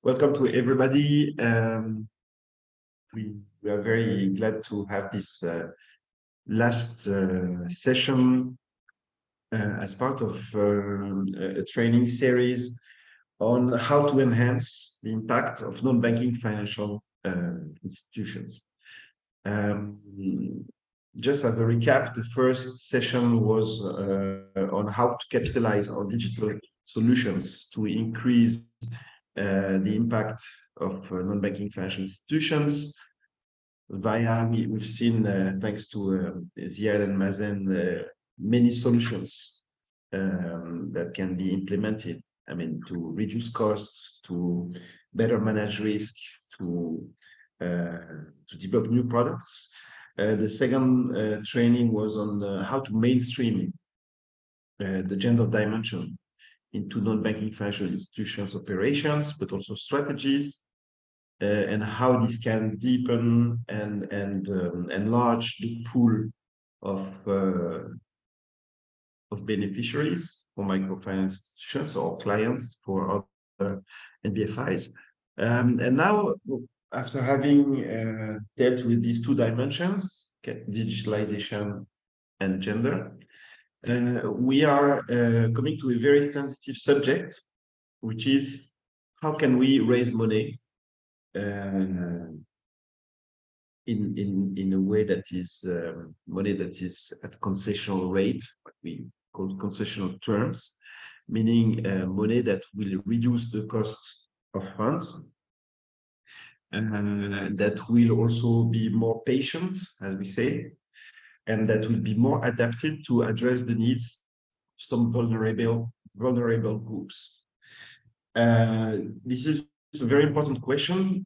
Welcome to everybody. We are very glad to have this last session as part of a training series on how to enhance the impact of non-banking financial institutions. Just as a recap, the first session was on how to capitalize on digital solutions to increase the impact of non-banking financial institutions. We've seen, thanks to Ziad and Mazen, many solutions that can be implemented. I mean, to reduce costs, to better manage risk, to develop new products. The second training was on how to mainstream the gender dimension into non-banking financial institutions operations, but also strategies, and how this can deepen and enlarge the pool of beneficiaries for microfinance institutions or clients for other NBFIs. And now, after having dealt with these two dimensions, digitalization and gender, we are coming to a very sensitive subject, which is how can we raise money in a way that is money that is at concessional rate, what we call concessional terms, meaning money that will reduce the cost of funds, and that will also be more patient, as we say, and that will be more adapted to address the needs of some vulnerable groups. This is a very important question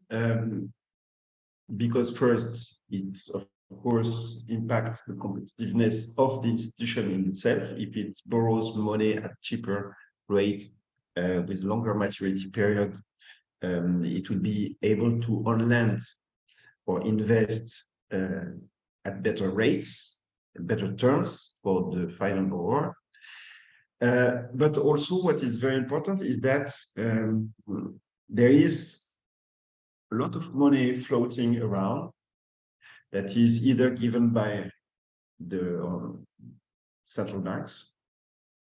because first, it's of course impacts the competitiveness of the institution in itself. If it borrows money at cheaper rate with longer maturity period, it will be able to on-lend or invest at better rates, better terms for the final borrower. But also what is very important is that there is a lot of money floating around that is either given by the central banks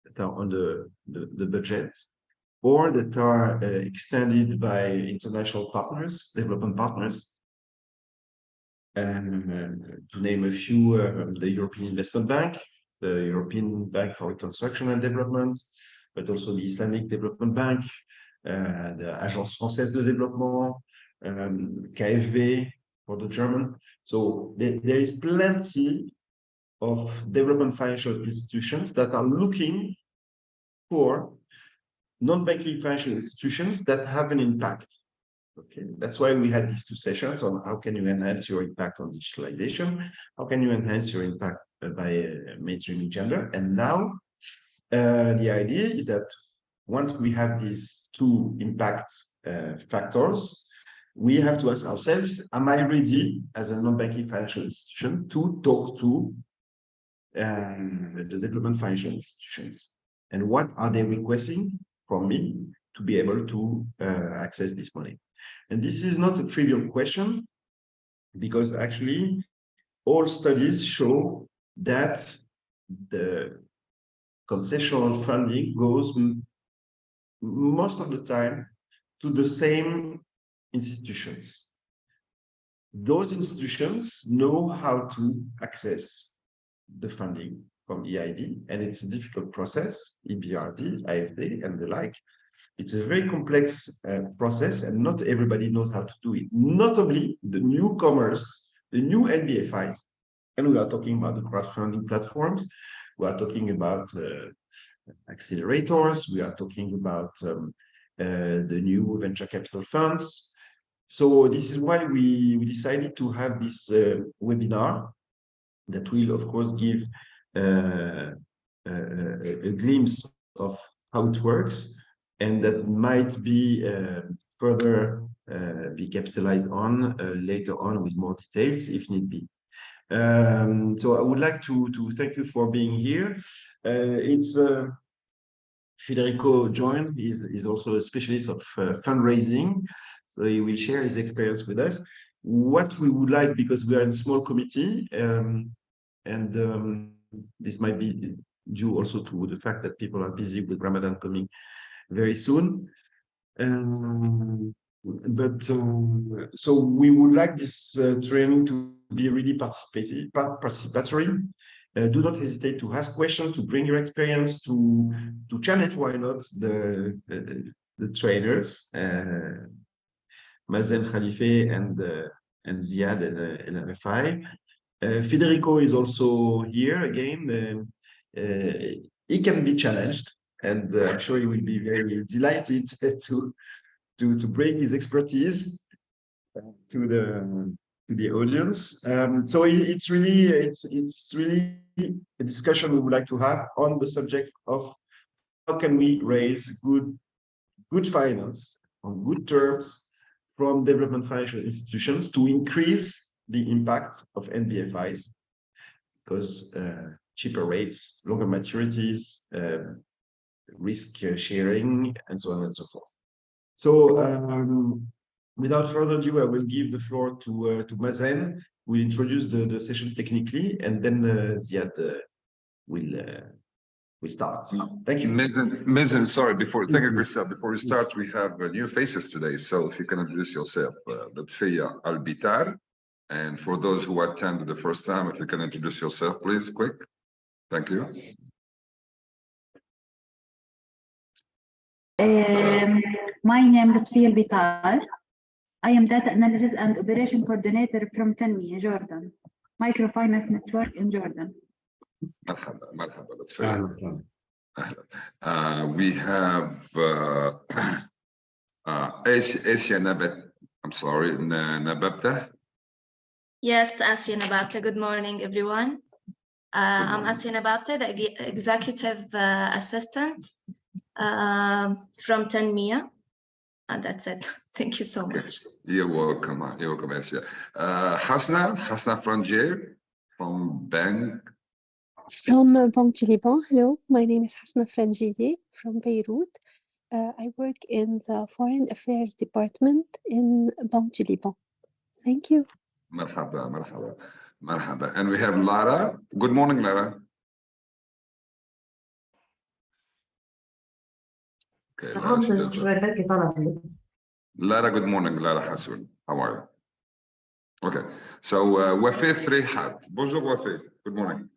that are on the budget, or that are extended by international partners, development partners. To name a few, the European Investment Bank, the European Bank for Reconstruction and Development, but also the Islamic Development Bank, the Agence Française de Développement, KfW for the German. So there is plenty of development financial institutions that are looking for non-banking financial institutions that have an impact. Okay, that's why we had these two sessions on how can you enhance your impact on digitalization, how can you enhance your impact by mainstreaming gender. And now the idea is that once we have these two impact factors, we have to ask ourselves, am I ready as a non-banking financial institution to talk to the development financial institutions? And what are they requesting from me to be able to access this money? And this is not a trivial question, because actually all studies show that the concessional funding goes most of the time to the same institutions. Those institutions know how to access the funding from EIB, and it's a difficult process, EBRD, AFD, and the like. It's a very complex process, and not everybody knows how to do it. Notably, the newcomers, the new NBFIs, and we are talking about the crowdfunding platforms, we are talking about accelerators, we are talking about the new venture capital funds. So this is why we decided to have this webinar that will, of course, give a glimpse of how it works, and that might be further be capitalized on later on with more details if need be. So I would like to thank you for being here. It's Federico joined. He's also a specialist of fundraising, so he will share his experience with us. What we would like, because we are in a small committee, and this might be due also to the fact that people are busy with Ramadan coming very soon. So we would like this training to be really participatory. Do not hesitate to ask questions, to bring your experience, to challenge, why not, the trainers, Mazen Khalife and Ziad and NFI. Federico is also here again. He can be challenged, and I'm sure he will be very delighted to bring his expertise to the audience. So it's really a discussion we would like to have on the subject of how can we raise good finance on good terms from development financial institutions to increase the impact of NBFIs, because cheaper rates, longer maturities, risk sharing, and so on and so forth. So without further ado, I will give the floor to Mazen. We'll introduce the session technically, and then Ziad will start. Thank you. Mazen, sorry, thank you, Christophe. Before we start, we have new faces today. So if you can introduce yourself, Lutfiya Albitar. And for those who attended the first time, if you can introduce yourself, please, quick. Thank you. My name is Lutfiya Albitar. I am Data Analysis and Operation Coordinator from Tanmiya, Jordan, Microfinance Network in Jordan. مرحبا مرحبا لطفي. We have Asia Nabat. I'm sorry, Nababta. Yes, Asia Nababta. Good morning, everyone. I'm Asia Nababta, the Executive Assistant from Tanmiya. And that's it. Thank you so much. You're welcome. You're welcome, Asia. Hasna Frangier from Bank. From Banque du Liban. Hello, my name is Hasna Frangier from Beirut. I work in the Foreign Affairs Department in Banque du Liban. Thank you. Marhaba, marhaba, marhaba. And we have Lara. Good morning, Lara. Okay, Lara, good morning, Lara Hassoun. How are you? Okay, so Wafif Rehat. Bonjour, Wafif. Good morning.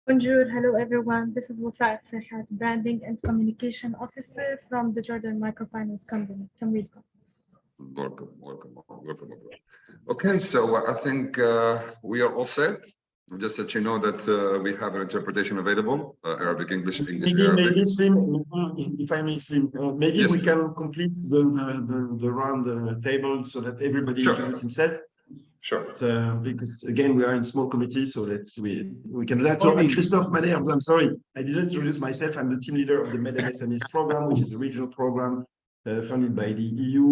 Bonjour, hello everyone. This is Wafat Rehat, Branding and Communication Officer from the Jordan Microfinance Company, Tamwilcom. Welcome, welcome, welcome. Okay, so I think we are all set. Just let you know that we have an interpretation available, Arabic, English, Arabic. Maybe Slim, if I may, Slim, maybe yes, we can complete the round table so that everybody introduces himself. Sure. Because again, we are in small committee, so we can do that. So Christophe Malherbe, I'm sorry, I didn't introduce myself. I'm the team leader of the MED MSMEs Programme, which is a regional program funded by the EU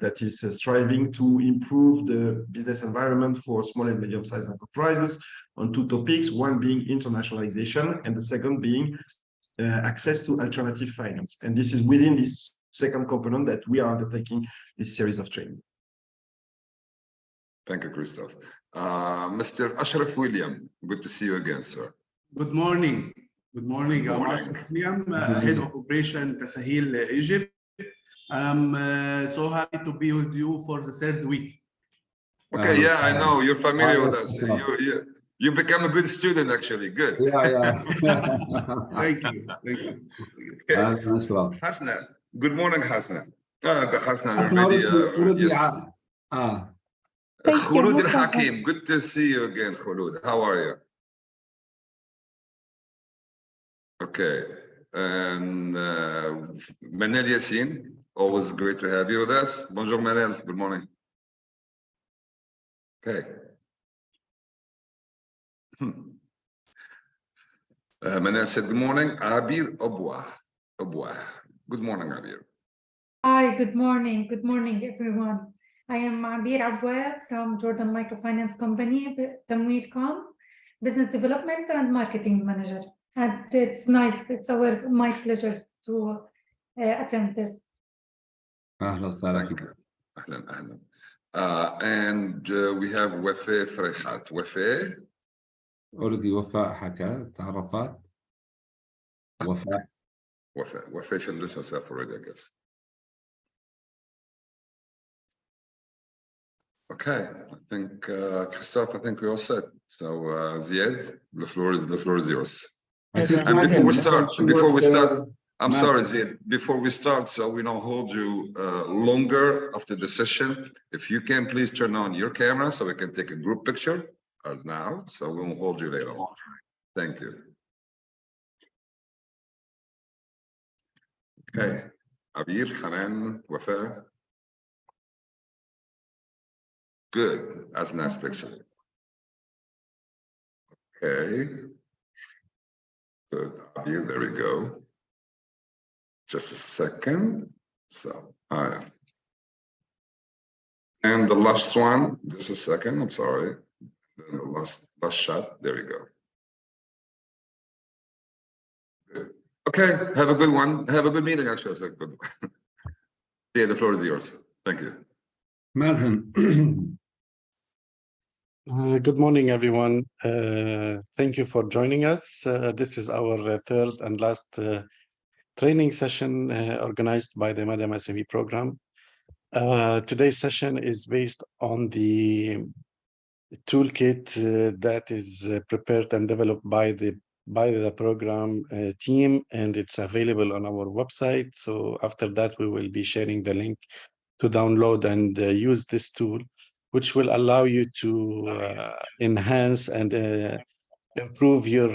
that is striving to improve the business environment for small and medium-sized enterprises on two topics, one being internationalization and the second being access to alternative finance. And this is within this second component that we are undertaking this series of training. Thank you, Christophe. Mr. Ashraf William, good to see you again, sir. Good morning. Good morning. I'm Ashraf William, Head of Operation Tasahil, Egypt. I'm so happy to be with you for the third week. Okay, yeah, I know. You're familiar with us. You become a good student, actually. Good. Yeah. Thank you. Thank you. Okay. Hasna. Good morning, Hasna. Hasna, already. Yes. Khulud Al-Hakim, good to see you again, Khulud. How are you? Okay. And Manel Yassin, always great to have you with us. Bonjour, Manel. Good morning. Okay. Manel said, good morning. Abir Obwa. Good morning, Abir. Hi, good morning. Good morning, everyone. I am Abir Abwa from Jordan Microfinance Company, Tamwilcom, Business Development and Marketing Manager. and it's nice. It's my pleasure to attend this. أهلا وسهلا. أهلا. And we have Wafé Frekhat. Wafé. already وفاء حكى تعرفت. Wafé should lose herself already, I guess. Okay, I think Christophe, I think we're all set. So Ziad, the floor is yours. And before we start, I'm sorry, Ziad, before we start, so we don't hold you longer after the session. If you can please turn on your camera so we can take a group picture as now. So we won't hold you later on. Thank you. Okay, Abir, Hanan, Wafa. Good, that's a nice picture. Okay. Good, Abir, there we go. Just a second. So, and the last one, just a second, I'm sorry. Then the last shot, there we go. Good. Okay, have a good one. Have a good meeting, actually. So good. Yeah, the floor is yours. Thank you. Mazen. Good morning, everyone. Thank you for joining us. This is our third and last training session organized by the MED MSMEs Programme. Today's session is based on the toolkit that is prepared and developed by the program team, and it's available on our website. So after that, we will be sharing the link to download and use this tool, which will allow you to enhance and improve your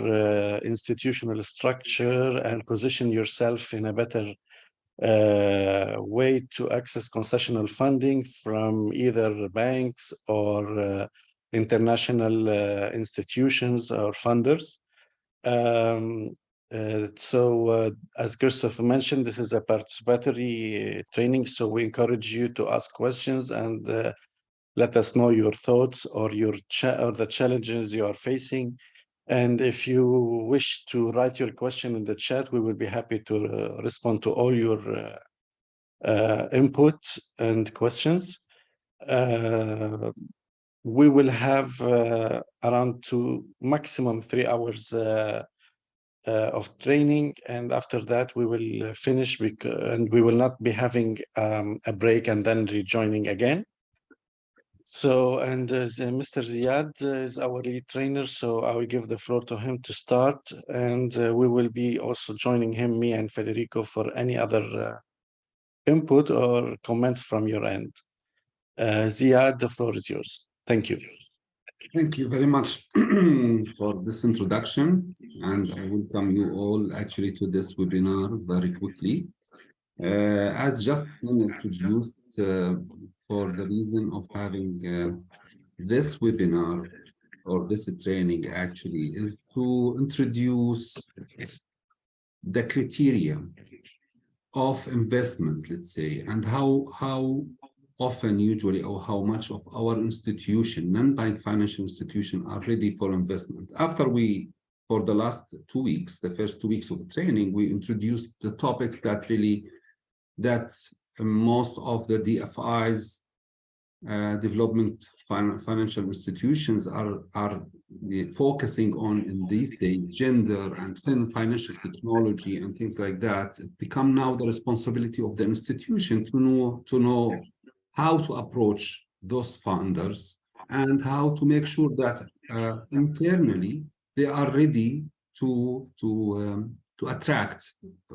institutional structure and position yourself in a better way to access concessional funding from either banks or international institutions or funders. As Christoph mentioned, this is a participatory training, so we encourage you to ask questions and let us know your thoughts or the challenges you are facing. And if you wish to write your question in the chat, we will be happy to respond to all your input and questions. We will have around maximum 3 hours of training, and after that we will finish and we will not be having a break and then rejoining again. So, and Mr. Ziad is our lead trainer, so I will give the floor to him to start, and we will be also joining him, me and Federico, for any other input or comments from your end. Ziad, the floor is yours. Thank you. Thank you very much for this introduction, and I welcome you all actually to this webinar very quickly. As just introduced, for the reason of having this webinar or this training actually is to introduce the criteria of investment, let's say, and how often usually or how much of our institution, non-bank financial institution, are ready for investment. After for the last 2 weeks, the first 2 weeks of the training, we introduced the topics that most of the DFIs, development financial institutions are focusing on in these days, gender and financial technology and things like that. It become now the responsibility of the institution to know how to approach those funders and how to make sure that internally they are ready to attract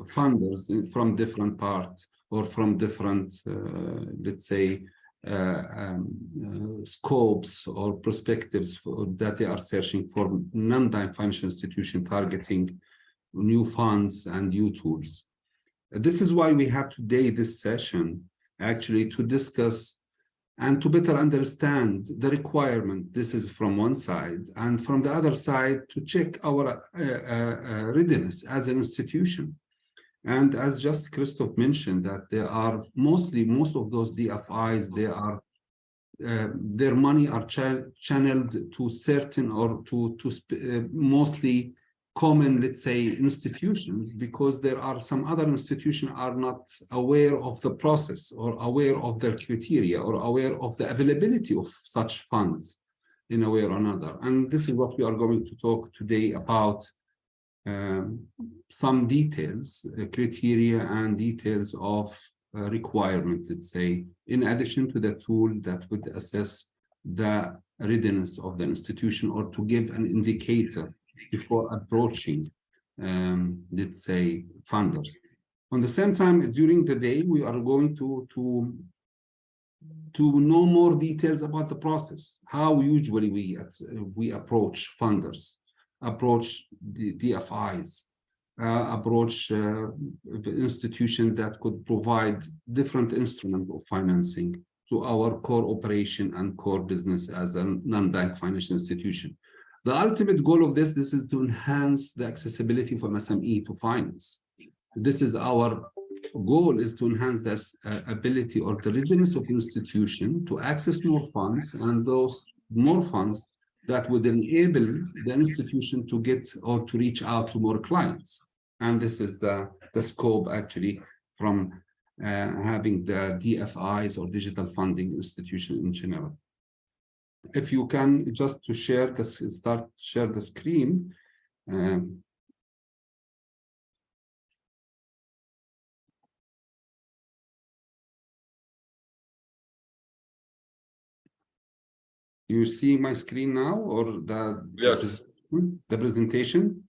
funders from different parts or from different, let's say, scopes or perspectives that they are searching for non-bank financial institution targeting new funds and new tools. This is why we have today this session actually to discuss and to better understand the requirement. This is from one side, and from the other side to check our readiness as an institution. And as just Christoph mentioned, that there are most of those DFIs, they are their money are channeled to certain or to mostly common, let's say, institutions, because there are some other institutions are not aware of the process or aware of their criteria or aware of the availability of such funds in a way or another. And this is what we are going to talk today about, some details, criteria and details of requirements, let's say, in addition to the tool that would assess the readiness of the institution or to give an indicator before approaching, let's say, funders. On the same time, during the day, we are going to know more details about the process, how usually we approach funders, approach the DFIs, approach the institution that could provide different instruments of financing to our core operation and core business as a non-bank financial institution. The ultimate goal of this is to enhance the accessibility for MSME to finance. This is our goal, is to enhance this ability or the readiness of institution to access more funds, and those more funds that would enable the institution to get or to reach out to more clients. And this is the scope actually from having the DFIs or digital funding institution in general. If you can just to share this, share the screen. You see my screen now, or yes, the presentation?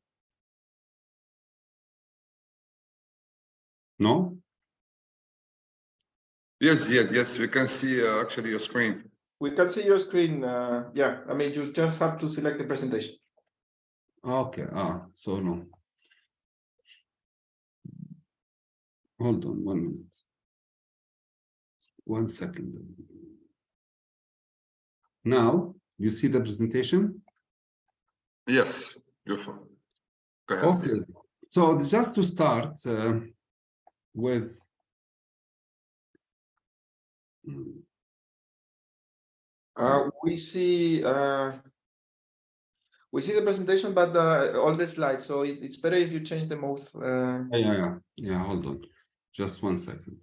No? Yes, we can see actually your screen. We can see your screen. Yeah, I mean, you just have to select the presentation. Okay. So no. Hold on 1 minute. 1 second. Now, you see the presentation? Yes, beautiful. Go ahead. Okay. So just to start with. We see the presentation, but all the slides. So it's better if you change the mode. Yeah. Hold on, just 1 second.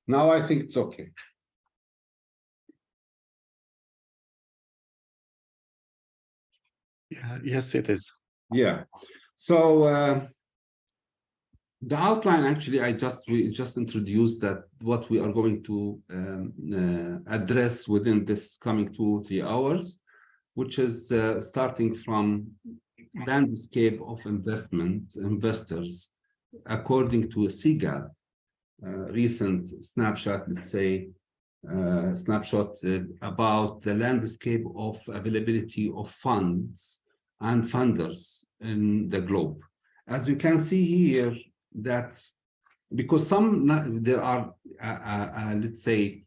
Now I think it's okay. Yeah, yes, it is. Yeah. So the outline, actually, we just introduced that what we are going to address within this coming 2 or 3 hours, which is starting from landscape of investors, according to a SIGA recent snapshot, let's say, about the landscape of availability of funds and funders in the globe. As you can see here, that because there are, let's say,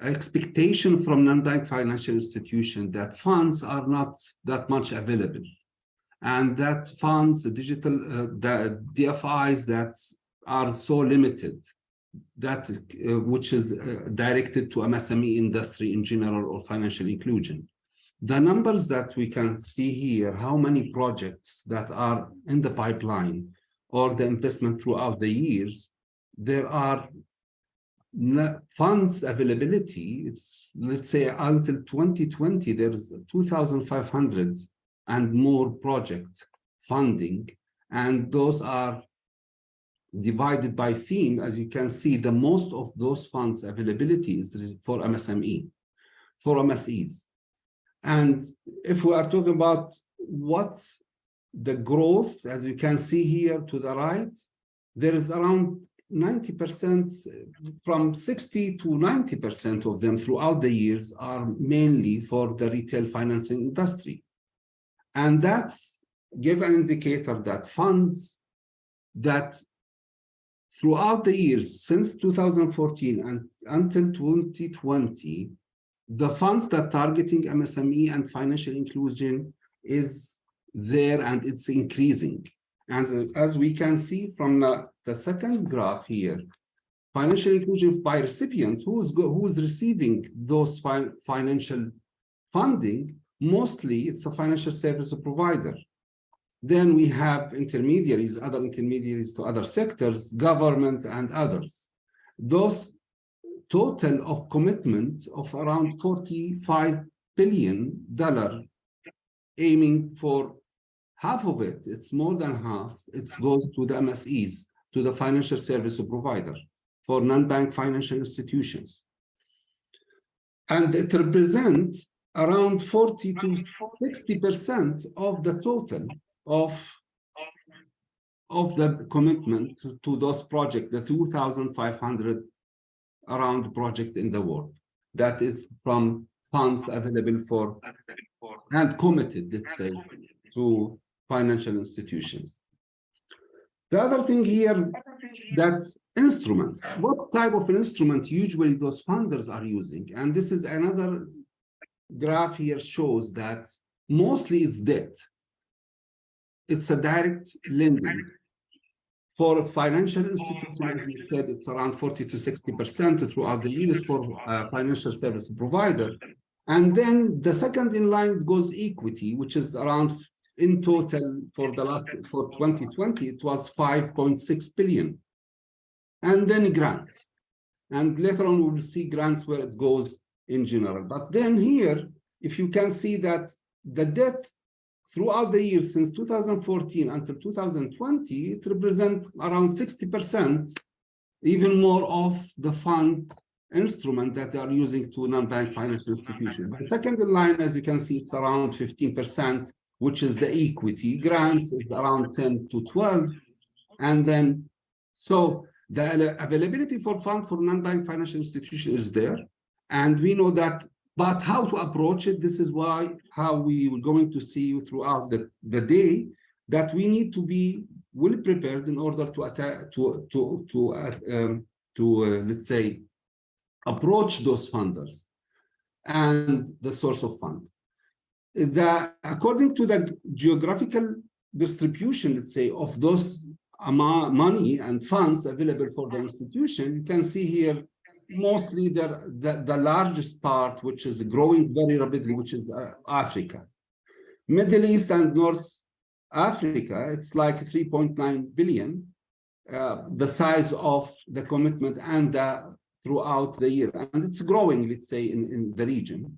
expectation from non-bank financial institutions that funds are not that much available, and that funds, digital, the DFIs that are so limited, that which is directed to MSME industry in general or financial inclusion. The numbers that we can see here, how many projects that are in the pipeline or the investment throughout the years, there are funds availability. It's, let's say, until 2020, there's 2,500 and more project funding, and those are divided by theme. As you can see, the most of those funds availability is for MSME, for MSEs. And if we are talking about what's the growth, as you can see here to the right, there is around 90%, from 60 to 90% of them throughout the years are mainly for the retail financing industry. And that's give an indicator that funds that throughout the years since 2014 and until 2020, the funds that targeting MSME and financial inclusion is there, and it's increasing. And as we can see from the second graph here, financial inclusion by recipient, who's receiving those financial funding, mostly it's a financial service provider. Then we have intermediaries, other intermediaries to other sectors, government and others. Those total of commitment of around $45 billion, aiming for half of it, it's more than half, it goes to the MSEs, to the financial service provider for non-bank financial institutions. And it represents around 40 to 60% of the total of the commitment to those projects, the 2,500 around project in the world. That is from funds available for and committed, let's say, to financial institutions. The other thing here, that instruments, what type of instrument usually those funders are using? And this is another graph here shows that mostly it's debt. It's a direct lending. For financial institutions, as we said, it's around 40 to 60% throughout the years for financial service provider. And then the second in line goes equity, which is around in total for 2020, it was 5.6 billion. And then grants. And later on, we will see grants where it goes in general. But then here, if you can see that the debt throughout the years since 2014 until 2020, it represents around 60%, even more of the fund instrument that they are using to non-bank financial institutions. The second in line, as you can see, it's around 15%, which is the equity. Grants is around 10 to 12. And then, so the availability for fund for non-bank financial institution is there. And we know that, but how to approach it, this is how we were going to see throughout the day, that we need to be well prepared in order to let's say, approach those funders and the source of fund. According to the geographical distribution, let's say, of those money and funds available for the institution, you can see here mostly the largest part, which is growing very rapidly, which is Africa. Middle East and North Africa, it's like 3.9 billion, the size of the commitment and throughout the year. And it's growing, let's say, in the region.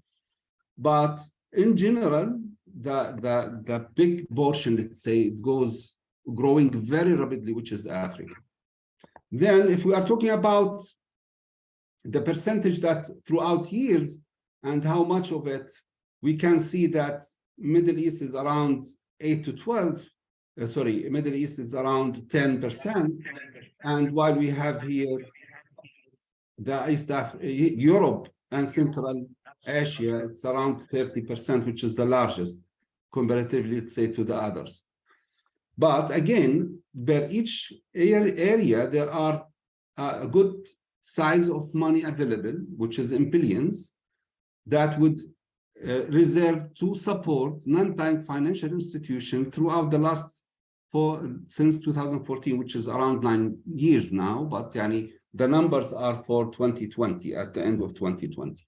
But in general, the big portion, let's say, it goes growing very rapidly, which is Africa. Then if we are talking about the percentage that throughout years and how much of it, we can see that Middle East is around 8 to 12, Middle East is around 10%. And while we have here the Europe and Central Asia, it's around 30%, which is the largest comparatively, let's say, to the others. But again, by each area, there are a good size of money available, which is in billions, that would reserve to support non-bank financial institutions throughout the last since 2014, which is around 9 years now, but the numbers are for 2020, at the end of 2020.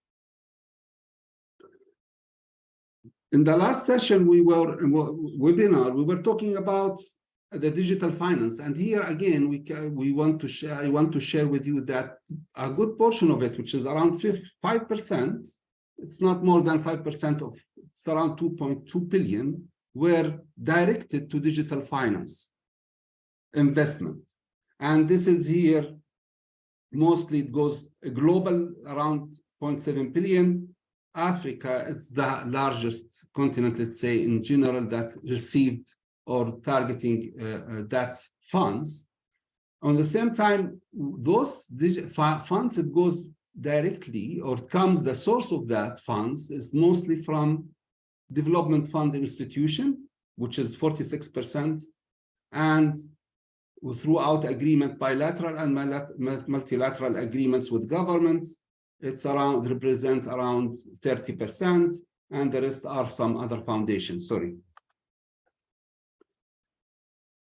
In the last session, webinar, we were talking about the digital finance, and here again, I want to share with you that a good portion of it, which is around 5%, it's not more than 5% of, it's around 2.2 billion, were directed to digital finance investment. And this is here, mostly it goes global, around 0.7 billion. Africa, it's the largest continent, let's say, in general, that received or targeting that funds. On the same time, those funds, it goes directly, or comes, the source of that funds is mostly from development fund institution, which is 46%, and throughout agreement, bilateral and multilateral agreements with governments, it's represent around 30%, and the rest are some other foundations,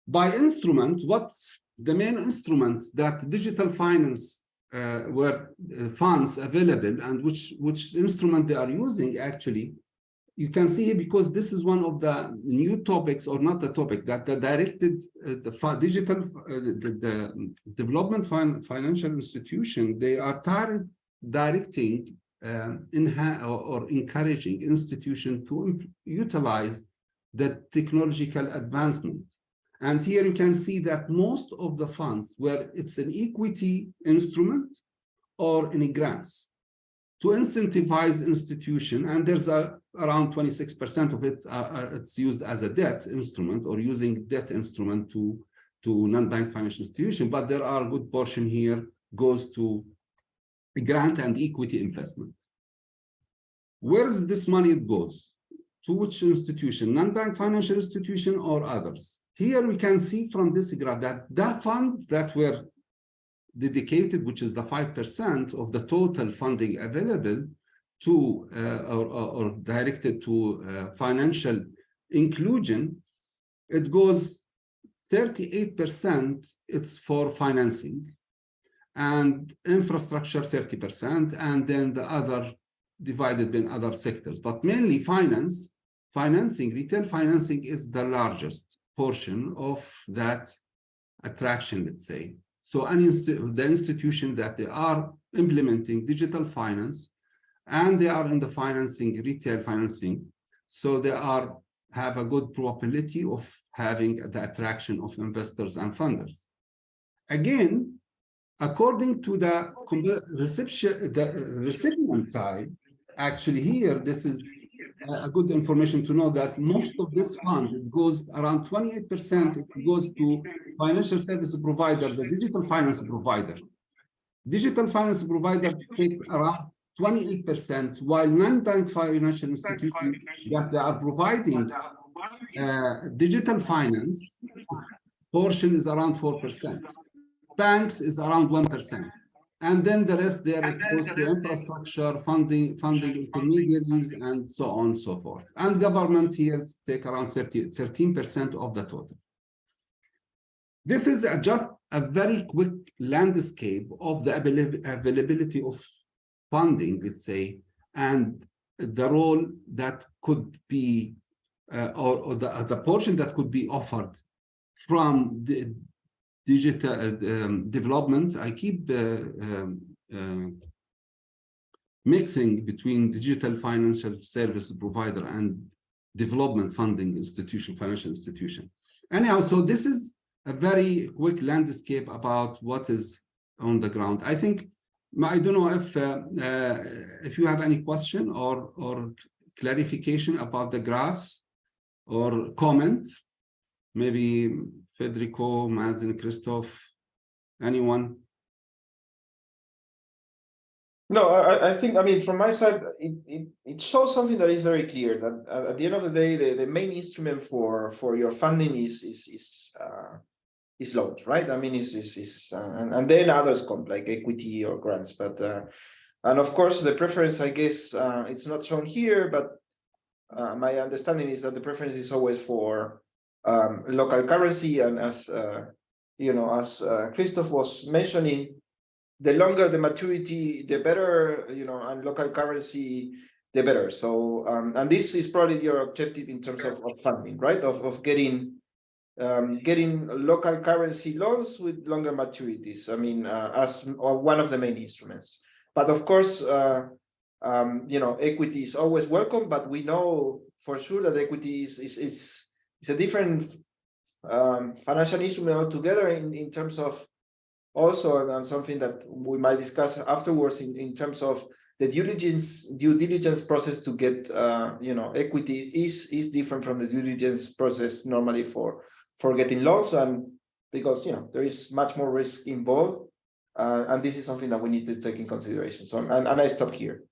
By instrument, what the main instrument that digital finance were funds available, and which instrument they are using actually, you can see here, because this is one of the new topics, or not the topic, that the directed the development financial institution, they are directing or encouraging institution to utilize the technological advancement. And here you can see that most of the funds, where it's an equity instrument or any grants, to incentivize institution, and there's around 26% of it, it's used as a debt instrument, or using debt instrument to non-bank financial institution, but there are a good portion here goes to grant and equity investment. Where is this money it goes? To which institution? Non-bank financial institution or others? Here we can see from this graph that the funds that were dedicated, which is the 5% of the total funding available to or directed to financial inclusion, it goes 38%, it's for financing, and infrastructure 30%, and then the other divided in other sectors. But mainly financing, retail financing is the largest portion of that attraction, let's say. So the institution that they are implementing digital finance, and they are in the financing, retail financing, so they have a good probability of having the attraction of investors and funders. Again, according to the recipient side, actually here, this is a good information to know that most of this fund, it goes around 28%, it goes to financial service provider, the digital finance provider. Digital finance provider take around 28%, while non-bank financial institutions that they are providing digital finance portion is around 4%. Banks is around 1%. And then the rest there, it goes to infrastructure, funding intermediaries, and so on and so forth. And government here take around 13% of the total. This is just a very quick landscape of the availability of funding, let's say, and the role that could be, or the portion that could be offered from the digital development. I keep mixing between digital financial service provider and development funding institution, financial institution. Anyhow, so this is a very quick landscape about what is on the ground. I think, I don't know if you have any question or clarification about the graphs or comments, maybe Federico, Mazen, Christoph, anyone? No, I think, I mean, from my side, it shows something that is very clear, that at the end of the day, the main instrument for your funding is loans, right? I mean, and then others come, like equity or grants, but and of course the preference, I guess, it's not shown here, but my understanding is that the preference is always for local currency, and as you know, as Christoph was mentioning, the longer the maturity, the better, you know, and local currency, the better. So and this is probably your objective in terms of funding, right? Of getting local currency loans with longer maturities. I mean, as one of the main instruments. But of course, you know, equity is always welcome, but we know for sure that equity is a different financial instrument altogether in terms of also, and something that we might discuss afterwards in terms of the due diligence process to get you know, equity is different from the due diligence process normally for getting loans, and because, you know, there is much more risk involved, and this is something that we need to take in consideration. So and I stop here.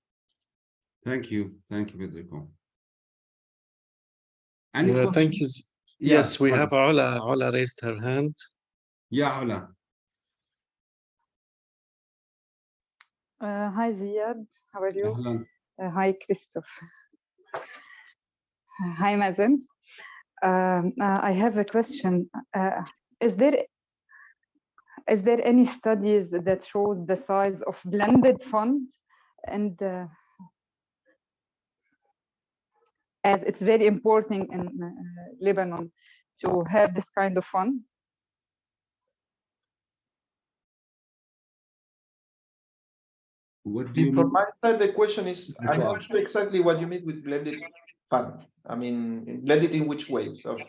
Thank you, Federico. Thank you. Yes, we have Ola. Ola raised her hand. Yeah, Ola. Hi, Ziad. How are you? Hi, Christoph. Hi, Mazen. I have a question. Is there is there any studies that shows the size of blended fund? And as it's very important in Lebanon to have this kind of fund. What do you From mean? my side, the question is, I'm not sure exactly what you mean with blended fund. I mean, blended in which ways of?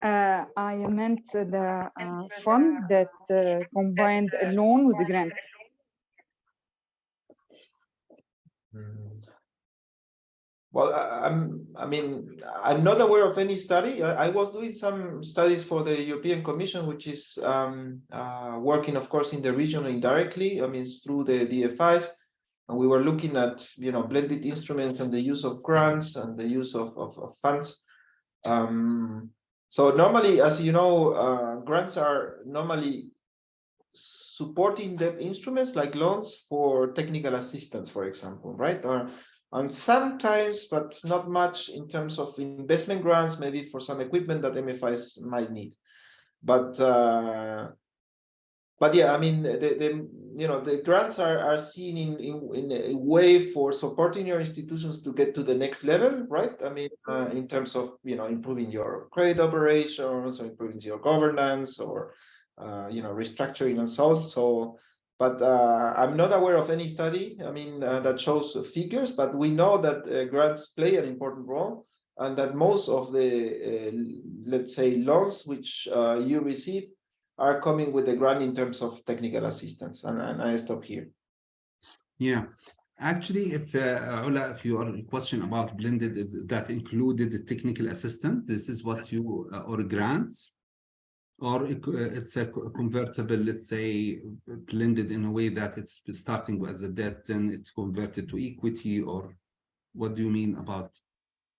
I meant the fund that combined a loan with a grant. Well, I'm not aware of any study. I was doing some studies for the European Commission, which is working, of course, in the region indirectly. I mean, through the EDFIs, and we were looking at blended instruments and the use of grants and the use of funds. So normally, as you know, grants are normally supporting debt instruments like loans for technical assistance, for example, right? And sometimes, but not much in terms of investment grants, maybe for some equipment that MFIs might need. But yeah, I mean, the grants are seen in a way for supporting your institutions to get to the next level, right? I mean, in terms of improving your credit operations or improving your governance or restructuring and so on. So. But I'm not aware of any study, I mean, that shows figures, but we know that grants play an important role and that most of the, let's say, loans which you receive are coming with a grant in terms of technical assistance. And I stop here. Yeah. Actually, if Ola, if your question about blended, that included the technical assistant, this is what you, or grants, or it's a convertible, let's say, blended in a way that it's starting as a debt, then it's converted to equity, or what do you mean about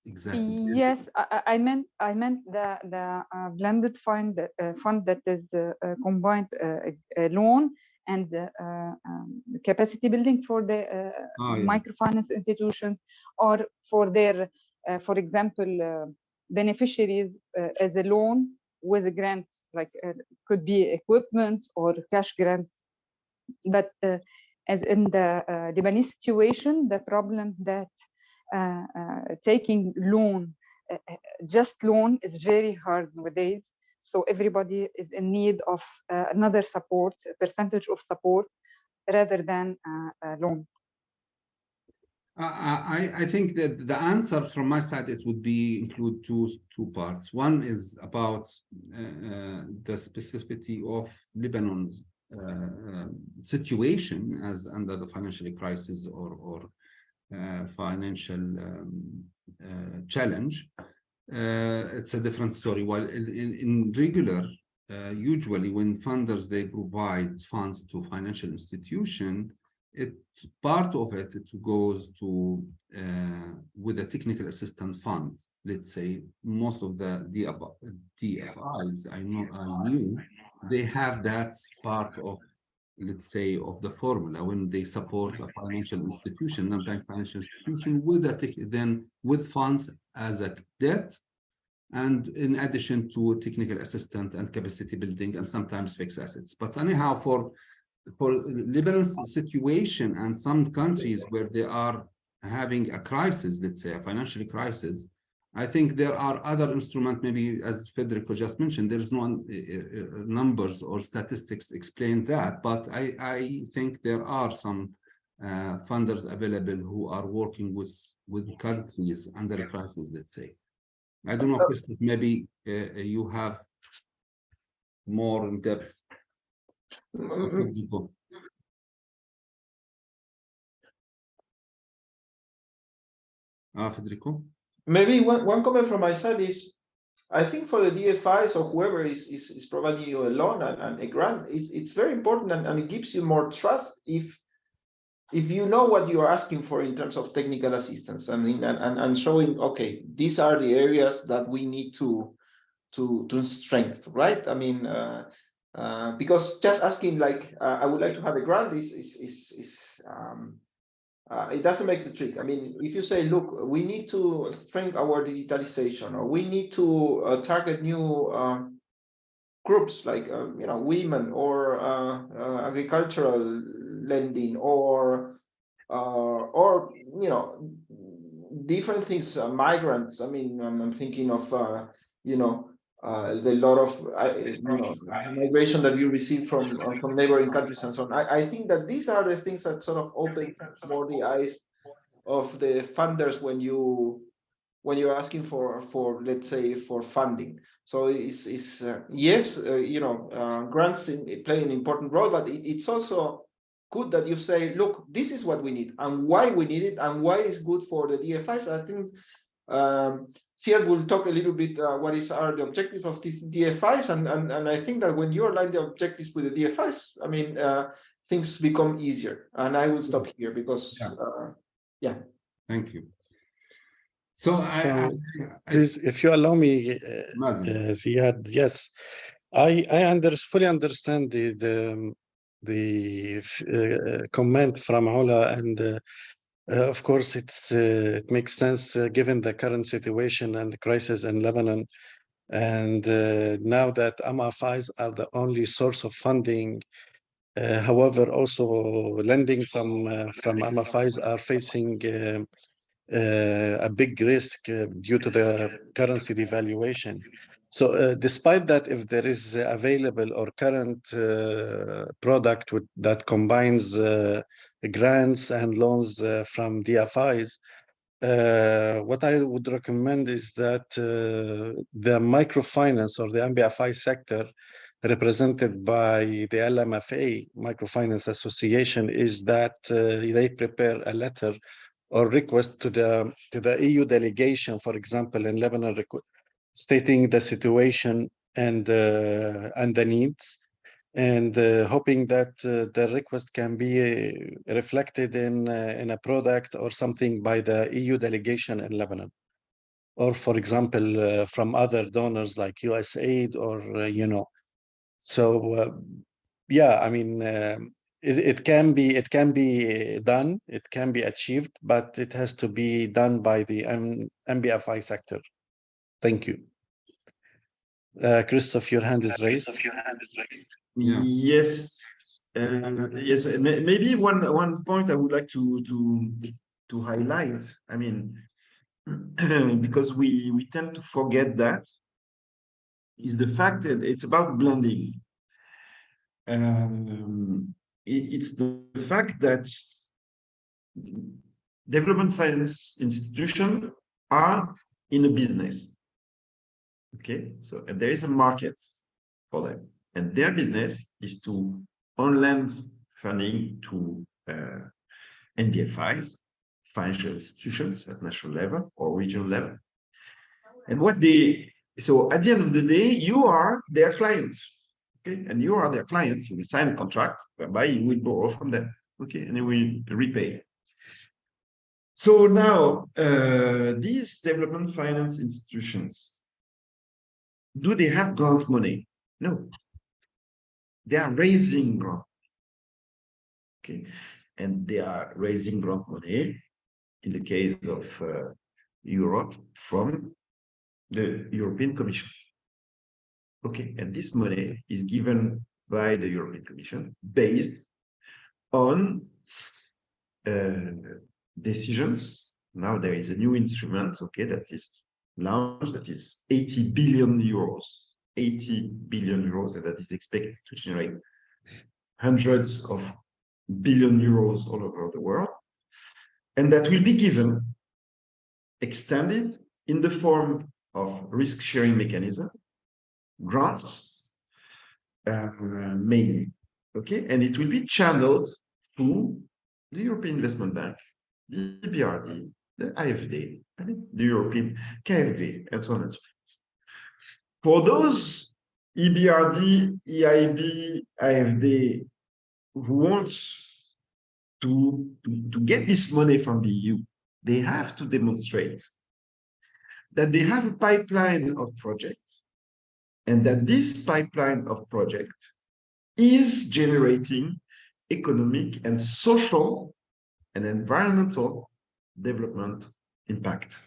exactly? Yes, I meant the blended fund that is combined a loan and capacity building for the microfinance institutions, or for their, for example, beneficiaries as a loan with a grant, like could be equipment or cash grant. But as in the Lebanese situation, the problem that taking loan, just loan, is very hard nowadays. So everybody is in need of another support, a percentage of support, rather than a loan. I think that the answer from my side, it would be include two parts. One is about the specificity of Lebanon's situation as under the financial crisis or financial challenge. It's a different story. While in regular, usually when funders, they provide funds to financial institution, part of it goes to with a technical assistance fund. Let's say most of the DFIs I knew they have that part of, let's say, of the formula when they support a financial institution, non-bank financial institution, with funds as a debt, and in addition to technical assistance and capacity building and sometimes fixed assets. But anyhow, for Lebanon's situation and some countries where they are having a crisis, let's say a financial crisis, I think there are other instruments, maybe as Federico just mentioned, there's no numbers or statistics explain that, but I think there are some funders available who are working with countries under a crisis, let's say. I don't know, Christoph, maybe you have more in depth. Federico? Maybe one comment from my side is, I think for the DFIs or whoever is providing you a loan and a grant, it's very important and it gives you more trust if you know what you are asking for in terms of technical assistance. I mean, and showing, okay, these are the areas that we need to strengthen, right? I mean, because just asking like, I would like to have a grant is it doesn't make the trick. I mean, if you say, look, we need to strengthen our digitalization, or we need to target new groups like women, or agricultural lending, or different things, migrants. I mean, I'm thinking of the lot of migration that you receive from neighboring countries and so on. I think that these are the things that sort of open more the eyes of the funders when you're asking for let's say for funding. So it's yes, grants play an important role, but it's also good that you say, look, this is what we need and why we need it and why it's good for the DFIs. I think Siad will talk a little bit what are the objectives of these DFIs, and I think that when you align the objectives with the DFIs, I mean, things become easier. And I will stop here because yeah. Thank you. So, please, if you allow me, Ziad, yes, I fully understand the comment from Ola, and of course it makes sense given the current situation and the crisis in Lebanon, and now that MEFIs are the only source of funding. However, also lending from MEFIs are facing a big risk due to the currency devaluation. So despite that, if there is available or current product that combines grants and loans from DFIs, what I would recommend is that the microfinance or the NBFI sector represented by the LMFA, Microfinance Association, is that they prepare a letter or request to the EU delegation, for example, in Lebanon, stating the situation and the needs, and hoping that the request can be reflected in a product or something by the EU delegation in Lebanon, or for example from other donors like USAID or So yeah, I mean. It can be done, it can be achieved, but it has to be done by the NBFI sector. Thank you. Christoph, your hand is raised. Yeah. Yes. Yes. Maybe one point I would like to highlight. I mean, because we tend to forget that, is the fact that it's about blending. It's the fact that development finance institutions are in a business. Okay, so and there is a market for them, and their business is to on-lend funding to NBFIs, financial institutions at national level or regional level. And so at the end of the day, you are their clients. Okay, and you are their clients. You will sign a contract whereby you will borrow from them. Okay, and you will repay. So now, these development finance institutions, do they have grant money? No. They are raising grant. Okay, and they are raising grant money in the case of Europe from the European Commission. Okay, and this money is given by the European Commission based on decisions. Now there is a new instrument, okay, that is launched, that is 80 billion euros. 80 billion euros, and that is expected to generate hundreds of billion euros all over the world. And that will be given, extended in the form of risk-sharing mechanism, grants, mainly, okay? And it will be channeled through the European Investment Bank, the EBRD, the IFD, and the European KfW, and so on and so forth. For those EBRD, EIB, IFD who want to get this money from the EU, they have to demonstrate that they have a pipeline of projects, and that this pipeline of projects is generating economic and social and environmental development impact.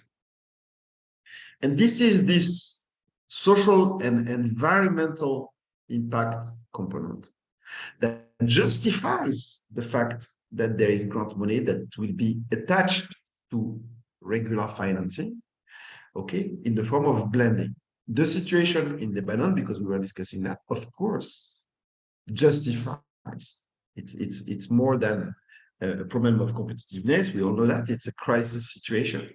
And this is this social and environmental impact component that justifies the fact that there is grant money that will be attached to regular financing, okay, in the form of blending. The situation in Lebanon, because we were discussing that, of course, justifies. It's more than a problem of competitiveness. We all know that it's a crisis situation.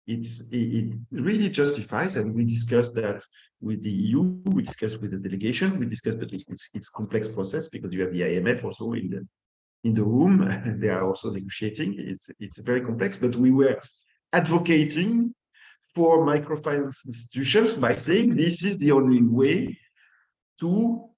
It really justifies, and we discussed that with the EU, we discussed with the delegation, we discussed that it's complex process because you have the IMF also in the room, and they are also negotiating. It's very complex, but we were advocating for microfinance institutions by saying this is the only way to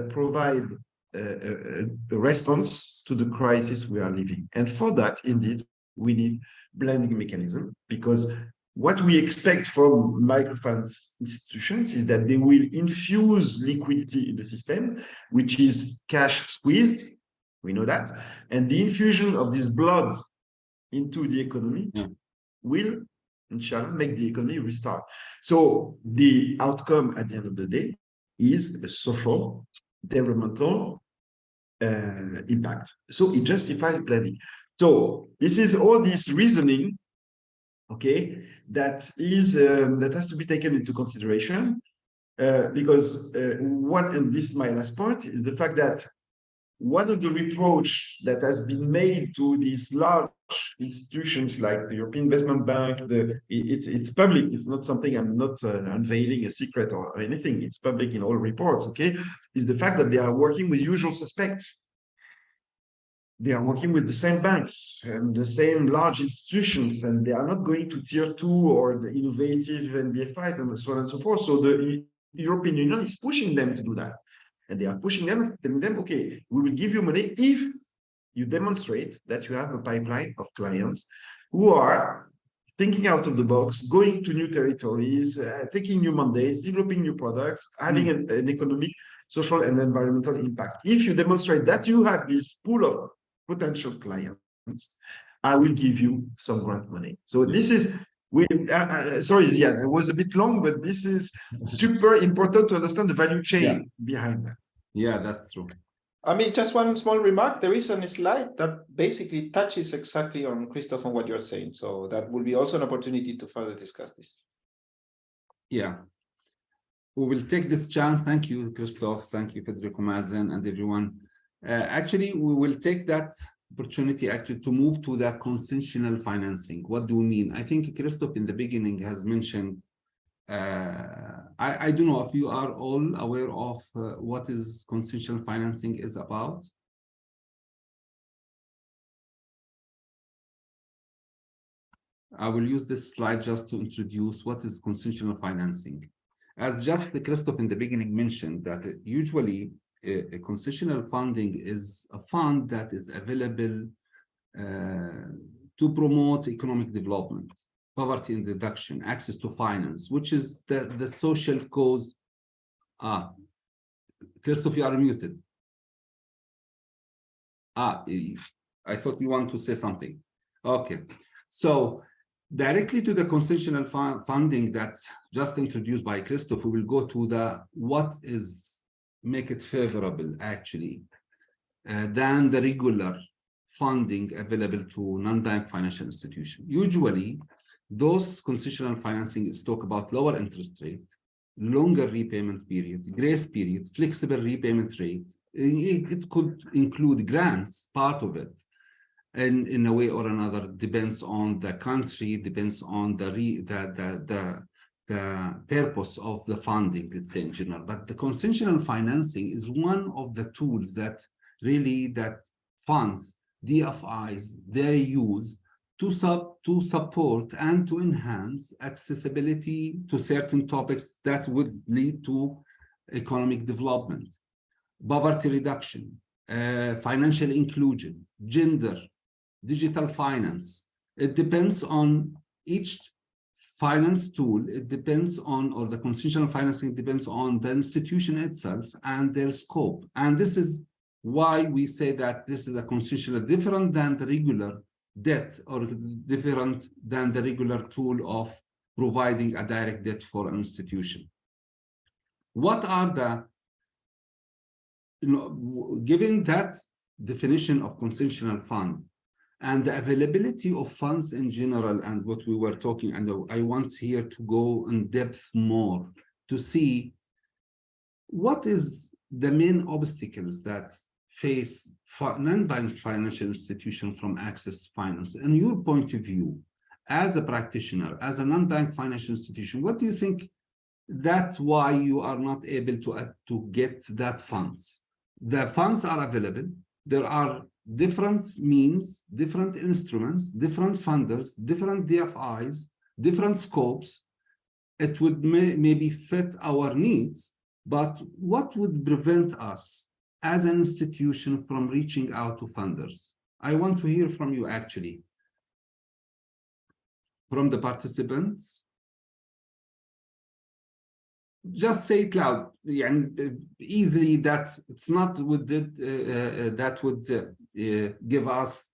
provide a response to the crisis we are living. And for that, indeed, we need blending mechanism, because what we expect from microfinance institutions is that they will infuse liquidity in the system, which is cash squeezed. We know that. And the infusion of this blood into the economy will, inshallah, make the economy restart. So the outcome at the end of the day is a social, developmental impact. So it justifies blending. So this is all this reasoning, okay, that has to be taken into consideration, because and this is my last point, is the fact that one of the reproach that has been made to these large institutions like the European Investment Bank, it's public, it's not something I'm not unveiling a secret or anything, it's public in all reports, okay, is the fact that they are working with usual suspects. They are working with the same banks and the same large institutions, and they are not going to tier 2 or the innovative NBFIs and so on and so forth. So the European Union is pushing them to do that. And they are pushing them, telling them, okay, we will give you money if you demonstrate that you have a pipeline of clients who are thinking out of the box, going to new territories, taking new mandates, developing new products, having an economic, social, and environmental impact. If you demonstrate that you have this pool of potential clients, I will give you some grant money. So this is, sorry, Ziad, it was a bit long, but this is super important to understand the value chain behind that. Yeah, that's true. I mean, just one small remark. There is a slide that basically touches exactly on, Christoph, on what you're saying. So that will be also an opportunity to further discuss this. Yeah. We will take this chance. Thank you, Christoph. Thank you, Federico Mazen, and everyone. Actually, we will take that opportunity actually to move to the concessional financing. What do we mean? I think Christoph in the beginning has mentioned, I don't know if you are all aware of what is concessional financing is about. I will use this slide just to introduce what is concessional financing. As just Christoph in the beginning mentioned, that usually a concessional funding is a fund that is available to promote economic development, poverty and reduction, access to finance, which is the social cause. Christoph, you are muted. I thought you want to say something. Okay, so directly to the concessional funding that's just introduced by Christoph, we will go to the what is make it favorable actually than the regular funding available to non-bank financial institutions. Usually, those concessional financing is talk about lower interest rate, longer repayment period, grace period, flexible repayment rate. It could include grants, part of it, and in a way or another depends on the country, depends on the purpose of the funding, let's say in general. But the concessional financing is one of the tools that really that funds, DFIs, they use to support and to enhance accessibility to certain topics that would lead to economic development, poverty reduction, financial inclusion, gender, digital finance. It depends on each finance tool, it depends on, or the concessional financing depends on the institution itself and their scope. And this is why we say that this is a concessional different than the regular debt or different than the regular tool of providing a direct debt for an institution? What are the, given that definition of concessional fund and the availability of funds in general and what we were talking, and I want here to go in depth more to see what is the main obstacles that face non-bank financial institutions from access finance. In your point of view, as a practitioner, as a non-bank financial institution, what do you think that's why you are not able to get that funds? The funds are available. There are different means, different instruments, different funders, different DFIs, different scopes. It would maybe fit our needs, but what would prevent us as an institution from reaching out to funders? I want to hear from you actually, from the participants. Just say it loud, and easily that it's not with that would give us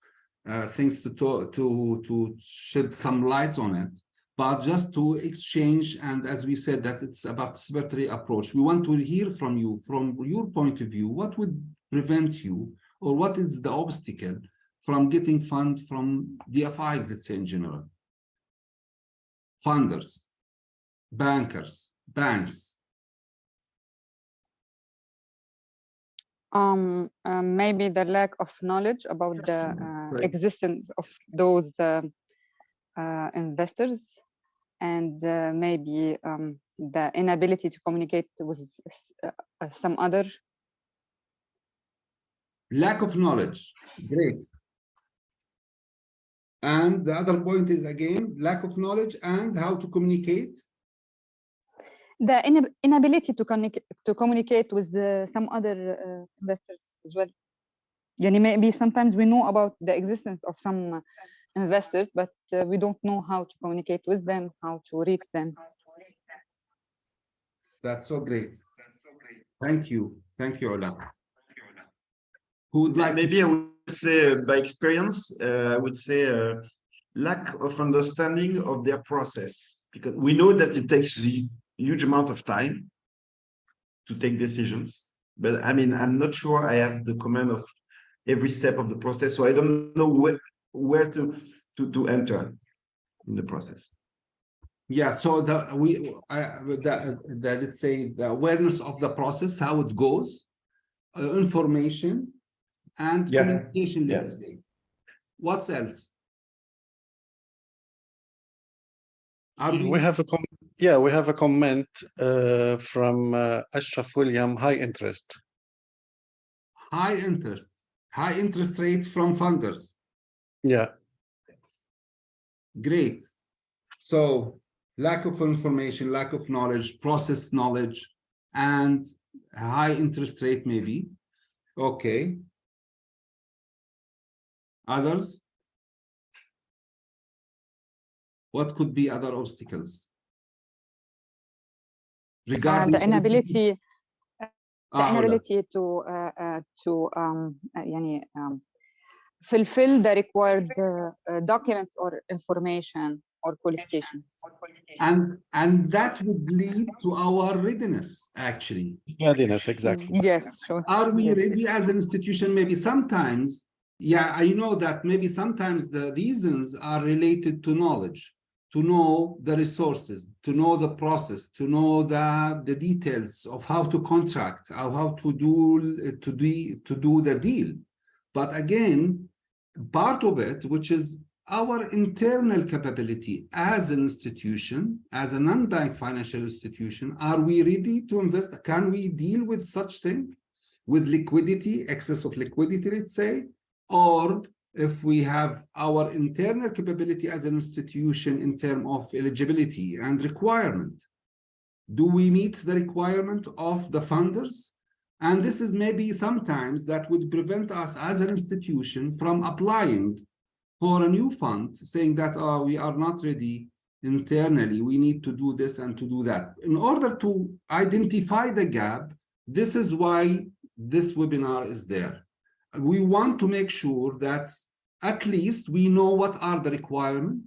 things to shed some lights on it, but just to exchange. And as we said, that it's a participatory approach. We want to hear from you, from your point of view, what would prevent you, or what is the obstacle from getting funds from DFIs, let's say in general, funders, bankers, banks? Maybe the lack of knowledge about the existence of those investors, and maybe the inability to communicate with some other. Lack of knowledge, great. And the other point is, again, lack of knowledge and how to communicate. The inability to communicate with some other investors as well. Yani maybe sometimes we know about the existence of some investors, but we don't know how to communicate with them, how to reach them. That's so great. Thank you. Thank you, Ola. Who would like maybe I would say by experience, I would say lack of understanding of their process, because we know that it takes a huge amount of time to take decisions, but I mean, I'm not sure I have the command of every step of the process, so I don't know where to enter in the process. Yeah, so let's say the awareness of the process, how it goes, information and communication, let's say. What else? We have a comment from Ashraf William, high interest. High interest rate from funders. Yeah. Great. So lack of information, lack of knowledge, process knowledge, and high interest rate maybe. Okay. Others? What could be other obstacles? Regarding the inability to fulfill the required documents or information or qualification. And that would lead to our readiness, actually. Readiness, exactly. Yes, sure. Are we ready as an institution? Maybe sometimes, yeah, I know that maybe sometimes the reasons are related to knowledge, to know the resources, to know the process, to know the details of how to contract, how to do the deal. But again, part of it, which is our internal capability as an institution, as a non-bank financial institution, are we ready to invest? Can we deal with such thing, with liquidity, excess of liquidity, let's say? Or if we have our internal capability as an institution in terms of eligibility and requirement, do we meet the requirement of the funders? And this is maybe sometimes that would prevent us as an institution from applying for a new fund, saying that we are not ready internally, we need to do this and to do that. In order to identify the gap, this is why this webinar is there. We want to make sure that at least we know what are the requirements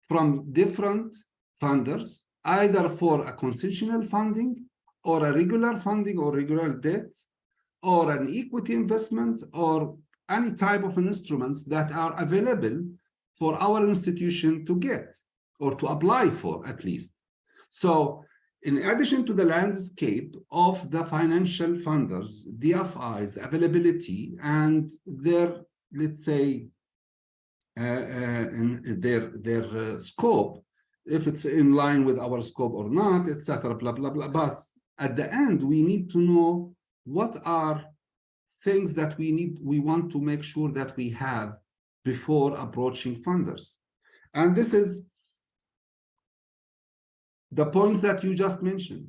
from different funders, either for a concessional funding or a regular funding or regular debt or an equity investment or any type of instruments that are available for our institution to get or to apply for at least. So in addition to the landscape of the financial funders, DFIs, availability, and their, let's say, their scope, if it's in line with our scope or not, etc., blah, blah, blah. But at the end, we need to know what are things that we want to make sure that we have before approaching funders. And this is the points that you just mentioned.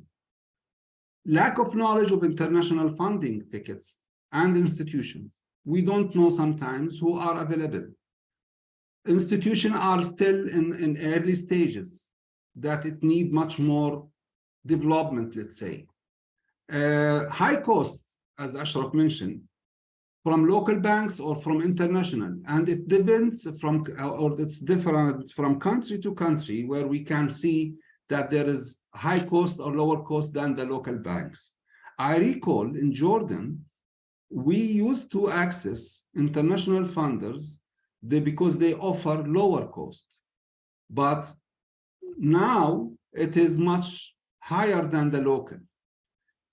Lack of knowledge of international funding tickets and institutions. We don't know sometimes who are available. Institutions are still in early stages that it need much more development, let's say. High costs, as Ashraf mentioned, from local banks or from international, and it depends from, or it's different from country to country, where we can see that there is high cost or lower cost than the local banks. I recall in Jordan, we used to access international funders because they offer lower cost. But now it is much higher than the local.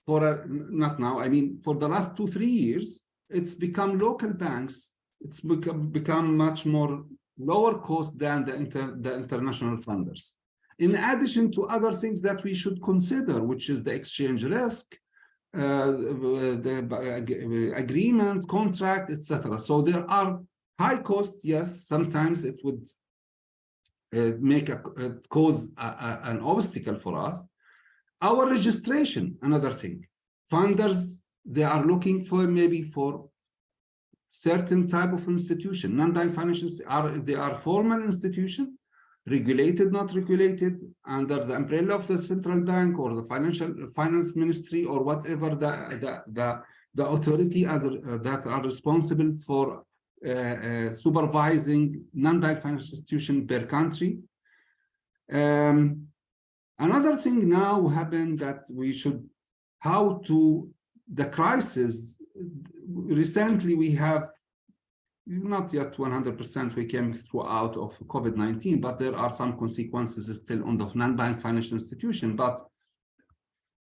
Not now, I mean, for the last 2-3 years, it's become local banks. It's become much more lower cost than the international funders. In addition to other things that we should consider, which is the exchange risk, the agreement, contract, etc. So there are high costs. Yes, sometimes it would cause an obstacle for us. Our registration, another thing. Funders, they are looking for maybe for certain type of institution. Non-bank financial they are formal institution, regulated, not regulated, under the umbrella of the central bank or the finance ministry or whatever the authority that are responsible for supervising non-bank financial institution per country. Another thing now happened that we should, the crisis, recently we have, not yet 100% we came through out of COVID-19, but there are some consequences still on the non-bank financial institution, but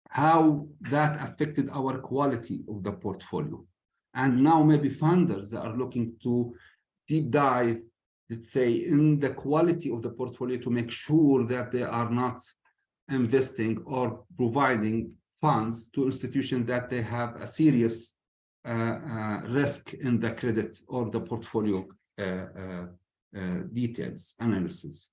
how that affected our quality of the portfolio. And now maybe funders are looking to deep dive, let's say, in the quality of the portfolio to make sure that they are not investing or providing funds to institutions that they have a serious risk in the credit or the portfolio details analysis.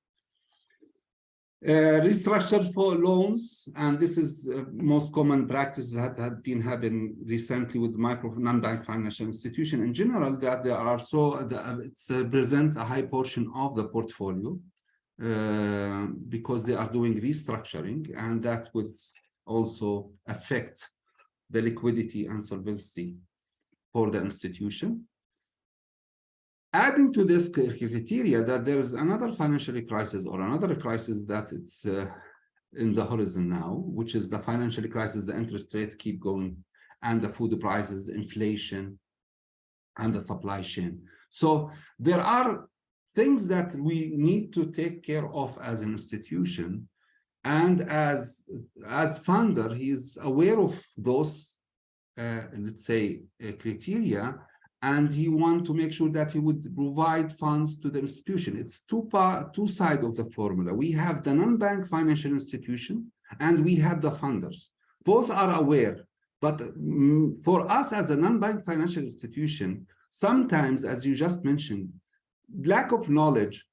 Restructured for loans, and this is most common practice that had been happening recently with micro non-bank financial institution in general, that there are it's present a high portion of the portfolio because they are doing restructuring, and that would also affect the liquidity and solvency for the institution. Adding to this criteria that there is another financial crisis or another crisis that it's in the horizon now, which is the financial crisis, the interest rates keep going, and the food prices, the inflation, and the supply chain. So there are things that we need to take care of as an institution, and as funder, he is aware of those, let's say, criteria, and he wants to make sure that he would provide funds to the institution. It's two sides of the formula. We have the non-bank financial institution, and we have the funders. Both are aware, but for us as a non-bank financial institution, sometimes, as you just mentioned, lack of knowledge,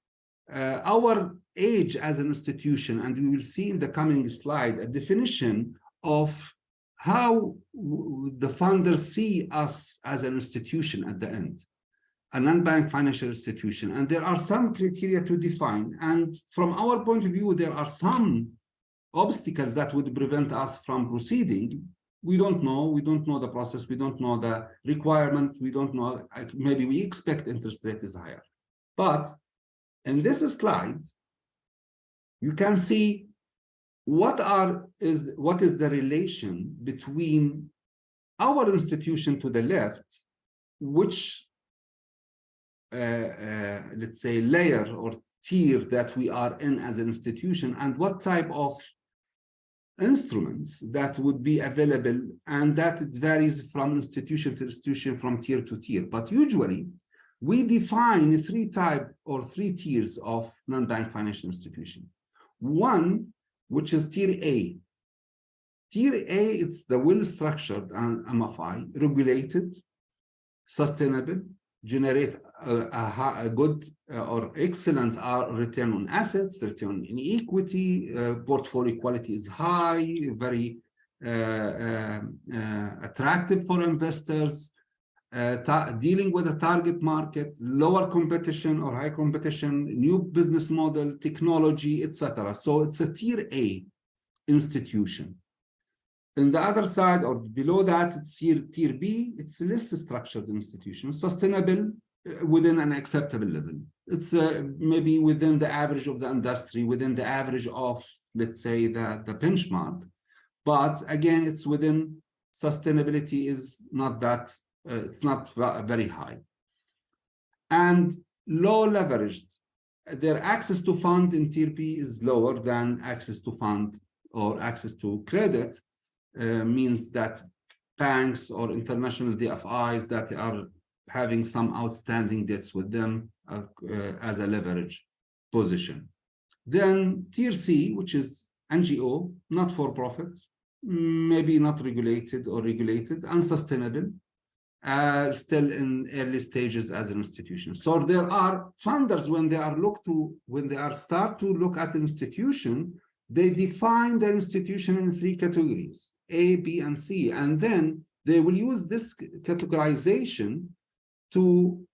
our age as an institution, and we will see in the coming slide a definition of how the funders see us as an institution at the end, a non-bank financial institution. And there are some criteria to define. And from our point of view, there are some obstacles that would prevent us from proceeding. We don't know the process, we don't know the requirement, we don't know, maybe we expect interest rate is higher. But in this slide, you can see what is the relation between our institution to the left, which let's say layer or tier that we are in as an institution, and what type of instruments that would be available, and that it varies from institution to institution, from tier to tier. But usually we define three tiers of non-bank financial institution. One, which is tier A. Tier A, it's the well-structured MFI, regulated, sustainable, generate a good or excellent return on assets, return in equity, portfolio quality is high, very attractive for investors, dealing with a target market, lower competition or high competition, new business model, technology, etc. So it's a tier A institution. On the other side or below that, it's tier B, it's a less structured institution, sustainable within an acceptable level. It's maybe within the average of the industry, within the average of, let's say, the benchmark. But again, it's within sustainability is not that, it's not very high. And low leveraged, their access to fund in tier B is lower than access to fund or access to credit. Means that banks or international DFIs that are having some outstanding debts with them as a leverage position. Then tier C, which is NGO, not for profit, maybe not regulated or regulated, unsustainable, still in early stages as an institution. So there are funders when they start to look at an institution, they define the institution in three categories, A, B, and C, and then they will use this categorization to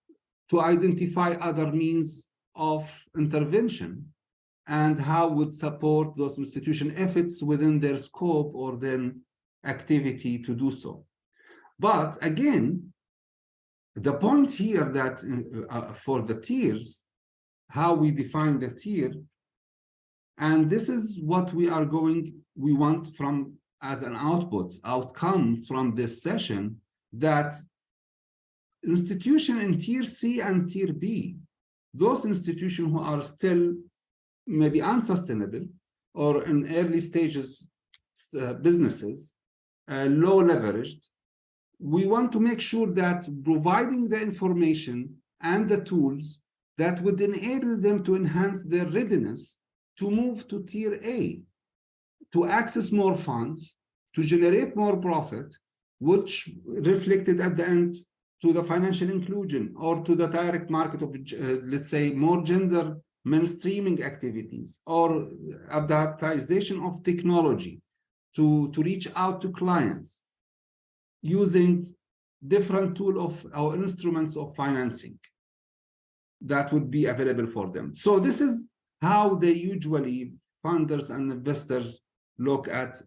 identify other means of intervention and how would support those institutions if it's within their scope or then activity to do so. But again, the point here that for the tiers, how we define the tier, and this is what we want from as an outcome from this session, that institution in tier C and tier B, those institutions who are still maybe unsustainable or in early stages businesses, low leveraged, we want to make sure that providing the information and the tools that would enable them to enhance their readiness to move to tier A, to access more funds, to generate more profit, which reflected at the end to the financial inclusion or to the direct market of, let's say, more gender mainstreaming activities or adaptation of technology to reach out to clients using different tools or instruments of financing that would be available for them. So this is how they usually, funders and investors, look at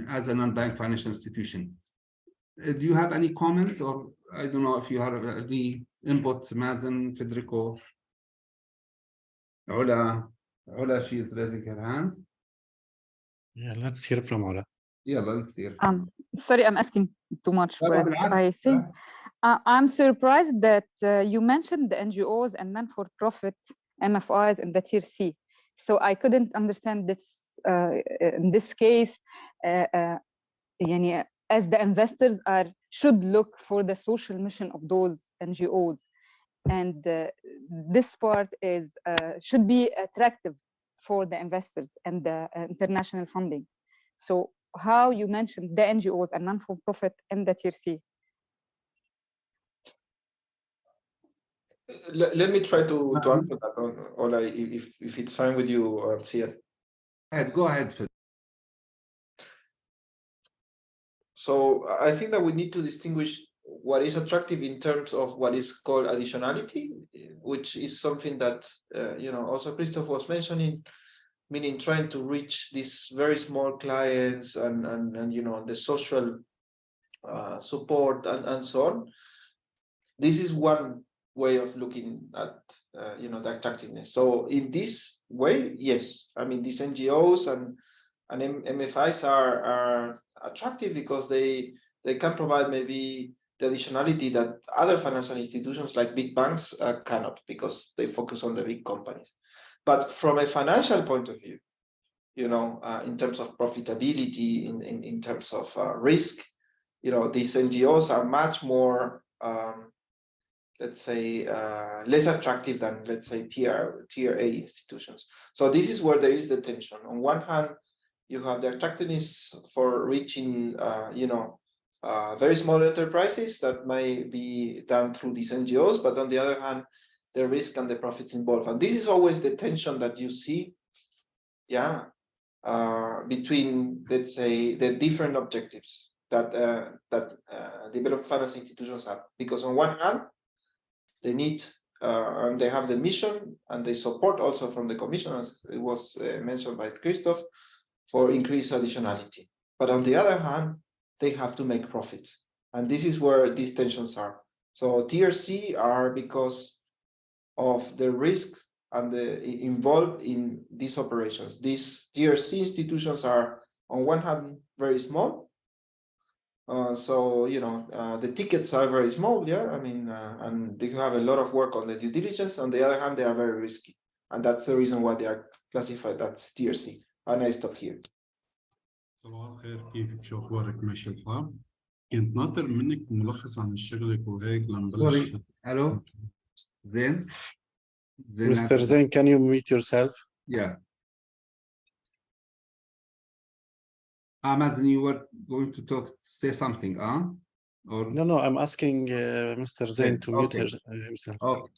as a non-bank financial institution. Do you have any comments, or I don't know if you have any input, Mazen, Federico? Ola, she is raising her hand. Yeah, let's hear from Ola. Yeah, let's hear. Sorry, I'm asking too much, but I think I'm surprised that you mentioned the NGOs and non-for-profit MFIs in the tier C. So I couldn't understand this in this case. As the investors should look for the social mission of those NGOs, and this part is should be attractive for the investors and the international funding. So how you mentioned the NGOs and non-for-profit in the tier C? Let me try to answer that, Ola, if it's fine with you, Sia. Go ahead, Phil. So I think that we need to distinguish what is attractive in terms of what is called additionality, which is something that also Christoph was mentioning, meaning trying to reach these very small clients and the social support and so on. This is one way of looking at the attractiveness. So in this way, yes, I mean, these NGOs and MFIs are attractive because they can provide maybe the additionality that other financial institutions like big banks cannot, because they focus on the big companies. But from a financial point of view, in terms of profitability, in terms of risk, these NGOs are much more, let's say, less attractive than, let's say, tier A institutions. So this is where there is the tension. On one hand, you have the attractiveness for reaching, very small enterprises that may be done through these NGOs, but on the other hand, the risk and the profits involved. And this is always the tension that you see, between, let's say, the different objectives that developed finance institutions have. Because on one hand, they need, and they have the mission, and they support also from the Commission, as it was mentioned by Christoph, for increased additionality. But on the other hand, they have to make profits. And this is where these tensions are. So tier C are because of the risks and the involved in these operations. These tier C institutions are, on one hand, very small. So, the tickets are very small, I mean, and they have a lot of work on the due diligence. On the other hand, they are very risky. And that's the reason why they are classified as tier C. And I stop here. صباح الخير، كيفك؟ شو اخبارك؟ ماشي الحال؟ كنت ناطر منك ملخص عن شغلك وهيك لنبلش. Hello, Zain. Mr. Zain, can you mute yourself? Yeah. Amazon, you were going to say something, or no, I'm asking Mr. Zain to mute himself.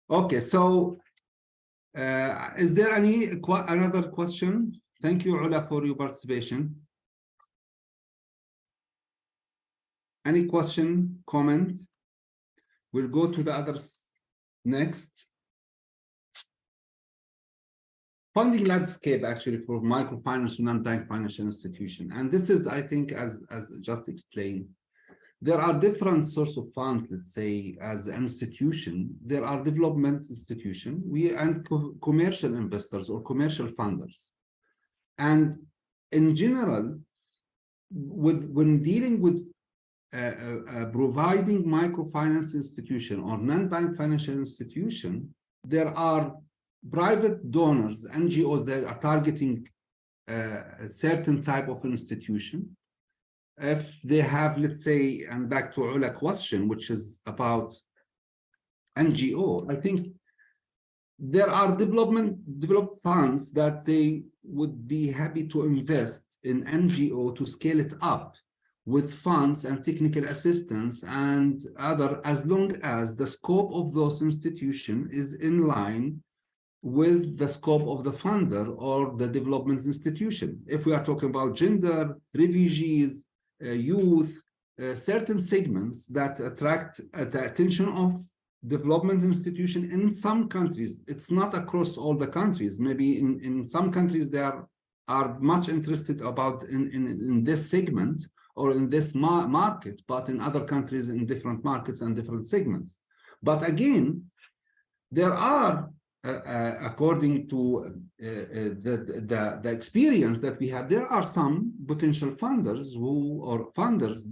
Okay, so is there another question? Thank you, Ula, for your participation. Any question, comment? We'll go to the others next. Funding landscape actually for microfinance and non-bank financial institution. And this is, I think, as just explained, there are different sorts of funds, let's say, as an institution. There are development institutions, and commercial investors or commercial funders. And in general, when dealing with providing microfinance institution or non-bank financial institution, there are private donors, NGOs that are targeting a certain type of institution. If they have, let's say, and back to Ula question, which is about NGO, I think there are developed funds that they would be happy to invest in NGO to scale it up with funds and technical assistance and other, as long as the scope of those institutions is in line with the scope of the funder or the development institution. If we are talking about gender, refugees, youth, certain segments that attract the attention of development institution in some countries. It's not across all the countries. Maybe in some countries they are much interested about in this segment or in this market, but in other countries in different markets and different segments. But again, there are according to the experience that we have, there are some potential funders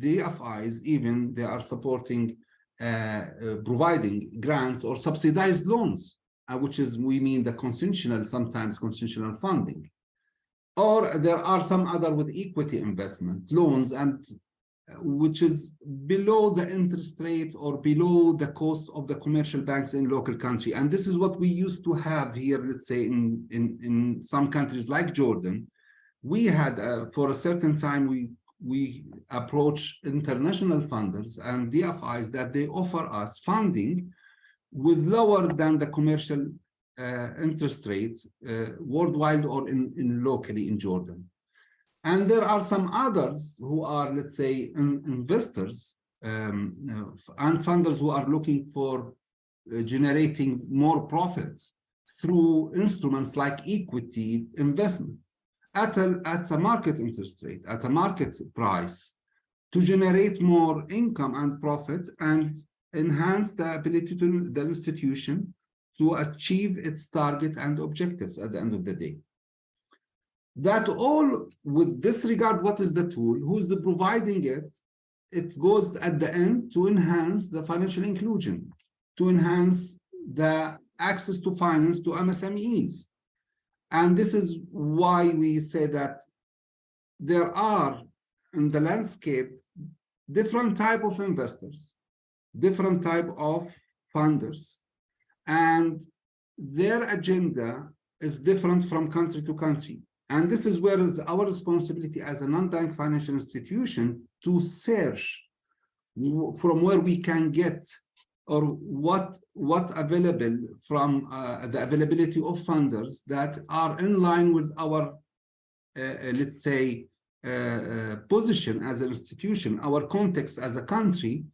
DFIs even, they are supporting providing grants or subsidized loans, which is, we mean the sometimes concessional funding. Or there are some other with equity investment loans, and which is below the interest rate or below the cost of the commercial banks in local country. And this is what we used to have here, let's say in some countries like Jordan. We had for a certain time, we approach international funders and DFIs that they offer us funding with lower than the commercial interest rates worldwide or in locally in Jordan. And there are some others who are, let's say, investors and funders who are looking for generating more profits through instruments like equity investment at a market interest rate, at a market price, to generate more income and profit and enhance the ability to the institution to achieve its target and objectives at the end of the day. That all, with disregard what is the tool, who's the providing it, it goes at the end to enhance the financial inclusion, to enhance the access to finance to MSMEs. And this is why we say that there are in the landscape different type of investors, different type of funders, and their agenda is different from country to country. And this is where is our responsibility as a non-bank financial institution to search from where we can get or what available from the availability of funders that are in line with our, let's say, position as an institution, our context as a country,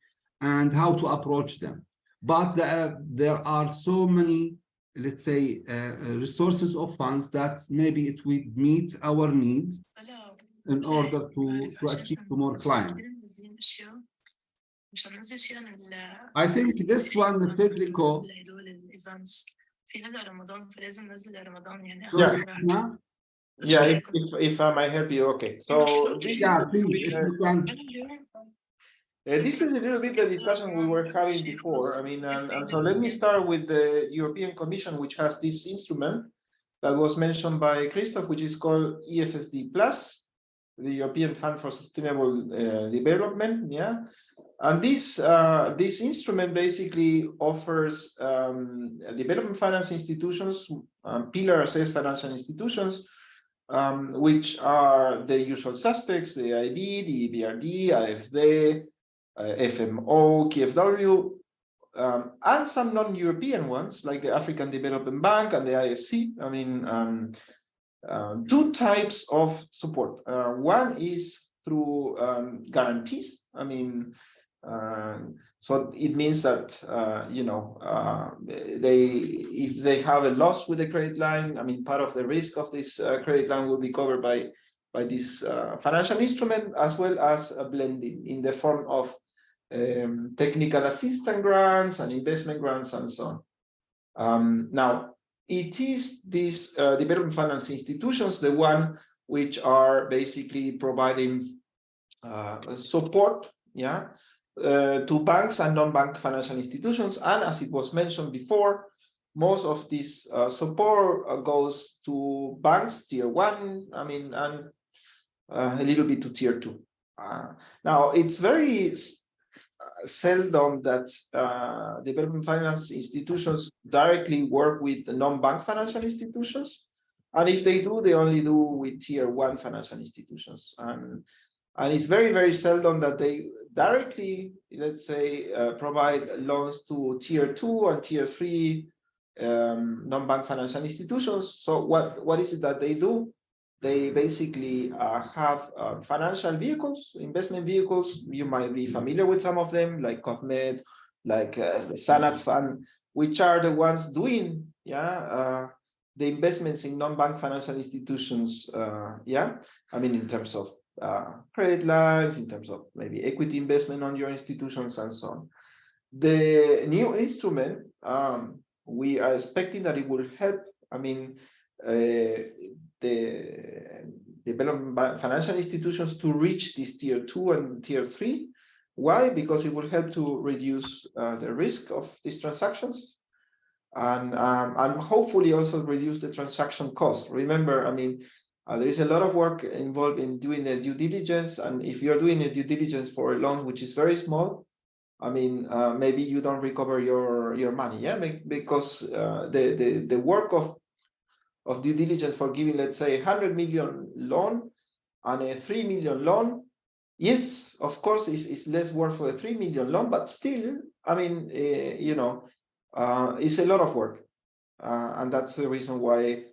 and how to approach them. But there are so many, let's say, resources of funds that maybe it will meet our needs in order to achieve more clients. I think this one, Federico. Yeah, if I might help you, okay. So this is this is a little bit the discussion we were having before. I mean, and so let me start with the European Commission, which has this instrument that was mentioned by Christoph, which is called EFSD Plus, the European Fund for Sustainable Development. Yeah, and this instrument basically offers development finance institutions, pillar assessed financial institutions, which are the usual suspects: the EIB, the EBRD, IFD, FMO, KfW, and some non-European ones like the African Development Bank and the IFC. I mean, two types of support. One is through guarantees. I mean, so it means that if they have a loss with the credit line, I mean, part of the risk of this credit line will be covered by this financial instrument, as well as a blending in the form of technical assistance grants and investment grants and so on. Now, it is these development finance institutions, the one which are basically providing support, yeah, to banks and non-bank financial institutions. And as it was mentioned before, most of this support goes to banks, tier 1, I mean, and a little bit to tier 2. Now, it's very seldom that development finance institutions directly work with the non-bank financial institutions. And if they do, they only do with tier 1 financial institutions. And it's very, very seldom that they directly, let's say, provide loans to tier 2 and tier 3 non-bank financial institutions. So what is it that they do? They basically have financial vehicles, investment vehicles. You might be familiar with some of them, like COPMED, like the Sanad Fund, which are the ones doing, the investments in non-bank financial institutions. I mean, in terms of credit lines, in terms of maybe equity investment on your institutions and so on. The new instrument, we are expecting that it will help, I mean, the development financial institutions to reach this tier 2 and tier 3. Why? Because it will help to reduce the risk of these transactions and hopefully also reduce the transaction cost. Remember, I mean, there is a lot of work involved in doing a due diligence, and if you're doing a due diligence for a loan which is very small, I mean, maybe you don't recover your money, yeah, because the work of due diligence for giving, let's say, 100 million loan and a 3 million loan, yes, of course, it's less work for a 3 million loan, but still, I mean, it's a lot of work, and that's the reason why,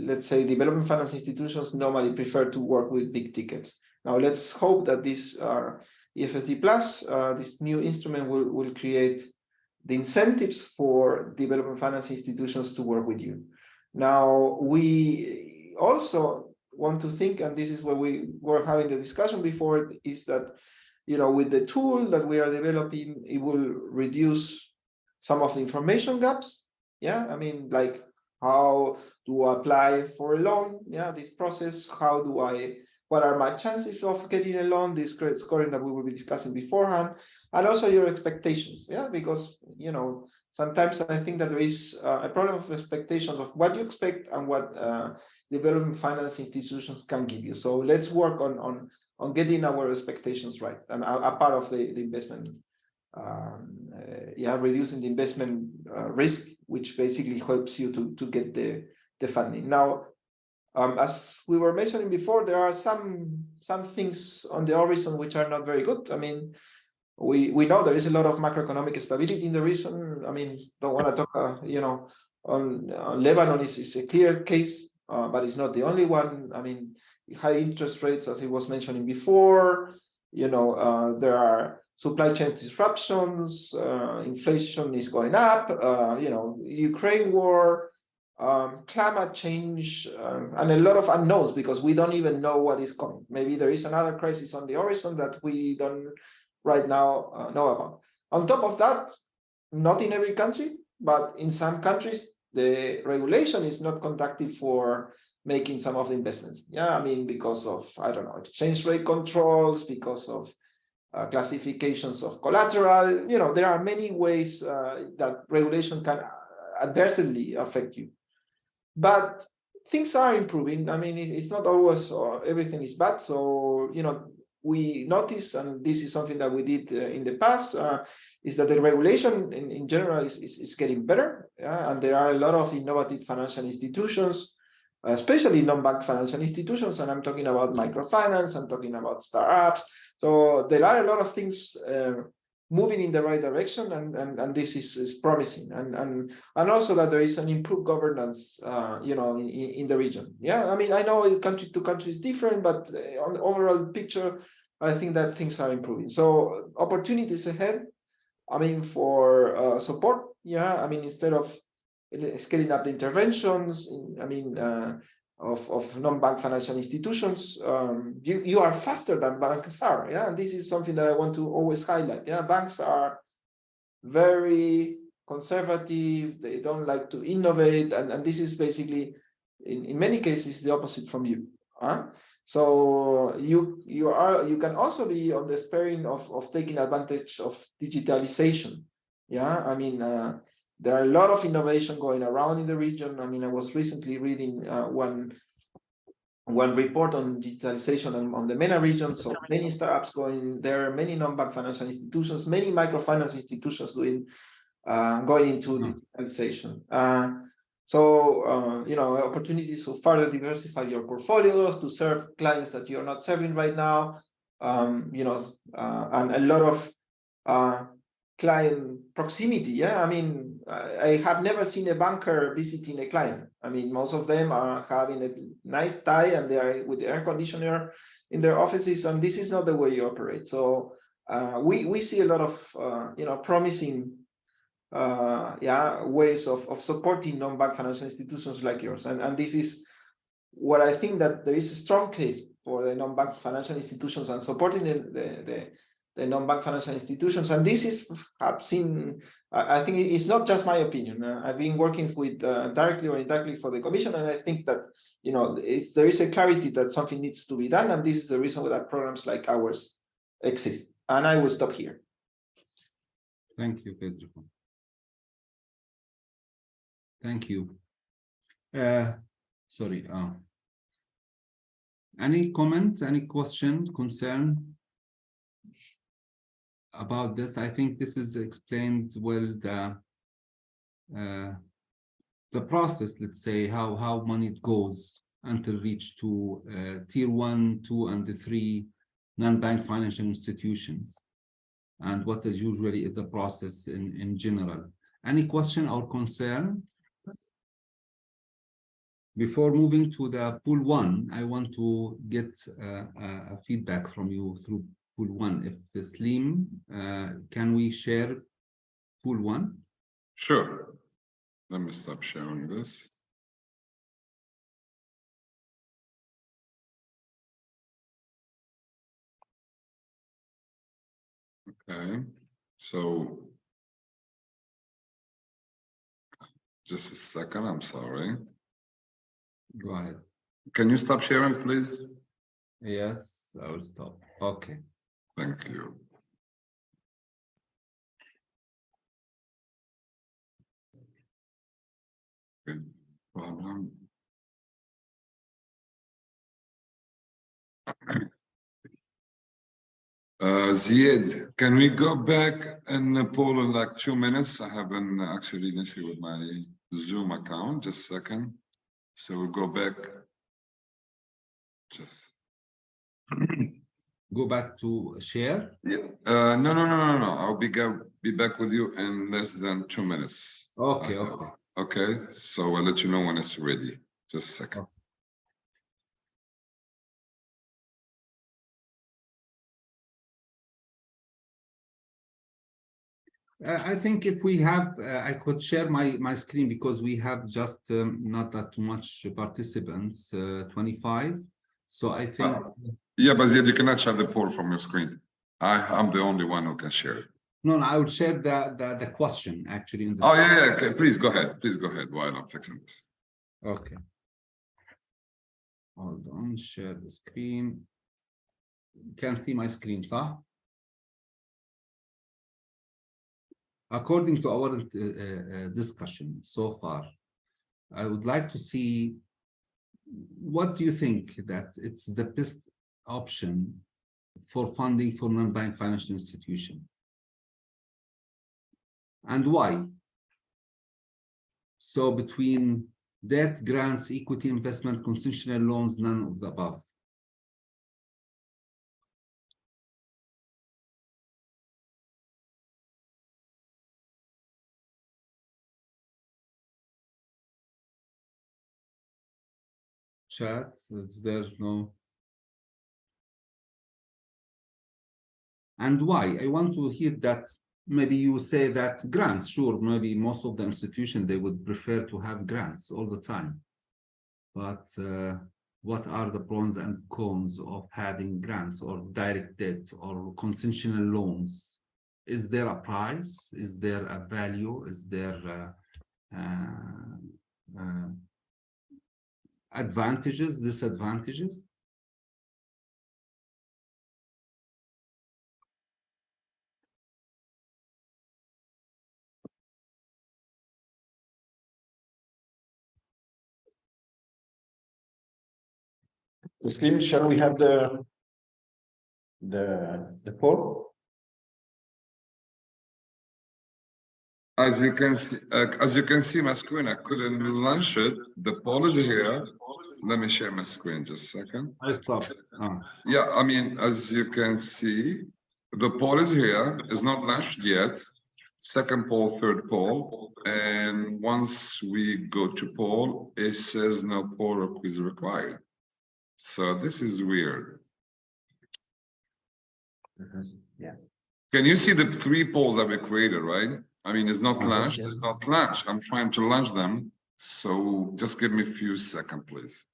let's say, development finance institutions normally prefer to work with big tickets. Now, let's hope that this EFSD Plus, this new instrument, will create the incentives for development finance institutions to work with you. Now, we also want to think, and this is where we were having the discussion before, is that with the tool that we are developing, it will reduce some of the information gaps. Yeah, I mean, like how to apply for a loan. Yeah, this process. What are my chances of getting a loan? This credit scoring that we will be discussing beforehand, and also your expectations. Yeah, because sometimes I think that there is a problem of expectations of what you expect and what development finance institutions can give you. So let's work on getting our expectations right, and a part of the investment. Reducing the investment risk, which basically helps you to get the funding. Now, as we were mentioning before, there are some things on the horizon which are not very good. I mean, we know there is a lot of macroeconomic stability in the region. I mean, don't want to talk, on Lebanon is a clear case, but it's not the only one. I mean, high interest rates, as I was mentioning before. There are supply chain disruptions. Inflation is going up. Ukraine war. Climate change, and a lot of unknowns, because we don't even know what is coming. Maybe there is another crisis on the horizon that we don't right now know about. On top of that, not in every country, but in some countries, the regulation is not conducive for making some of the investments. Yeah, I mean, because of, I don't know, exchange rate controls, because of classifications of collateral. There are many ways that regulation can adversely affect you. But things are improving. I mean, it's not always everything is bad. So, we notice, and this is something that we did in the past, is that the regulation in general is getting better. And there are a lot of innovative financial institutions, especially non-bank financial institutions. And I'm talking about microfinance, I'm talking about startups. So there are a lot of things moving in the right direction, and this is promising, and also that there is an improved governance, in the region. Yeah, I mean, I know country to country is different, but on the overall picture, I think that things are improving. So opportunities ahead. I mean, for support. Yeah, I mean, instead of scaling up the interventions, of non-bank financial institutions, you are faster than banks are. Yeah, and this is something that I want to always highlight. Yeah, banks are very conservative. They don't like to innovate, and this is basically, in many cases, the opposite from you. So you can also be on the sparing of taking advantage of digitalization. Yeah, I mean, there are a lot of innovation going around in the region. I mean, I was recently reading one report on digitalization on the MENA region. So many startups going there, many non-bank financial institutions, many microfinance institutions going into digitalization. Opportunities to further diversify your portfolios, to serve clients that you're not serving right now, and a lot of client proximity. Yeah, I mean, I have never seen a banker visiting a client. I mean, most of them are having a nice tie, and they are with the air conditioner in their offices, and this is not the way you operate. So we see a lot of promising ways of supporting non-bank financial institutions like yours, and this is what I think, that there is a strong case for the non-bank financial institutions and supporting the non-bank financial institutions. And this is, I think it's not just my opinion. I've been working with directly or indirectly for the Commission, and I think that there is a clarity that something needs to be done, and this is the reason that programs like ours exist. And I will stop here. Thank you, Pedro. Thank you. Sorry. Any comment, any question, concern about this? I think this is explained well, the process, let's say, how money goes until reach to tier 1, 2, and the 3 non-bank financial institutions, and what is usually the process in general. Any question or concern? Before moving to the pool 1, I want to get a feedback from you through pool 1. If Slim, can we share pool 1? Sure. Let me stop sharing this. Okay, so just a second, I'm sorry. Go ahead. Can you stop sharing, please? Yes, I will stop. Okay. Thank you. Good problem. Ziad, can we go back and poll in like 2 minutes? I have an actually an issue with my Zoom account. Just a second. So we'll go back. Just go back to share. Yeah. No. I'll be back with you in less than 2 minutes. Okay. Okay. Okay. So I'll let you know when it's ready. Just a second. Okay. I think if we have, I could share my screen because we have just not that too much participants, 25. So I think. Yeah, but you cannot share the poll from your screen. I'm the only one who can share it. No, I would share the question actually in the. Oh yeah. Okay. Please go ahead. Please go ahead while I'm fixing this. Okay. Hold on. Share the screen. You can see my screen, sir. According to our discussion so far, I would like to see what do you think that it's the best option for funding for non-bank financial institution, and why? So between debt, grants, equity investment, concessional loans, none of the above. Chat, there's no. And why? I want to hear that. Maybe you say that grants, sure, maybe most of the institutions, they would prefer to have grants all the time. But what are the pros and cons of having grants or direct debt or concessional loans? Is there a price? Is there a value? Is there advantages, disadvantages? Muslim, shall we have the poll? As you can see my screen, I couldn't launch it. The poll is here. Let me share my screen just a second. I stopped. Yeah, I mean, as you can see, the poll is here. It's not launched yet. Second poll, third poll, and once we go to poll, it says no poll or quiz required. So this is weird. Yeah. Can you see the 3 polls that we created, right? I mean, it's not launched. Yes. It's not launched. I'm trying to launch them. So just give me a few seconds, please.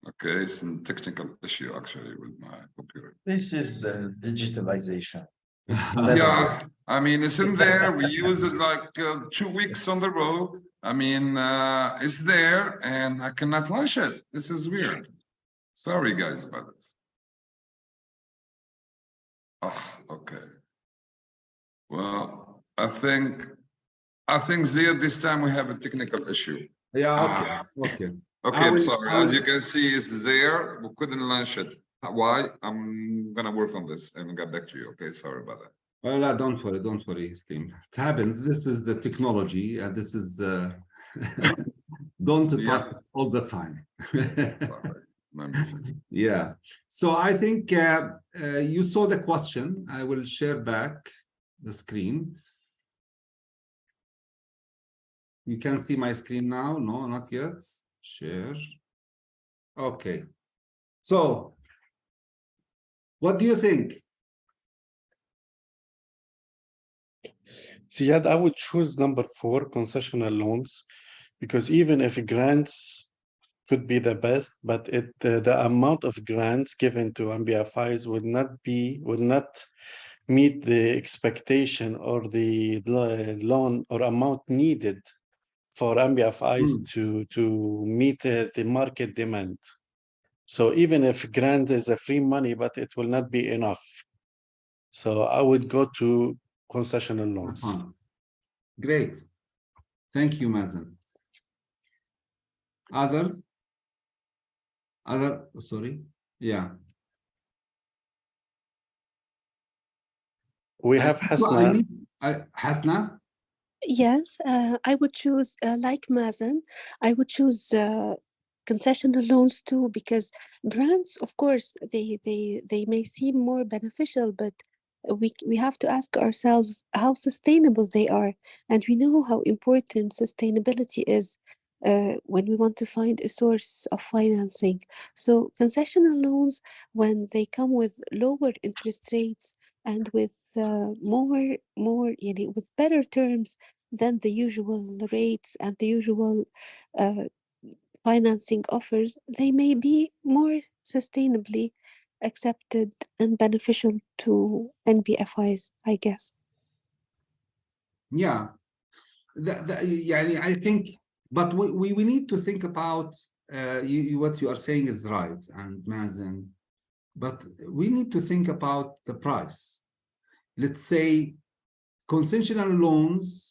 Okay, it's a technical issue actually with my computer. This is the digitalization. Yeah, I mean, it's in there. We use it like 2 weeks on the road. I mean, it's there and I cannot launch it. This is weird. Sorry, guys, about this. Oh, okay. Well, I think Ziad, this time we have a technical issue. Yeah, okay. Okay, I'm sorry. As you can see, it's there. We couldn't launch it. Why? I'm gonna work on this and get back to you. Okay, sorry about that. Well, don't worry, Steve. It happens. This is the technology, and this is don't trust all the time. Yeah. So I think you saw the question. I will share back the screen. You can see my screen now. No, not yet. Share. Okay. So, what do you think? Ziad, I would choose number 4, concessional loans, because even if grants could be the best, but the amount of grants given to NBFIs would not meet the expectation or the loan or amount needed for NBFIs to meet the market demand. So even if grant is a free money, but it will not be enough. So I would go to concessional loans. Great. Thank you, Mazen. Others? Sorry. Yeah. We have Hasna. Hasna? Yes, I would choose, like Mazen, I would choose concessional loans too, because grants, of course, they may seem more beneficial, but we have to ask ourselves how sustainable they are. And we know how important sustainability is when we want to find a source of financing. So concessional loans, when they come with lower interest rates and with with better terms than the usual rates and the usual financing offers, they may be more sustainably accepted and beneficial to NBFIs, I guess. Yeah, I think, but we need to think about what you are saying is right, and Mazen, but we need to think about the price. Let's say concessional loans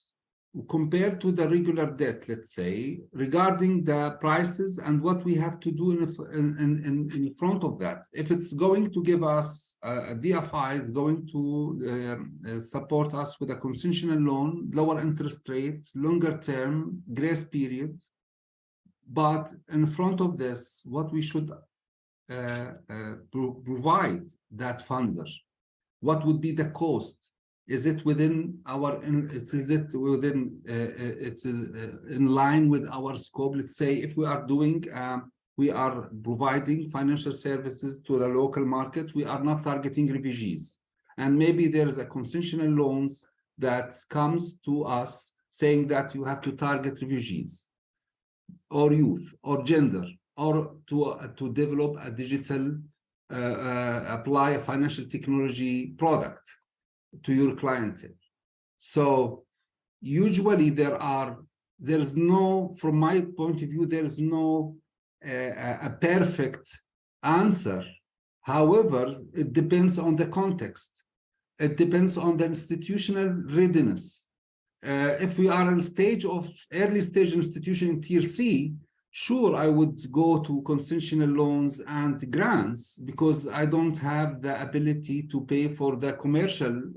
compared to the regular debt, let's say, regarding the prices and what we have to do in front of that. If it's going to give us a DFI is going to support us with a concessional loan, lower interest rates, longer term, grace period. But in front of this, what we should provide that funder, what would be the cost? Is it within our? Is it within? It's in line with our scope. Let's say if we are doing, we are providing financial services to the local market. We are not targeting refugees, and maybe there is a concessional loans that comes to us saying that you have to target refugees, or youth, or gender, or to develop a digital, apply a financial technology product to your clientele. So usually there's no, from my point of view, there's no a perfect answer. However, it depends on the context. It depends on the institutional readiness. If we are in early stage institution in tier C, sure, I would go to concessional loans and grants because I don't have the ability to pay for the commercial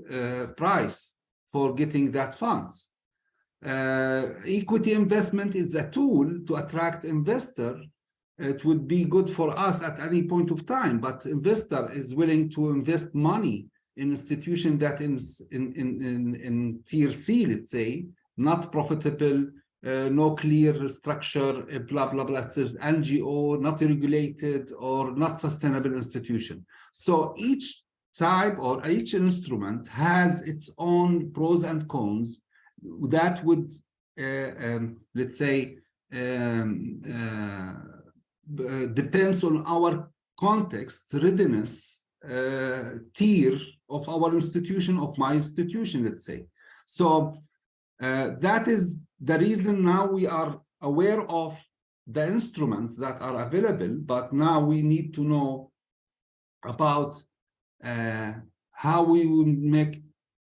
price for getting that funds. Equity investment is a tool to attract investor. It would be good for us at any point of time, but investor is willing to invest money in institution that is in tier C, let's say, not profitable, no clear structure, blah, blah, blah. It's an NGO, not regulated or not sustainable institution. So each type or each instrument has its own pros and cons that would, let's say, depends on our context, readiness, tier of our institution, of my institution, let's say. So that is the reason now we are aware of the instruments that are available, but now we need to know about how we will make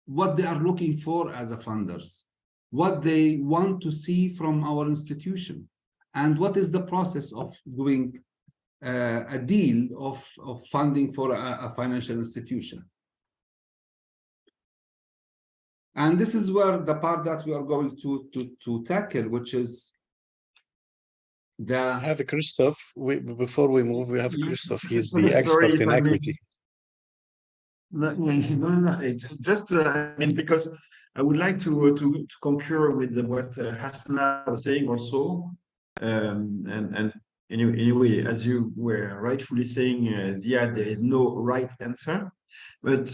what they are looking for as a funders, what they want to see from our institution, and what is the process of doing a deal of funding for a financial institution. And this is where the part that we are going to tackle, which is I have Christoph. Before we move, we have Christoph. He's the expert in equity. No, just I mean, because I would like to concur with what Hasna was saying also, and anyway, as you were rightfully saying, Ziad, there is no right answer, but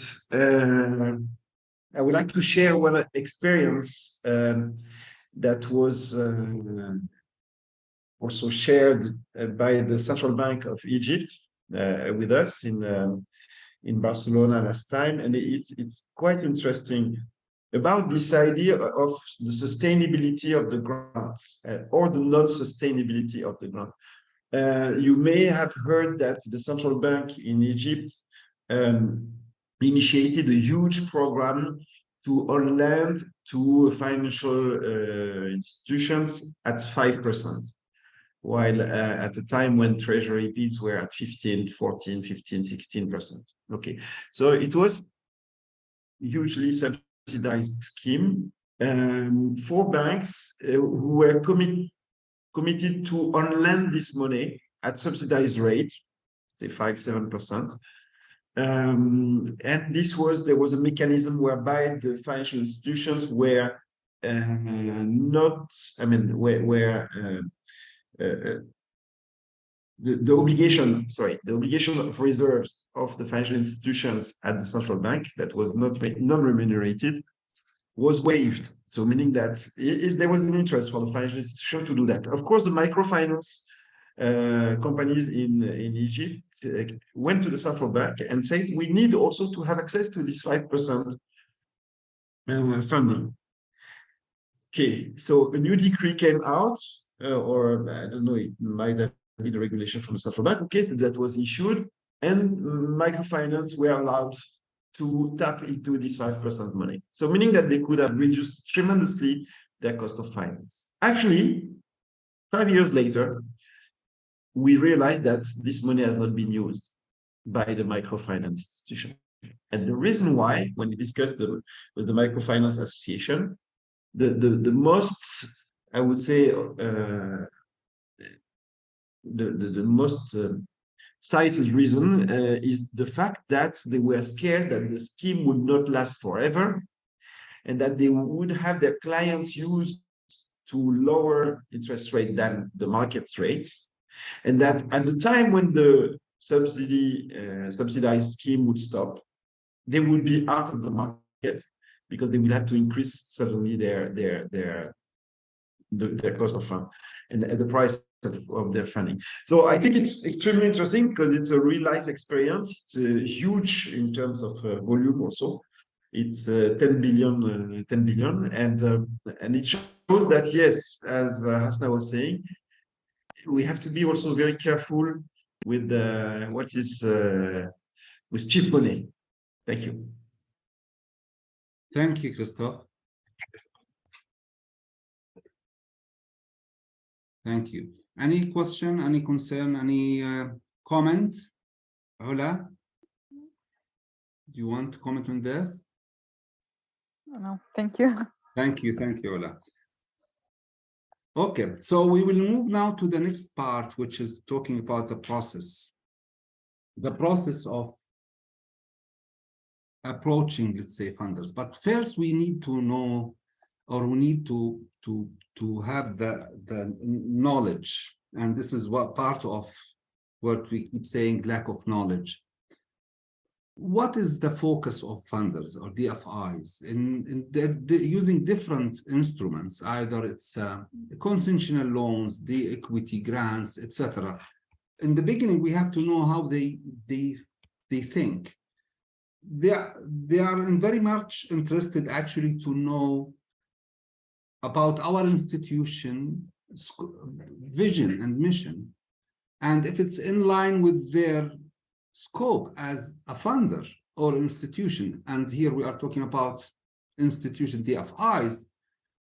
I would like to share one experience that was also shared by the Central Bank of Egypt with us in Barcelona last time, and it's quite interesting about this idea of the sustainability of the grants or the non-sustainability of the grant. You may have heard that the Central Bank in Egypt initiated a huge program to on lend to financial institutions at 5%, while at the time when treasury bills were at 15, 14, 15, 16%. Okay, so it was hugely subsidized scheme for banks who were committed to on lend this money at subsidized rate, say 5-7%. And there was a mechanism whereby the financial institutions were not, I mean, the obligation of reserves of the financial institutions at the central bank that was not non-remunerated was waived. So meaning that if there was an interest for the financial institution to do that. Of course, the microfinance companies in Egypt went to the central bank and said, we need also to have access to this 5% funding. Okay, so a new decree came out, or I don't know, it might have been a regulation from the central bank, okay, that was issued, and microfinance were allowed to tap into this 5% money. So meaning that they could have reduced tremendously their cost of finance. Actually, 5 years later, we realized that this money has not been used by the microfinance institution. And the reason why, when we discussed with the Microfinance Association, the most, I would say, the most cited reason is the fact that they were scared that the scheme would not last forever and that they would have their clients used to lower interest rate than the market's rates. And that at the time when the subsidized scheme would stop, they would be out of the market because they would have to increase suddenly their cost of fund and the price of their funding. So I think it's extremely interesting because it's a real life experience. It's huge in terms of volume also. It's 10 billion, and it shows that yes, as Hasna was saying, we have to be also very careful with with cheap money. Thank you. Thank you, Christophe. Thank you. Any question, any concern, any comment? Ola, do you want to comment on this? No, thank you. Thank you, Ola. Okay, so we will move now to the next part, which is talking about the process of approaching, let's say, funders. But first, we need to know, or we need to have the knowledge, and this is what part of what we keep saying, lack of knowledge. What is the focus of funders or DFIs in using different instruments? Either it's concessional loans, the equity grants, etc. In the beginning, we have to know how they think. They are very much interested actually to know about our institution vision and mission, and if it's in line with their scope as a funder or institution. And here we are talking about institution DFIs,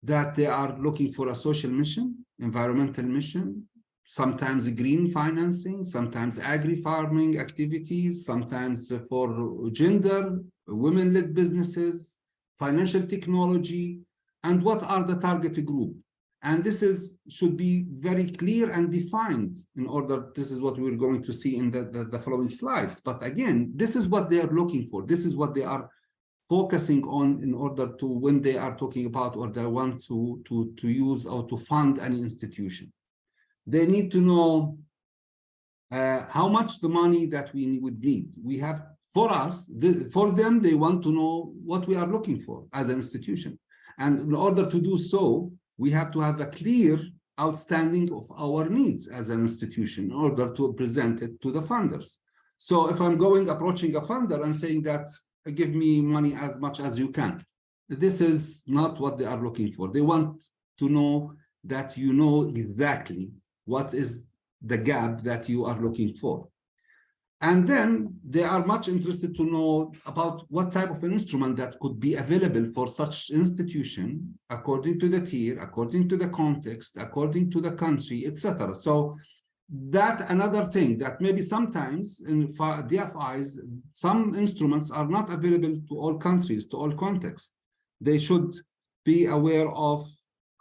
that they are looking for a social mission, environmental mission, sometimes green financing, sometimes agri-farming activities, sometimes for gender, women-led businesses, financial technology, and what are the target group. And this should be very clear and defined in order. This is what we're going to see in the following slides. But again, this is what they are looking for. This is what they are focusing on in order to, when they are talking about or they want to use or to fund any institution. They need to know how much the money that we would need. We have, for us, for them, they want to know what we are looking for as an institution. And in order to do so, we have to have a clear outstanding of our needs as an institution in order to present it to the funders. So if I'm approaching a funder and saying that, give me money as much as you can, this is not what they are looking for. They want to know that you know exactly what is the gap that you are looking for. And then they are much interested to know about what type of an instrument that could be available for such institution, according to the tier, according to the context, according to the country, etc. So that another thing that maybe sometimes in DFIs, some instruments are not available to all countries, to all contexts. They should be aware of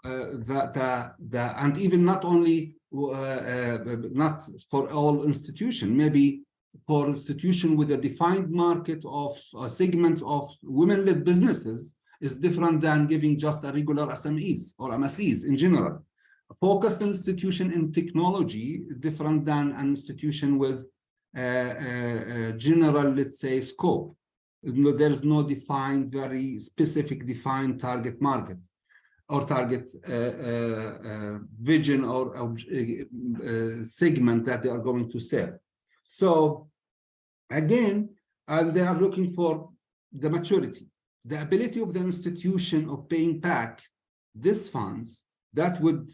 and even not only not for all institutions, maybe for institution with a defined market of a segment of women-led businesses is different than giving just a regular SMEs or MSEs in general. A focused institution in technology different than an institution with general, let's say, scope. There's no defined, very specific defined target market or target vision or segment that they are going to sell. So again, they are looking for the maturity, the ability of the institution of paying back these funds that would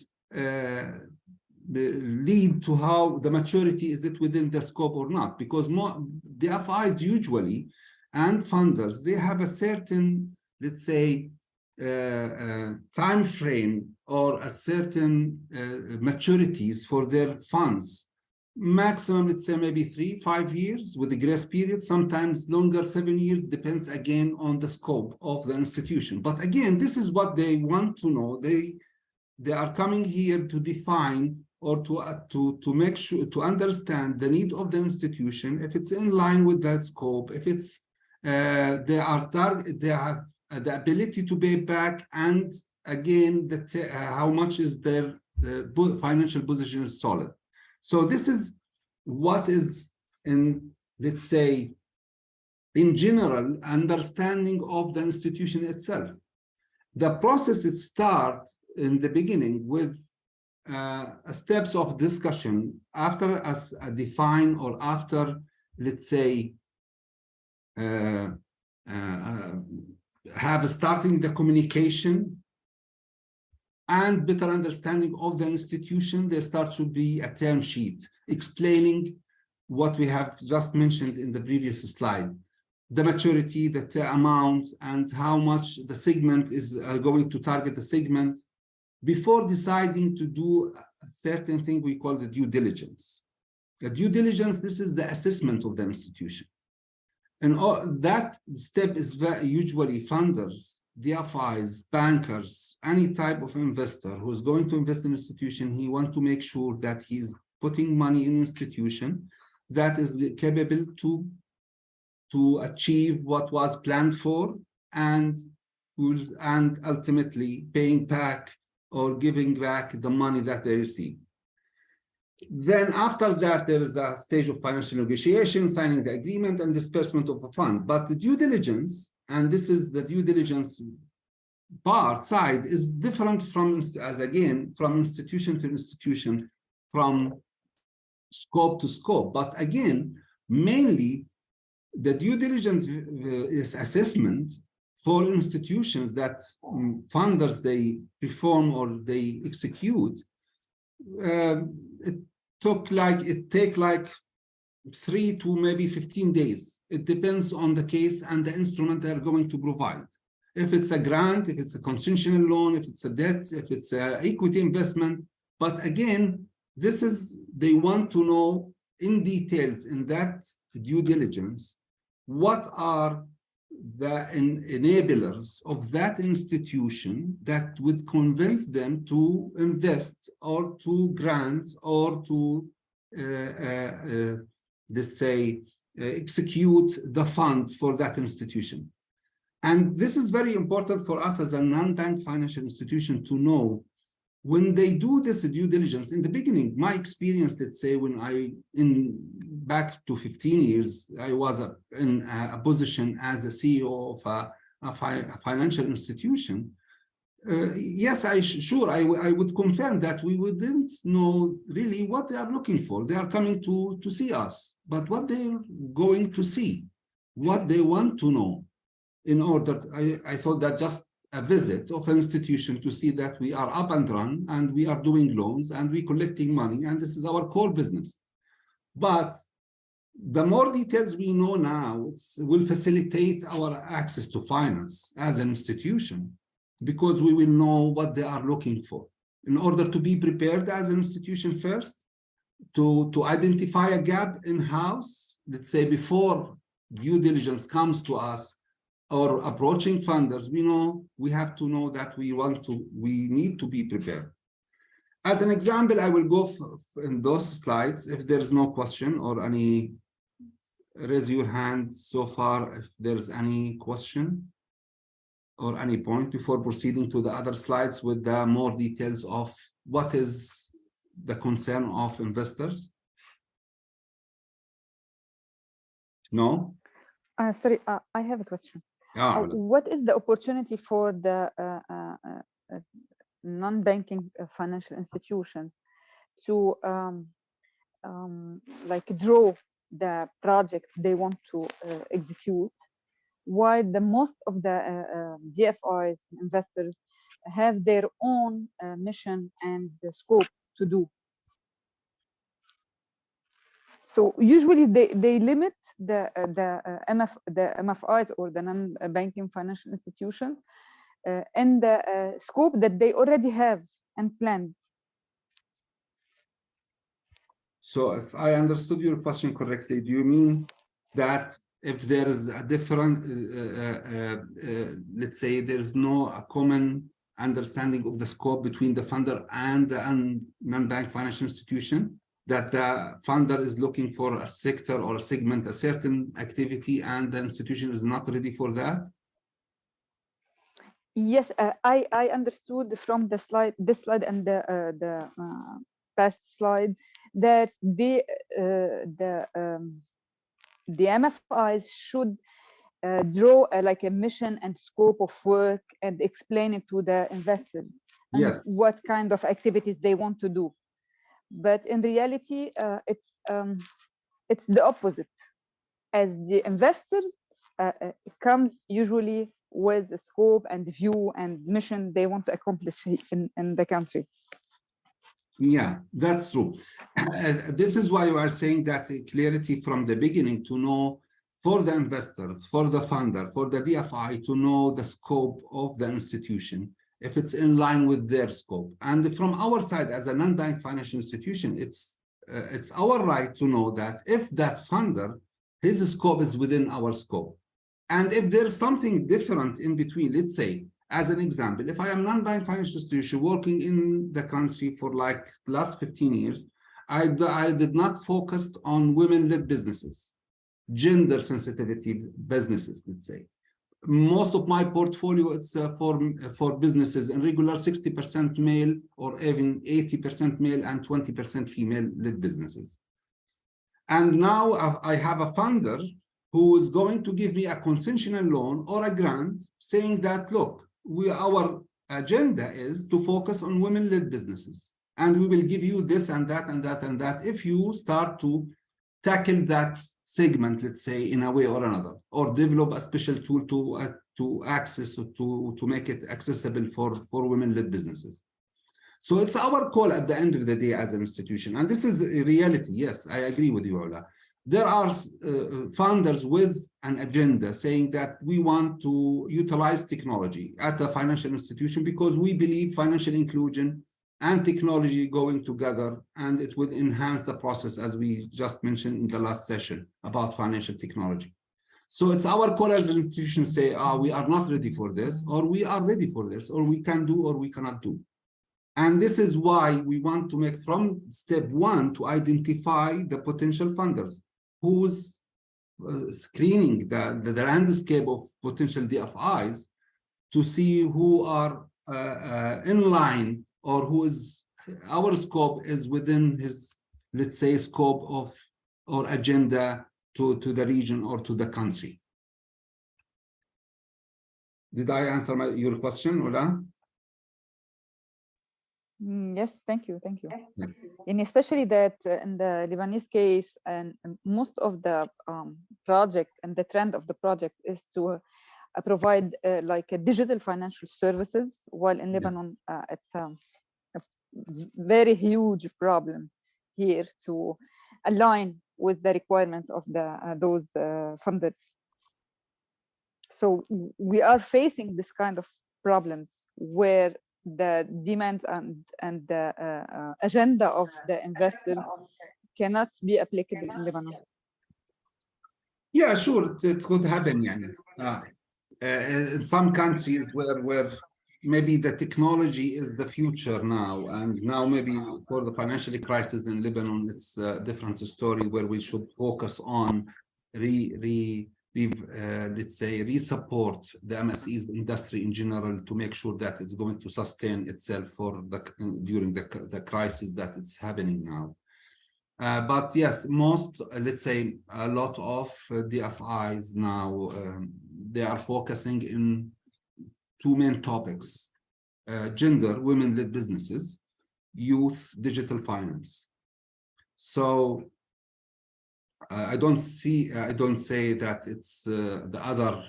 lead to how the maturity, is it within the scope or not? Because the FIs usually and funders, they have a certain, let's say, time frame or a certain maturities for their funds. Maximum, let's say maybe 3-5 years with a grace period, sometimes longer, 7 years, depends again on the scope of the institution. But again, this is what they want to know. They are coming here to define or to make sure to understand the need of the institution, if it's in line with that scope, if it's they have the ability to pay back, and again how much is their financial position is solid. So this is what is in, let's say, in general understanding of the institution itself. The process it starts in the beginning with steps of discussion after us define or after, let's say, have starting the communication and better understanding of the institution. There starts to be a term sheet explaining what we have just mentioned in the previous slide, the maturity, the amount, and how much the segment is going to target the segment before deciding to do a certain thing we call the due diligence. The due diligence, this is the assessment of the institution. And that step is usually funders, DFIs, bankers, any type of investor who is going to invest in an institution, he wants to make sure that he's putting money in an institution that is capable to achieve what was planned for and ultimately paying back or giving back the money that they received. Then after that, there is a stage of financial negotiation, signing the agreement, and disbursement of the fund. But the due diligence, and this is the due diligence side, is different from, as again, from institution to institution, from scope to scope. But again, mainly the due diligence is assessment for institutions that funders they perform or they execute. It take like 3 to maybe 15 days. It depends on the case and the instrument they're going to provide. If it's a grant, if it's a concessional loan, if it's a debt, if it's an equity investment. But again, this is, they want to know in details in that due diligence, what are the enablers of that institution that would convince them to invest or to grant or to, let's say, execute the fund for that institution. And this is very important for us as a non-bank financial institution to know when they do this due diligence. In the beginning, my experience, let's say, when back to 15 years, I was in a position as a CEO of a financial institution. Yes, I would confirm that we wouldn't know really what they are looking for. They are coming to see us, but what they're going to see, what they want to know. In order, I thought that just a visit of an institution to see that we are up and run and we are doing loans and we're collecting money and this is our core business. But the more details we know now, will facilitate our access to finance as an institution, because we will know what they are looking for in order to be prepared as an institution first, to identify a gap in-house, let's say before due diligence comes to us or approaching funders, we have to know that we need to be prepared. As an example, I will go in those slides. If there is no question or any, raise your hand so far if there's any question or any point before proceeding to the other slides with the more details of what is the concern of investors. No? Sorry, I have a question. What is the opportunity for the non-banking financial institutions to like draw the project they want to execute, while the most of the DFIs investors have their own mission and the scope to do? So usually they limit the MFIs or the non-banking financial institutions and the scope that they already have and planned. So if I understood your question correctly, do you mean that if there is a different, let's say there's no common understanding of the scope between the funder and the non-bank financial institution, that the funder is looking for a sector or a segment, a certain activity, and the institution is not ready for that? Yes, I understood from the slide, this slide and the past slide, that the MFIs should draw like a mission and scope of work and explain it to the investors. Yes. What kind of activities they want to do. But in reality, it's the opposite. As the investors come usually with the scope and view and mission they want to accomplish in the country. Yeah, that's true. This is why we are saying that clarity from the beginning, to know for the investor, for the funder, for the DFI, to know the scope of the institution, if it's in line with their scope. And from our side, as a non-bank financial institution, it's our right to know that if that funder, his scope is within our scope. And if there's something different in between, let's say, as an example, if I am non-bank financial institution working in the country for like last 15 years, I did not focus on women-led businesses, gender sensitivity businesses, let's say. Most of my portfolio, it's for businesses in regular 60% male or even 80% male and 20% female-led businesses. And now I have a funder who is going to give me a concessional loan or a grant saying that, look, our agenda is to focus on women-led businesses, and we will give you this and that and that and that if you start to tackle that segment, let's say, in a way or another, or develop a special tool to access or to make it accessible for women-led businesses. So it's our call at the end of the day as an institution, and this is a reality. Yes, I agree with you, Ola. There are founders with an agenda saying that we want to utilize technology at a financial institution because we believe financial inclusion and technology going together, and it would enhance the process, as we just mentioned in the last session about financial technology. So it's our call as an institution to say, we are not ready for this, or we are ready for this, or we can do, or we cannot do. And this is why we want to make from step one to identify the potential funders who's screening the landscape of potential DFIs to see who are in line, or who is our scope is within his, let's say, scope of or agenda to the region or to the country. Did I answer your question, Ola? Yes, thank you. And especially that in the Lebanese case, and most of the project and the trend of the project is to provide like a digital financial services, while in Lebanon it's a very huge problem here to align with the requirements of those funders. So we are facing this kind of problems where the demand and the agenda of the investors cannot be applicable in Lebanon. Yeah, sure, it could happen. In some countries where maybe the technology is the future now, and now maybe for the financial crisis in Lebanon, it's a different story where we should focus on let's say re-support the MSEs industry in general to make sure that it's going to sustain itself for during the crisis that is happening now. But yes, let's say a lot of DFIs now, they are focusing in two main topics: gender, women-led businesses, youth, digital finance. So I don't say that it's the other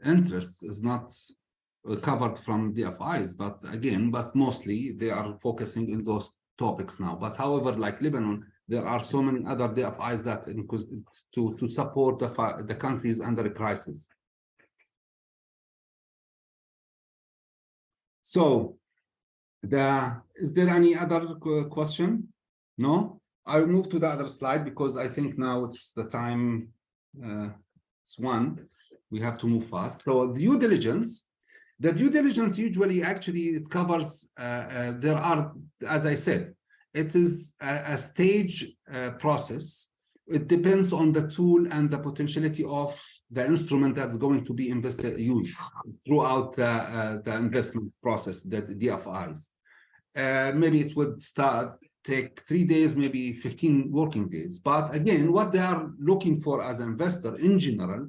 interest is not covered from DFIs, but mostly they are focusing in those topics now. But however, like Lebanon, there are so many other DFIs that to support the countries under a crisis. So, is there any other question? No? I'll move to the other slide because I think now it's the time, it's 1. We have to move fast. So due diligence, the due diligence usually actually it covers, there are, as I said, it is a stage process. It depends on the tool and the potentiality of the instrument that's going to be used throughout the investment process, the DFIs. Maybe it would take 3 days, maybe 15 working days. But again, what they are looking for as an investor in general,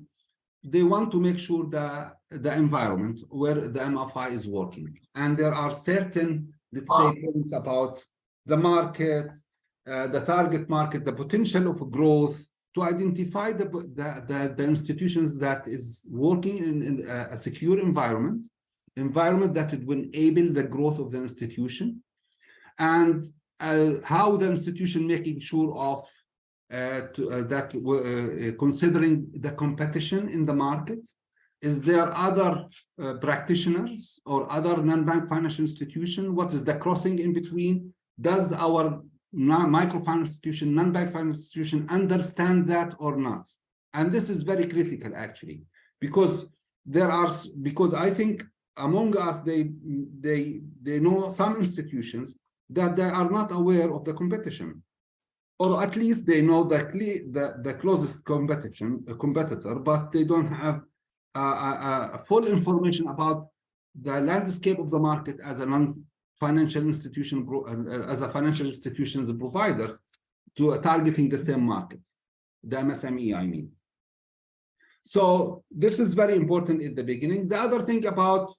they want to make sure that the environment where the MFI is working. And there are certain, let's say, points about the market, the target market, the potential of growth, to identify the institutions that is working in a secure environment that it will enable the growth of the institution, and how the institution making sure of considering the competition in the market. Is there other practitioners or other non-bank financial institution? What is the crossing in between? Does our microfinance institution, non-bank financial institution understand that or not? And this is very critical actually, because I think among us, they know some institutions that they are not aware of the competition, or at least they know the closest competitor, but they don't have full information about the landscape of the market as a non-financial institution, as a financial institutions providers to targeting the same market, the MSME, I mean. So this is very important in the beginning. The other thing about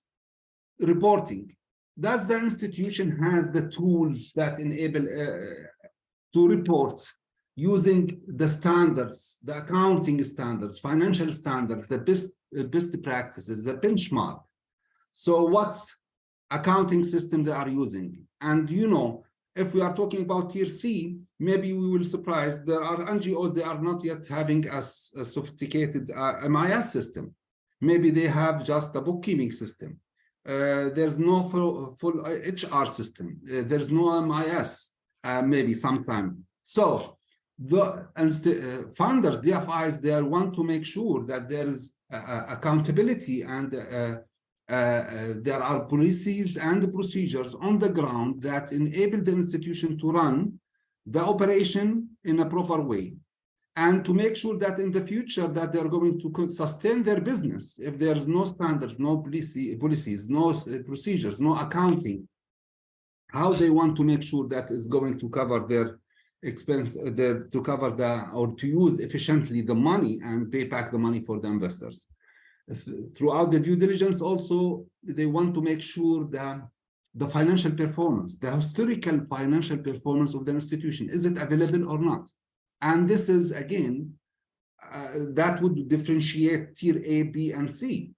reporting, does the institution has the tools that enable to report using the standards, the accounting standards, financial standards, the best practices, the benchmark? So what accounting system they are using? And you know, if we are talking about tier C, maybe we will surprise, there are NGOs, they are not yet having a sophisticated MIS system. Maybe they have just a bookkeeping system. There's no full HR system. There's no MIS, maybe sometime. So the funders, DFIs, they want to make sure that there is accountability and there are policies and procedures on the ground that enable the institution to run the operation in a proper way, and to make sure that in the future that they're going to sustain their business. If there's no standards, no policies, no procedures, no accounting, how they want to make sure that is going to cover their expense, to cover or to use efficiently the money and pay back the money for the investors. throughout the due diligence also, they want to make sure that the financial performance, the historical financial performance of the institution, is it available or not? And this is, again, that would differentiate tier A, B, and C.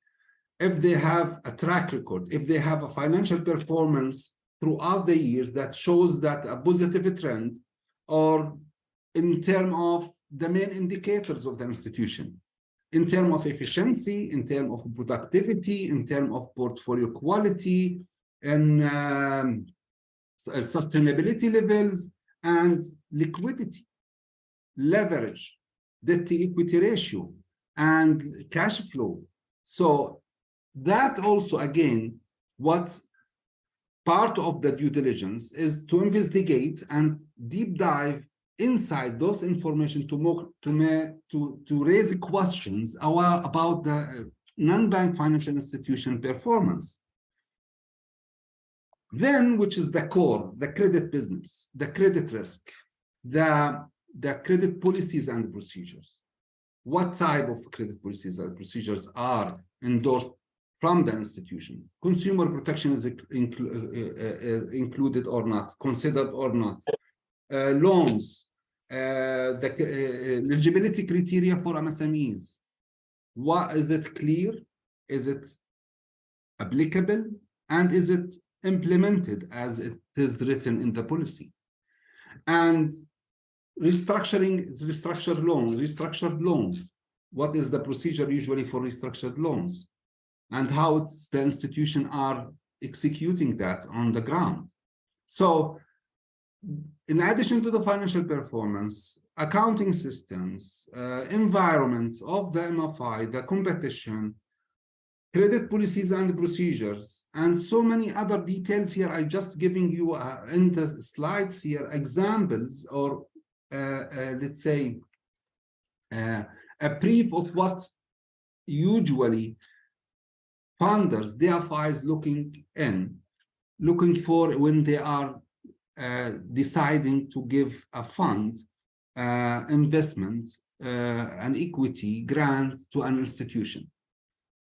If they have a track record, if they have a financial performance throughout the years that shows that a positive trend, or in terms of the main indicators of the institution, in terms of efficiency, in terms of productivity, in terms of portfolio quality, and sustainability levels, and liquidity, leverage, debt to equity ratio, and cash flow. So that also, again, what part of the due diligence is to investigate and deep dive inside those information to raise questions about the non-bank financial institution performance. Then, which is the core, the credit business, the credit risk, the credit policies and procedures. What type of credit policies and procedures are endorsed from the institution? Consumer protection is included or not, considered or not. Loans, the eligibility criteria for MSMEs. What is it clear? Is it applicable? And is it implemented as it is written in the policy? And restructured loans. What is the procedure usually for restructured loans? And how the institution are executing that on the ground. So in addition to the financial performance, accounting systems, environments of the MFI, the competition, credit policies and procedures, and so many other details here. I just giving you in the slides here examples, or let's say a brief of what usually funders, DFIs looking for when they are deciding to give a fund, investment, an equity grant to an institution.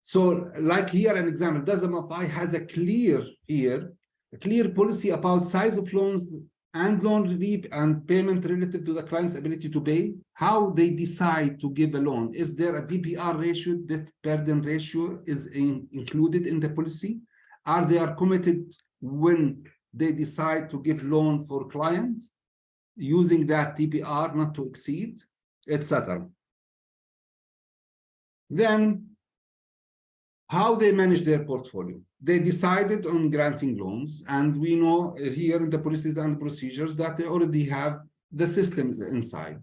So like here, an example, does MFI has a clear policy about size of loans and loan relief and payment relative to the client's ability to pay? How they decide to give a loan? Is there a DPR ratio, debt burden ratio is included in the policy? Are they committed when they decide to give loan for clients using that DPR not to exceed, etc.? Then how they manage their portfolio. They decided on granting loans, and we know here in the policies and procedures that they already have the systems inside.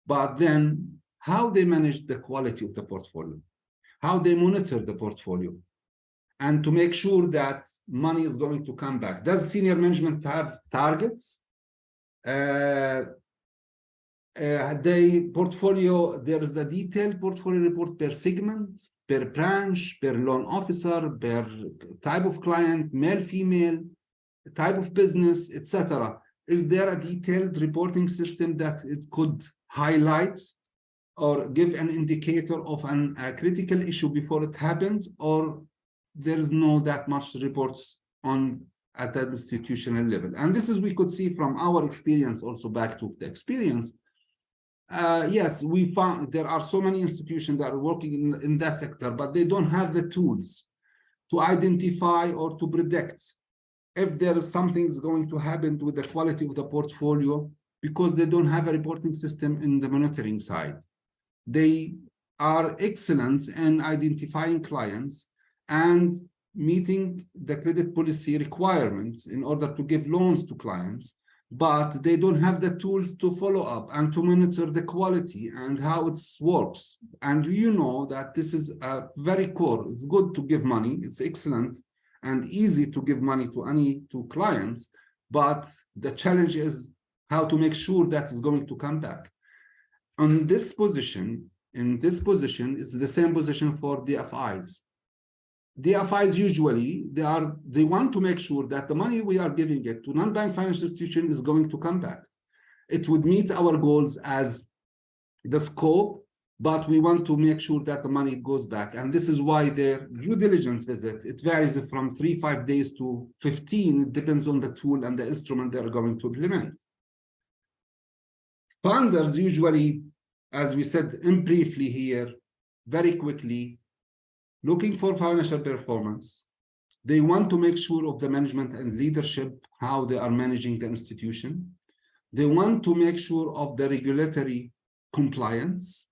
But then how they manage the quality of the portfolio, how they monitor the portfolio, and to make sure that money is going to come back. Does senior management have targets? Portfolio, there is a detailed portfolio report per segment, per branch, per loan officer, per type of client, male, female, type of business, etc. Is there a detailed reporting system that it could highlight or give an indicator of a critical issue before it happened, or there is no that much reports at the institutional level? And this is, we could see from our experience, also back to the experience. Yes, we found there are so many institutions that are working in that sector, but they don't have the tools to identify or to predict if there is something is going to happen with the quality of the portfolio, because they don't have a reporting system in the monitoring side. They are excellent in identifying clients and meeting the credit policy requirements in order to give loans to clients, but they don't have the tools to follow up and to monitor the quality and how it works. And you know that this is a very core. It's good to give money. It's excellent and easy to give money to clients, but the challenge is how to make sure that is going to come back. In this position, it's the same position for DFIs. DFIs usually, they want to make sure that the money we are giving it to non-bank financial institution is going to come back. It would meet our goals as the scope, but we want to make sure that the money goes back. And this is why their due diligence visit, it varies from 3-5 days to 15. It depends on the tool and the instrument they're going to implement. Funders usually, as we said in briefly here, very quickly, looking for financial performance. They want to make sure of the management and leadership, how they are managing the institution. They want to make sure of the regulatory compliance.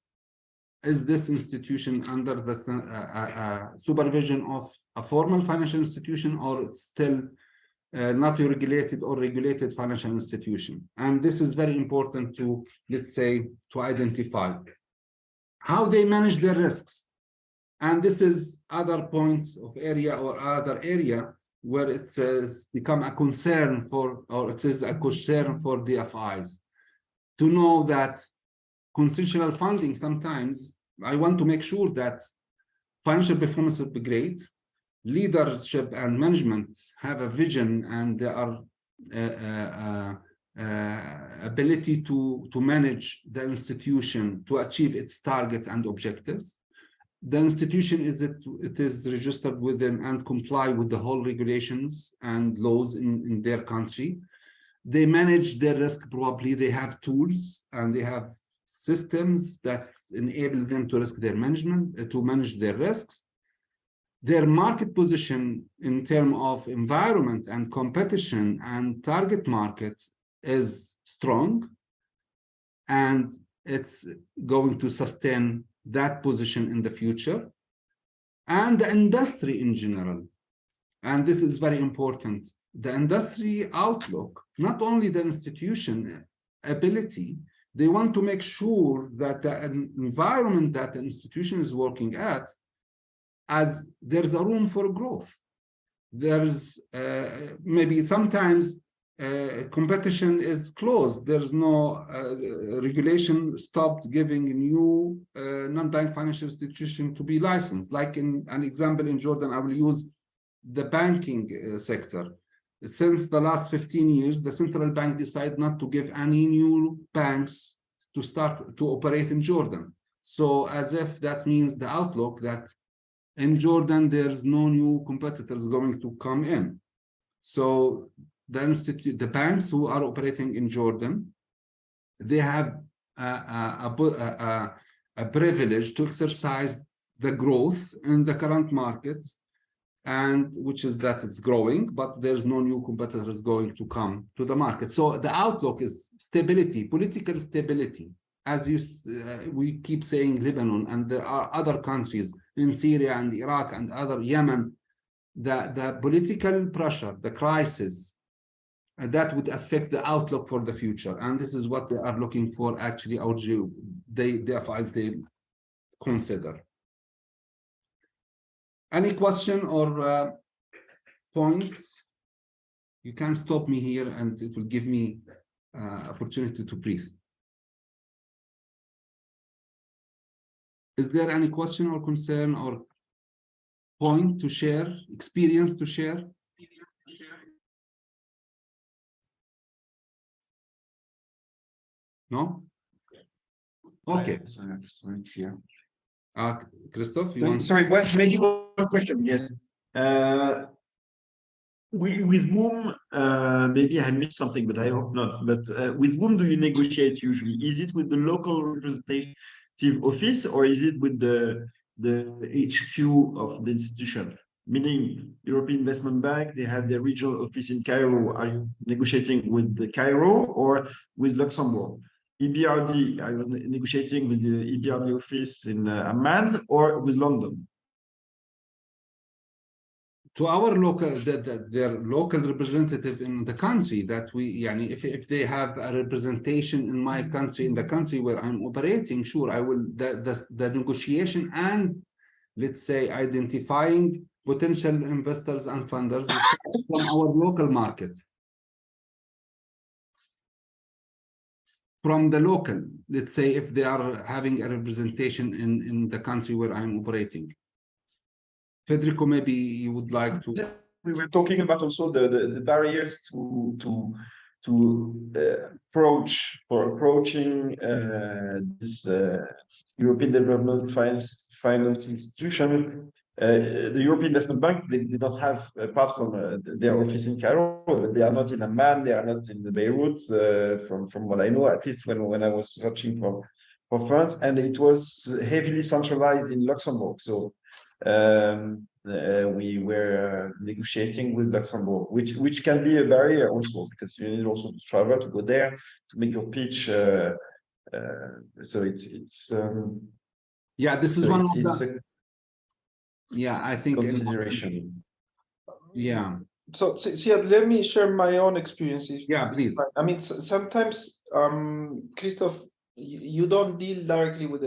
Is this institution under the supervision of a formal financial institution, or it's still not a regulated or regulated financial institution? And this is very important to, let's say, to identify how they manage their risks. And this is other points of area or other area where it has become a concern for, or it is a concern for DFIs, to know that concessional funding, sometimes I want to make sure that financial performance will be great, leadership and management have a vision, and there are ability to manage the institution to achieve its target and objectives. The institution it is registered within and comply with the whole regulations and laws in their country. They manage their risk properly. They have tools and they have systems that enable them to risk their management, to manage their risks. Their market position in terms of environment and competition and target market is strong, and it's going to sustain that position in the future. And the industry in general, and this is very important, the industry outlook, not only the institution ability, they want to make sure that the environment that the institution is working at, as there's a room for growth. There's maybe sometimes competition is closed. There's no regulation stopped giving new non-bank financial institution to be licensed. Like in an example in Jordan, I will use the banking sector. Since the last 15 years, the central bank decided not to give any new banks to start to operate in Jordan. So as if that means the outlook that in Jordan, there's no new competitors going to come in. So the banks who are operating in Jordan, they have a privilege to exercise the growth in the current market, and which is that it's growing, but there's no new competitors going to come to the market. So the outlook is stability, political stability. As we keep saying, Lebanon, and there are other countries in Syria and Iraq and other Yemen, the political pressure, the crisis, that would affect the outlook for the future. And this is what they are looking for, actually, DFIs they consider. Any question or points? You can stop me here and it will give me opportunity to breathe. Is there any question or concern or point to share, experience to share? No? Okay. Christophe, you want? Sorry, maybe one question. Yes. With whom, maybe I missed something, but I hope not. But with whom do you negotiate usually? Is it with the local representative office, or is it with the HQ of the institution? Meaning, European Investment Bank, they have their regional office in Cairo. Are you negotiating with the Cairo or with Luxembourg? EBRD, are you negotiating with the EBRD office in Amman or with London? To our local, their local representative in the country that we, if they have a representation in my country, in the country where I'm operating, sure, I will, the negotiation and, let's say, identifying potential investors and funders from our local market. From the local, let's say, if they are having a representation in the country where I'm operating. Federico, maybe you would like to. We were talking about also the barriers to approaching this European Development Finance Institution. The European Investment Bank, they don't have, apart from their office in Cairo, they are not in Amman, they are not in the Beirut, from what I know, at least when I was searching for funds, and it was heavily centralized in Luxembourg. So we were negotiating with Luxembourg, which can be a barrier also, because you need also to travel to go there to make your pitch. So it's yeah, this is so one of it's the I think consideration. Yeah. So Siad, let me share my own experiences. Yeah, please. I mean, sometimes, Christoph, you don't deal directly with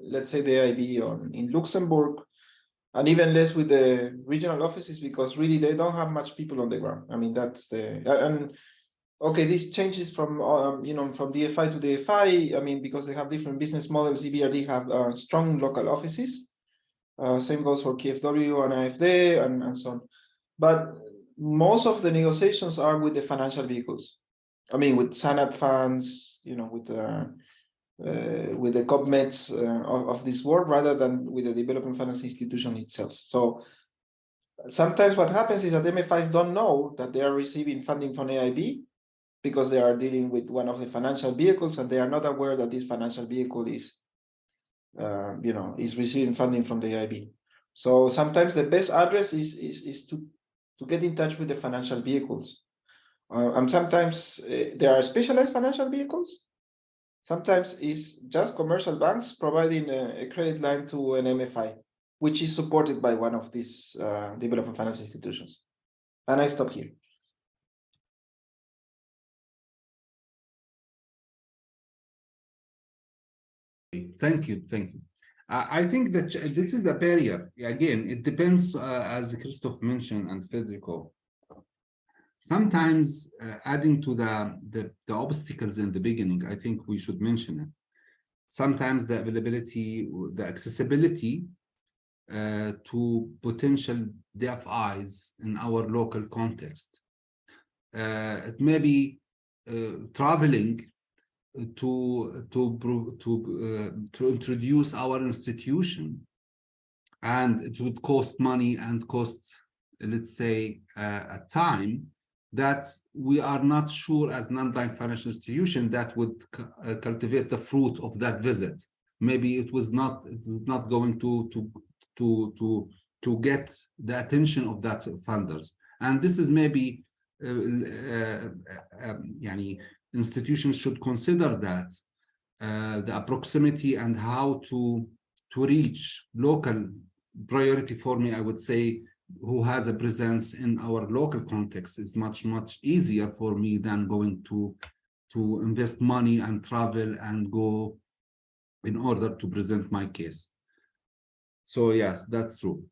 let's say the AIB in Luxembourg, and even less with the regional offices, because really they don't have much people on the ground. I mean, that's and okay, this changes from from DFI to DFI. I mean, because they have different business models. EBRD have strong local offices. Same goes for KfW and AFD and so on. But most of the negotiations are with the financial vehicles. I mean, with SANAT funds, with the COPMEDs of this world, rather than with the development finance institution itself. So sometimes what happens is that MFIs don't know that they are receiving funding from AIB, because they are dealing with one of the financial vehicles, and they are not aware that this financial vehicle is receiving funding from the AIB. So sometimes the best address is to get in touch with the financial vehicles. And sometimes there are specialized financial vehicles. Sometimes it's just commercial banks providing a credit line to an MFI, which is supported by one of these development finance institutions. And I stop here. Thank you. I think that this is a barrier. Again, it depends, as Christoph mentioned and Federico. Sometimes adding to the obstacles in the beginning, I think we should mention it. Sometimes the availability, the accessibility to potential DFIs in our local context. It may be traveling to introduce our institution, and it would cost money and cost, let's say, a time that we are not sure as non-bank financial institution that would cultivate the fruit of that visit. Maybe it was not going to get the attention of that funders, and this is maybe institutions should consider that the proximity and how to reach local priority for me, I would say, who has a presence in our local context is much easier for me than going to invest money and travel and go in order to present my case. So yes, that's true.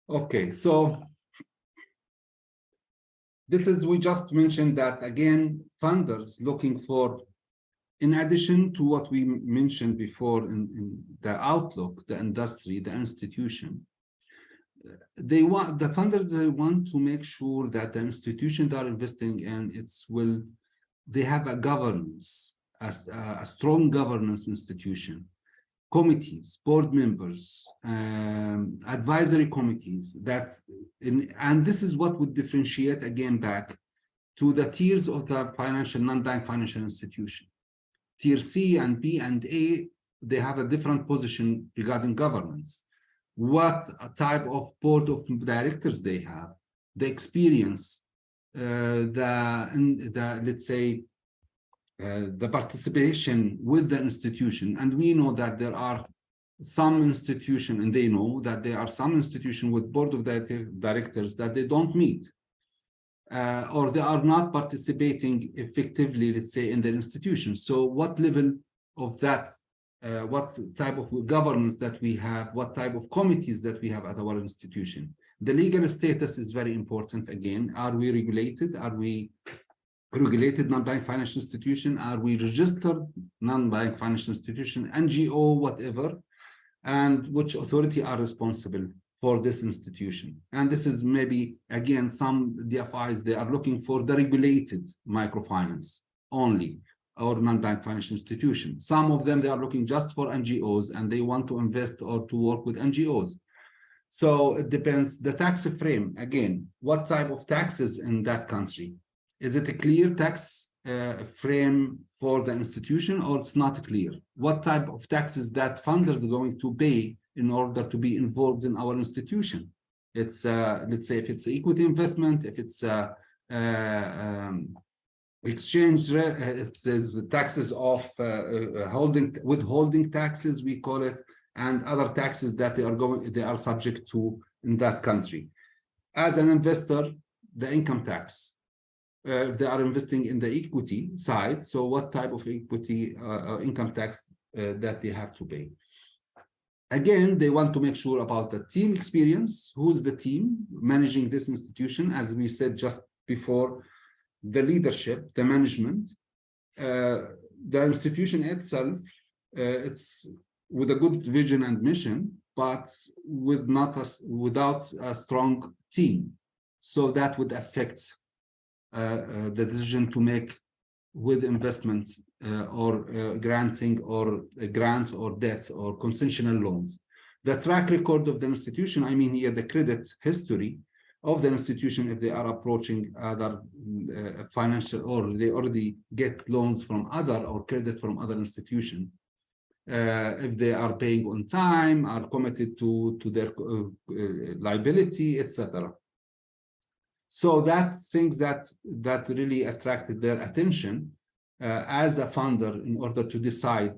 Okay, so we just mentioned that again, funders looking for, in addition to what we mentioned before in the outlook, the industry, the institution, the funders, they want to make sure that the institution they are investing in, they have a governance, a strong governance institution, committees, board members, advisory committees, and this is what would differentiate again back to the tiers of the non-bank financial institution. Tier C and B and A, they have a different position regarding governance. What type of board of directors they have, the experience, let's say, the participation with the institution. And we know that there are some institution, and they know that there are some institution with board of directors that they don't meet, or they are not participating effectively, let's say, in their institution. So what level of that, what type of governance that we have, what type of committees that we have at our institution. The legal status is very important. Again, are we regulated? Are we regulated non-bank financial institution? Are we registered non-bank financial institution, NGO, whatever? And which authority are responsible for this institution. And this is maybe, again, some DFIs, they are looking for the regulated microfinance only, or non-bank financial institution. Some of them, they are looking just for NGOs and they want to invest or to work with NGOs. So it depends, the tax frame, again, what type of taxes in that country? Is it a clear tax frame for the institution, or it's not clear? What type of taxes that funders are going to pay in order to be involved in our institution? It's, let's say, if it's equity investment, if it's exchange, it says taxes of withholding taxes, we call it, and other taxes that they are subject to in that country. As an investor, the income tax, if they are investing in the equity side, so what type of equity income tax that they have to pay? Again, they want to make sure about the team experience. Who's the team managing this institution? As we said just before, the leadership, the management, the institution itself, it's with a good vision and mission, but without a strong team. So that would affect the decision to make with investment or granting or grants or debt or concessional loans. The track record of the institution, I mean here the credit history of the institution, if they are approaching other financial, or they already get loans from other or credit from other institutions, if they are paying on time, are committed to their liability, etc. So that things that really attracted their attention as a funder in order to decide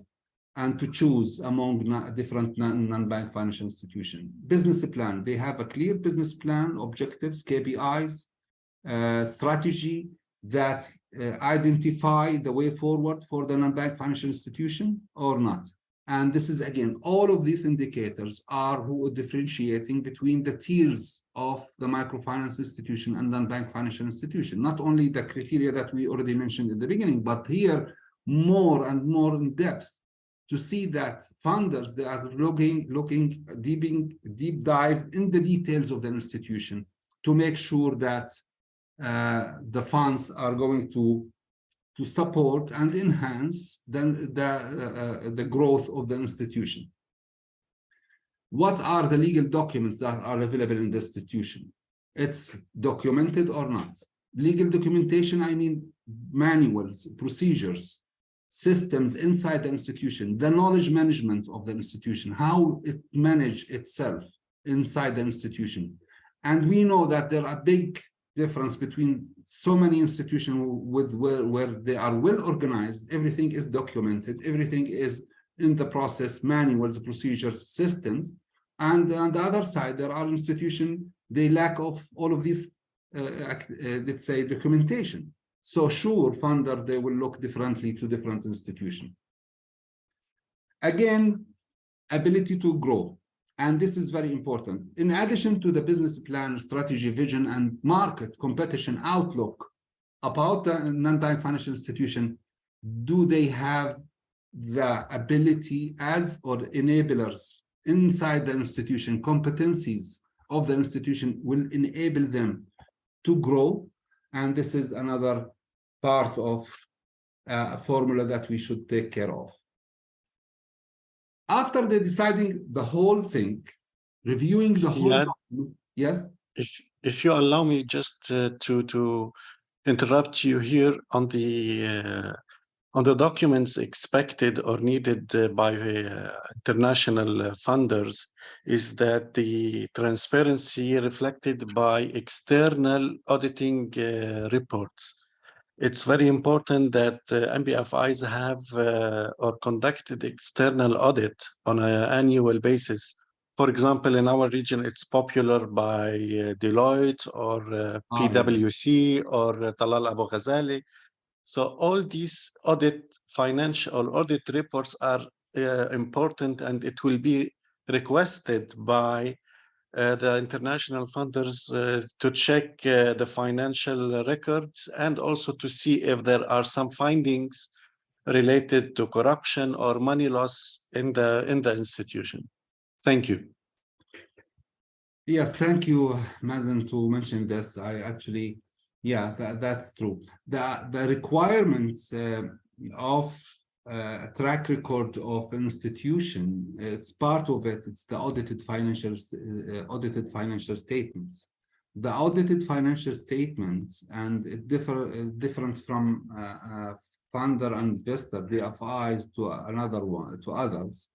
and to choose among different non-bank financial institutions. Business plan, they have a clear business plan, objectives, KPIs, strategy that identify the way forward for the non-bank financial institution or not. And this is, again, all of these indicators are who are differentiating between the tiers of the microfinance institution and non-bank financial institution. Not only the criteria that we already mentioned in the beginning, but here more and more in depth to see that funders, they are looking deep dive in the details of the institution to make sure that the funds are going to support and enhance the growth of the institution. What are the legal documents that are available in the institution? It's documented or not. Legal documentation, I mean manuals, procedures, systems inside the institution, the knowledge management of the institution, how it manages itself inside the institution. And we know that there are big difference between so many institutions where they are well organized, everything is documented, everything is in the process, manuals, procedures, systems. And on the other side, there are institutions, they lack of all of these, let's say, documentation. So sure, funder, they will look differently to different institutions. Again, ability to grow. And this is very important. In addition to the business plan, strategy, vision, and market competition outlook about the non-bank financial institution, do they have the ability as or enablers inside the institution, competencies of the institution will enable them to grow? And this is another part of a formula that we should take care of. After they deciding the whole thing, reviewing the whole document, yes? If you allow me just to interrupt you here on the documents expected or needed by international funders, is that the transparency reflected by external auditing reports. It's very important that NBFIs have or conducted external audit on an annual basis. For example, in our region, it's popular by Deloitte or PwC or Talal Abu Ghazali. So all these financial audit reports are important, and it will be requested by the international funders to check the financial records and also to see if there are some findings related to corruption or money loss in the institution. Thank you. Yes, thank you, Mazen, to mention this. I actually, yeah, that's true. The requirements of track record of institution, it's part of it. It's the audited financial statements. The audited financial statements, and it different from funder and investor, DFIs to another one, to others,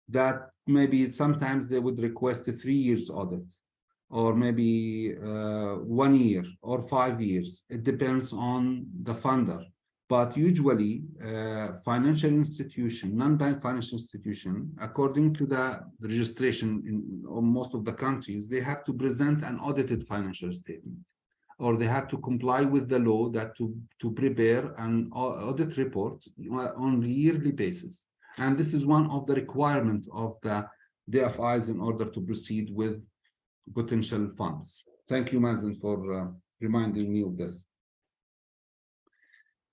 that maybe sometimes they would request a 3 years audit, or maybe 1 year or 5 years. It depends on the funder. But usually, financial institution, non-bank financial institution, according to the registration in most of the countries, they have to present an audited financial statement, or they have to comply with the law that to prepare an audit report on a yearly basis. And this is one of the requirements of the DFIs in order to proceed with potential funds. Thank you, Mazen, for reminding me of this.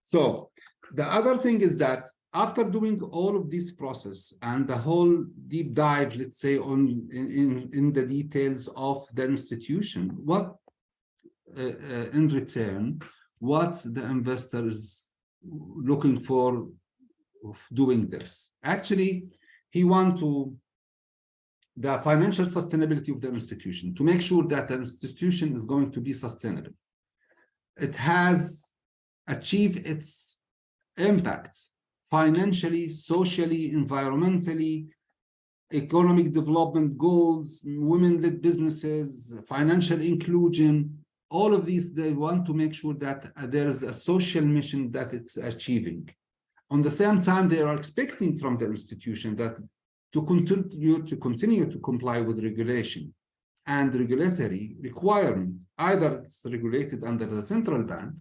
So the other thing is that after doing all of this process and the whole deep dive, let's say, in the details of the institution, what in return, what the investor is looking for doing this? Actually, he wants the financial sustainability of the institution, to make sure that the institution is going to be sustainable. It has achieved its impact financially, socially, environmentally, economic development goals, women-led businesses, financial inclusion. All of these, they want to make sure that there is a social mission that it's achieving. On the same time, they are expecting from the institution that to continue to comply with regulation and regulatory requirements. Either it's regulated under the central bank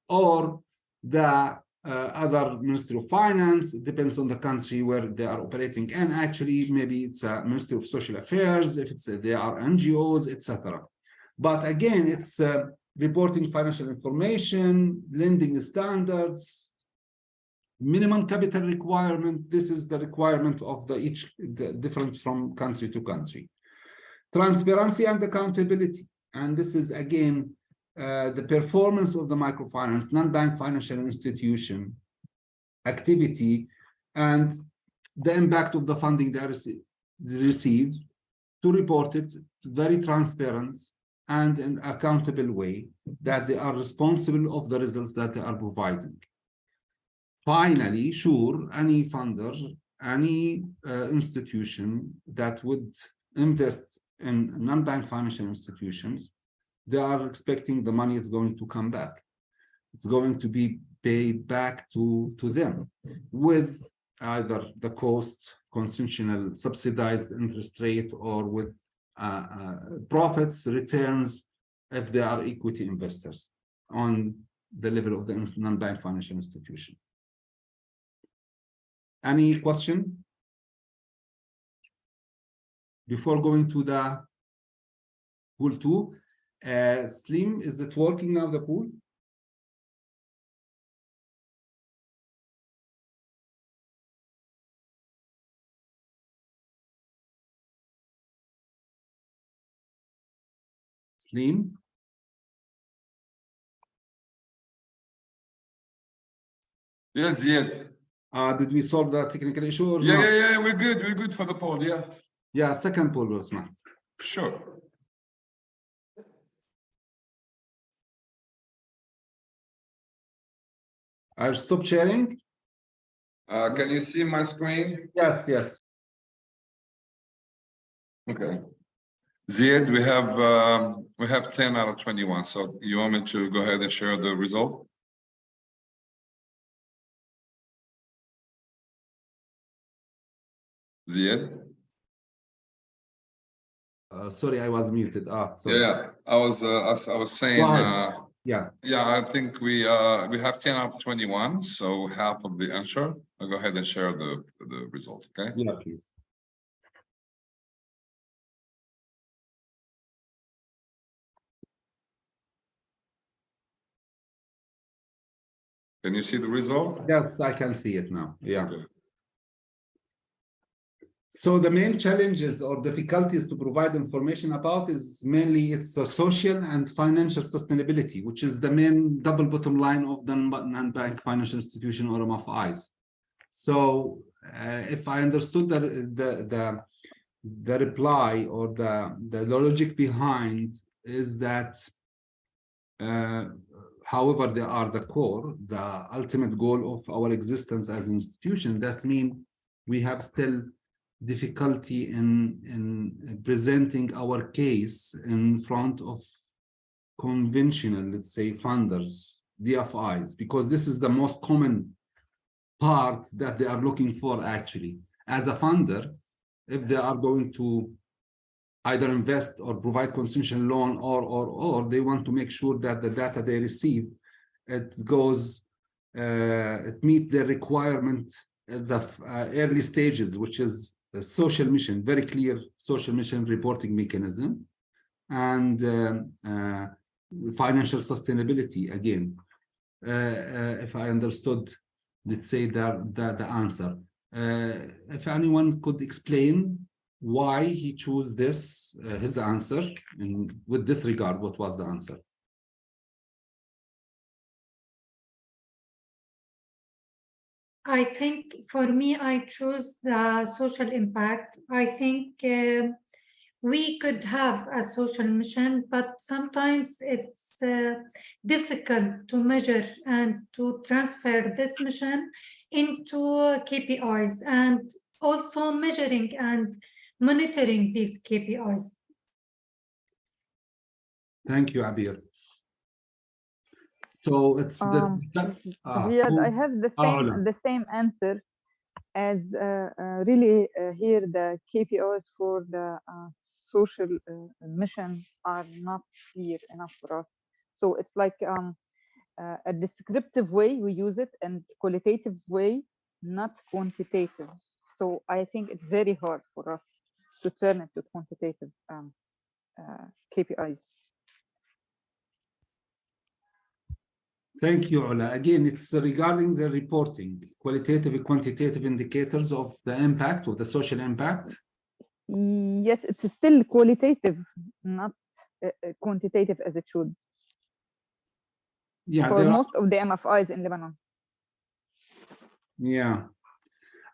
or the other Ministry of Finance. It depends on the country where they are operating. And actually, maybe it's a Ministry of Social Affairs, if it's they are NGOs, etc. But again, it's reporting financial information, lending standards, minimum capital requirement. This is the requirement of different from country to country. Transparency and accountability. And this is again, the performance of the microfinance, non-bank financial institution activity, and the impact of the funding they receive, to report it very transparent and in an accountable way, that they are responsible of the results that they are providing. Finally, sure, any funder, any institution that would invest in non-bank financial institutions, they are expecting the money is going to come back. It's going to be paid back to them with either the cost, concessional, subsidized interest rate, or with profits, returns, if they are equity investors on the level of the non-bank financial institution. Any question? Before going to the pool 2, Slim, is it working now, the pool? Slim? Yes, yeah. Did we solve the technical issue or Yeah, not? yeah, we're good for the poll, yeah. Yeah, second poll, Osman. Sure. I'll stop sharing. Can you see my screen? Yes, yes. Okay. Ziad, we have 10 out of 21. So you want me to go ahead and share the result? Ziad? Sorry, I was muted. Sorry. Yeah, I was saying. Yeah. Yeah, I think we have 10 out of 21, so half of the answer. I'll go ahead and share the result. Okay. Yeah, please. Can you see the result? Yes, I can see it now. Yeah. Okay. So the main challenges or difficulties to provide information about is mainly it's social and financial sustainability, which is the main double bottom line of the non-bank financial institution or MFIs. So if I understood the reply or the logic behind is that however they are the core, the ultimate goal of our existence as an institution, that means we have still difficulty in presenting our case in front of conventional, let's say, funders, DFIs, because this is the most common part that they are looking for actually. As a funder, if they are going to either invest or provide concessional loan or they want to make sure that the data they receive, it goes, it meets the requirement at the early stages, which is a social mission, very clear social mission reporting mechanism, and financial sustainability again. If I understood, let's say the answer. If anyone could explain why he chose this, his answer, and with this regard, what was the answer? I think for me, I choose the social impact. I think we could have a social mission, but sometimes it's difficult to measure and to transfer this mission into KPIs and also measuring and monitoring these KPIs. Thank you, Abir. So it's Ziad, I have the same answer as really here the KPIs for the social mission are not clear enough for us. So it's like a descriptive way we use it and qualitative way, not quantitative. So I think it's very hard for us to turn it to quantitative KPIs. Thank you, Ola. Again, it's regarding the reporting, qualitative and quantitative indicators of the impact, of the social impact. Yes, it's still qualitative, not quantitative as it should. Yeah, for most of the MFIs in Lebanon. Yeah,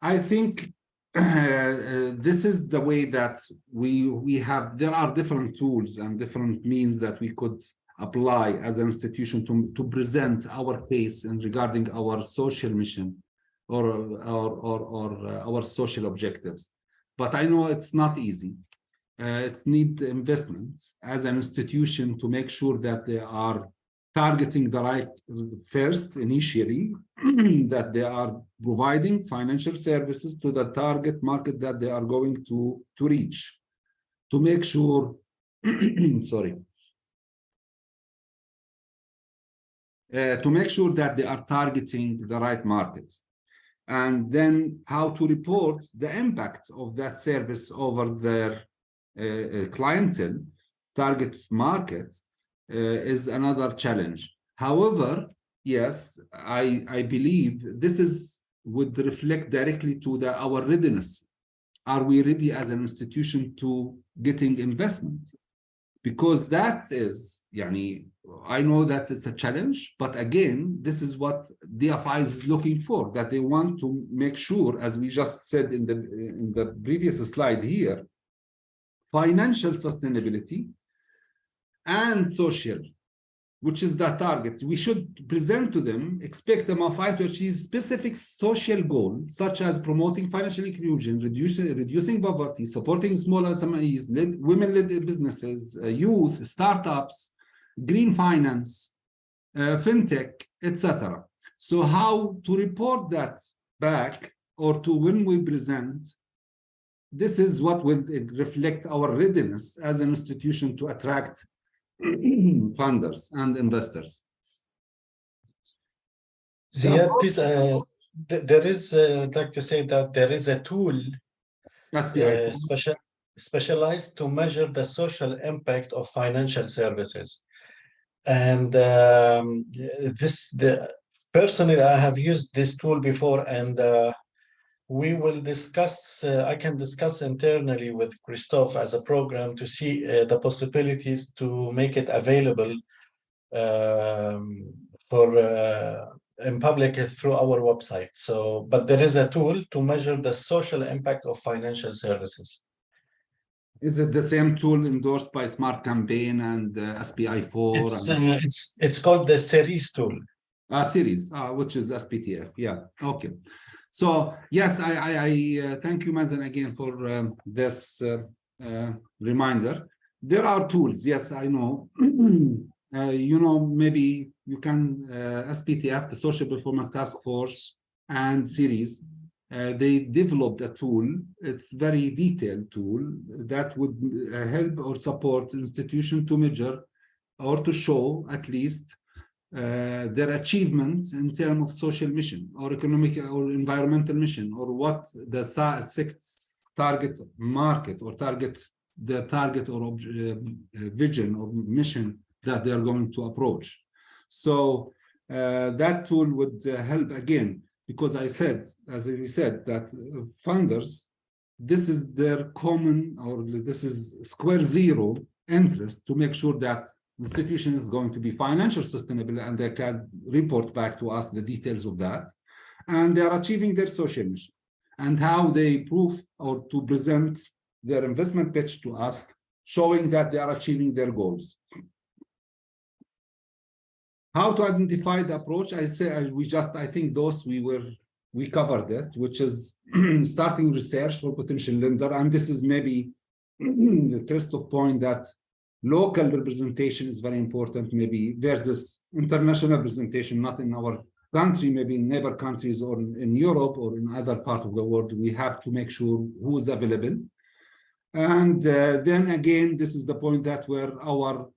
I think this is the way that we have, there are different tools and different means that we could apply as an institution to present our case in regarding our social mission or our social objectives. But I know it's not easy. It needs investment as an institution to make sure that they are targeting the right first initially, that they are providing financial services to the target market that they are going to reach, to make sure, sorry, to make sure that they are targeting the right markets. And then how to report the impact of that service over their clientele, target market, is another challenge. However, yes, I believe this would reflect directly to our readiness. Are we ready as an institution to getting investment? Because that is, I know that it's a challenge, but again, this is what DFIs is looking for, that they want to make sure, as we just said in the previous slide here, financial sustainability and social, which is the target. We should present to them, expect MFI to achieve specific social goals, such as promoting financial inclusion, reducing poverty, supporting small SMEs, women-led businesses, youth, startups, green finance, fintech, etc. So how to report that back, or to when we present, this is what will reflect our readiness as an institution to attract funders and investors. Ziad, please, there is, I'd like to say that there is a tool specialized to measure the social impact of financial services. And personally, I have used this tool before, and we will discuss, I can discuss internally with Christophe as a program to see the possibilities to make it available in public through our website. So, but there is a tool to measure the social impact of financial services. Is it the same tool endorsed by Smart Campaign and SPI4? It's called the series tool. Series, which is SPTF. Yeah. Okay. So yes, I thank you, Mazen, again for this reminder. There are tools. Yes, I know. You know, maybe you can SPTF, the Social Performance Task Force, and series. They developed a tool. It's very detailed tool that would help or support institution to measure or to show at least their achievements in terms of social mission or economic or environmental mission, or what the target market or the target or vision or mission that they are going to approach. So that tool would help again, because I said, as we said, that funders, this is their common, or this is square zero interest to make sure that institution is going to be financial sustainable, and they can report back to us the details of that, and they are achieving their social mission, and how they prove or to present their investment pitch to us, showing that they are achieving their goals. How to identify the approach? I think those we covered it, which is starting research for potential lender, and this is maybe the Christophe point that local representation is very important, maybe versus international representation, not in our country, maybe in neighbor countries or in Europe or in other part of the world. We have to make sure who is available. And then again, this is the point that where our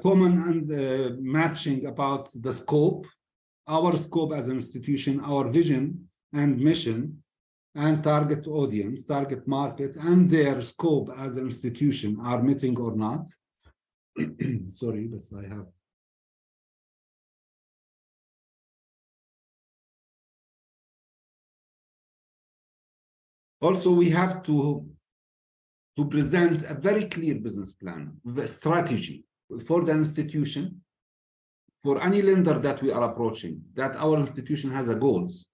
common and matching about the scope, our scope as an institution, our vision and mission, and target audience, target market, and their scope as an institution are meeting or not. Sorry, but I have. Also, we have to present a very clear business plan, the strategy for the institution, for any lender that we are approaching, that our institution has a goals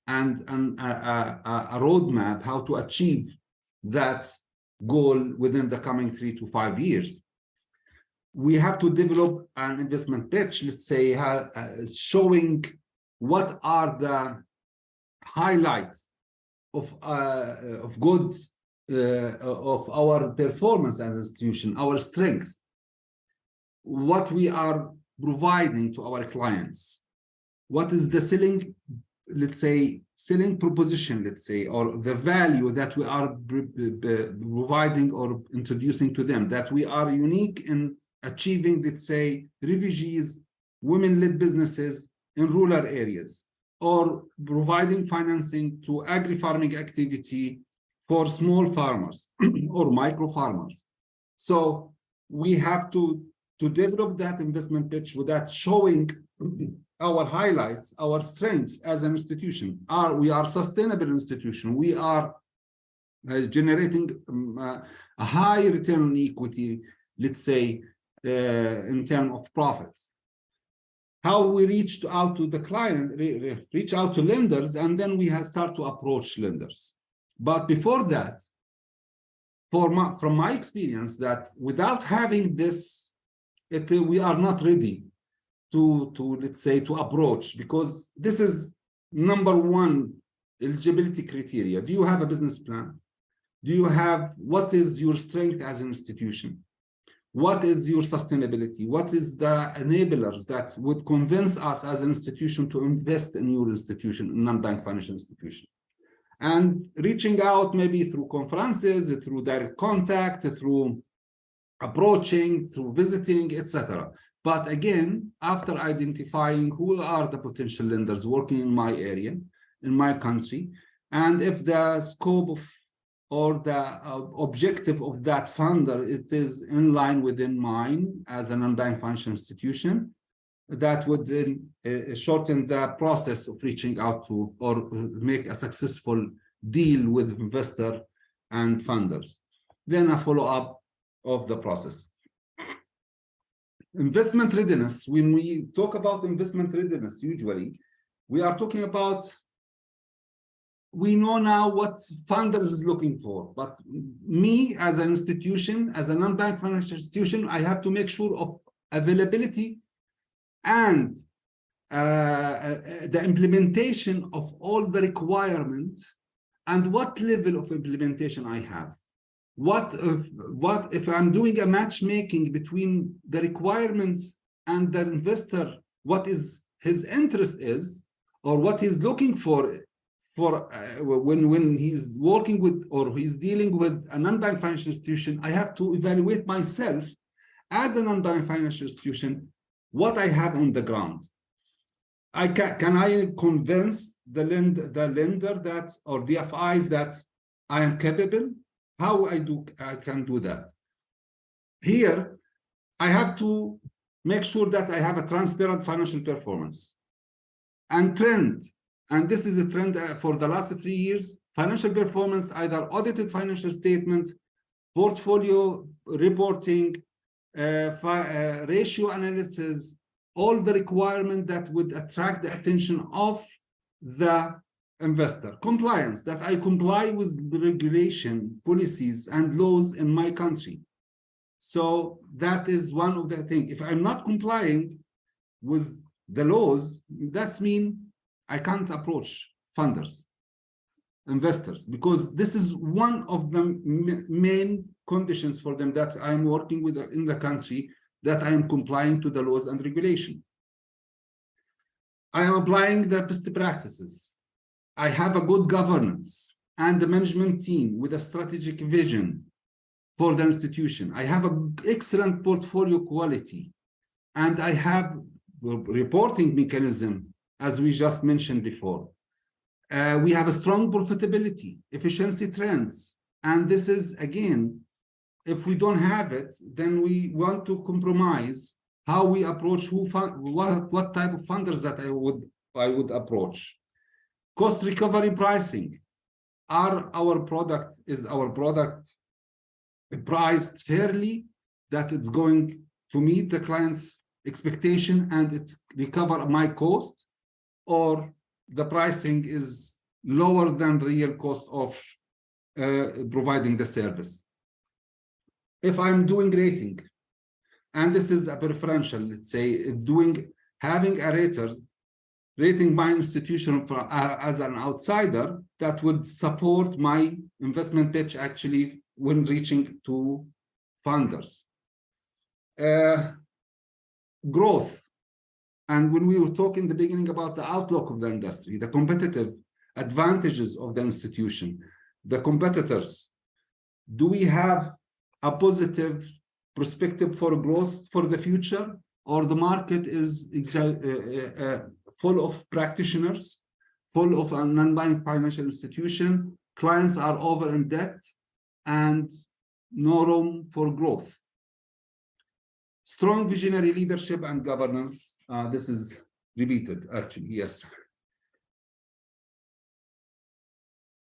and a roadmap how to achieve that goal within the coming 3 to 5 years. We have to develop an investment pitch, let's say, showing what are the highlights of our performance as an institution, our strength, what we are providing to our clients, what is the selling, let's say, selling proposition, let's say, or the value that we are providing or introducing to them, that we are unique in achieving, let's say, refugees, women-led businesses in rural areas, or providing financing to agri-farming activity for small farmers or micro farmers. So we have to develop that investment pitch with that showing our highlights, our strengths as an institution. We are a sustainable institution. We are generating a high return on equity, let's say, in terms of profits. How we reach out to the client, reach out to lenders, and then we start to approach lenders. But before that, from my experience, that without having this, we are not ready to let's say, to approach, because this is number one eligibility criteria. Do you have a business plan? Do you have, what is your strength as an institution? What is your sustainability? What is the enablers that would convince us as an institution to invest in your institution, non-bank financial institution? And reaching out maybe through conferences, through direct contact, through approaching, through visiting, etc. But again, after identifying who are the potential lenders working in my area, in my country, and if the scope of or the objective of that funder, it is in line within mine as a non-bank financial institution, that would then shorten the process of reaching out to or make a successful deal with investor and funders. Then a follow-up of the process. Investment readiness, when we talk about investment readiness, usually we are talking about, we know now what funders is looking for, but me as an institution, as a non-bank financial institution, I have to make sure of availability and the implementation of all the requirements and what level of implementation I have. What if I'm doing a matchmaking between the requirements and the investor, what is his interest is, or what he's looking for when he's working with or he's dealing with a non-bank financial institution, I have to evaluate myself as a non-bank financial institution, what I have on the ground. Can I convince the lender that, or DFIs, that I am capable? How I can do that? Here, I have to make sure that I have a transparent financial performance and trend. And this is a trend for the last 3 years. Financial performance, either audited financial statements, portfolio reporting, ratio analysis, all the requirement that would attract the attention of the investor. Compliance, that I comply with the regulation, policies, and laws in my country. So that is one of the things. If I'm not complying with the laws, that's mean I can't approach funders, investors, because this is one of the main conditions for them that I'm working with in the country, that I am complying to the laws and regulation. I am applying the best practices. I have a good governance and the management team with a strategic vision for the institution. I have an excellent portfolio quality, and I have a reporting mechanism, as we just mentioned before. We have a strong profitability, efficiency trends, and this is, again, if we don't have it, then we want to compromise how we approach what type of funders that I would approach. Cost recovery pricing. Is our product priced fairly, that it's going to meet the client's expectation and it recover my cost, or the pricing is lower than the real cost of providing the service? If I'm doing rating, and this is a preferential, let's say, having a rater rating my institution as an outsider, that would support my investment pitch actually when reaching to funders. Growth. And when we were talking in the beginning about the outlook of the industry, the competitive advantages of the institution, the competitors, do we have a positive perspective for growth for the future, or the market is full of practitioners, full of a non-bank financial institution, clients are over in debt, and no room for growth? Strong visionary leadership and governance. This is repeated, actually, yes.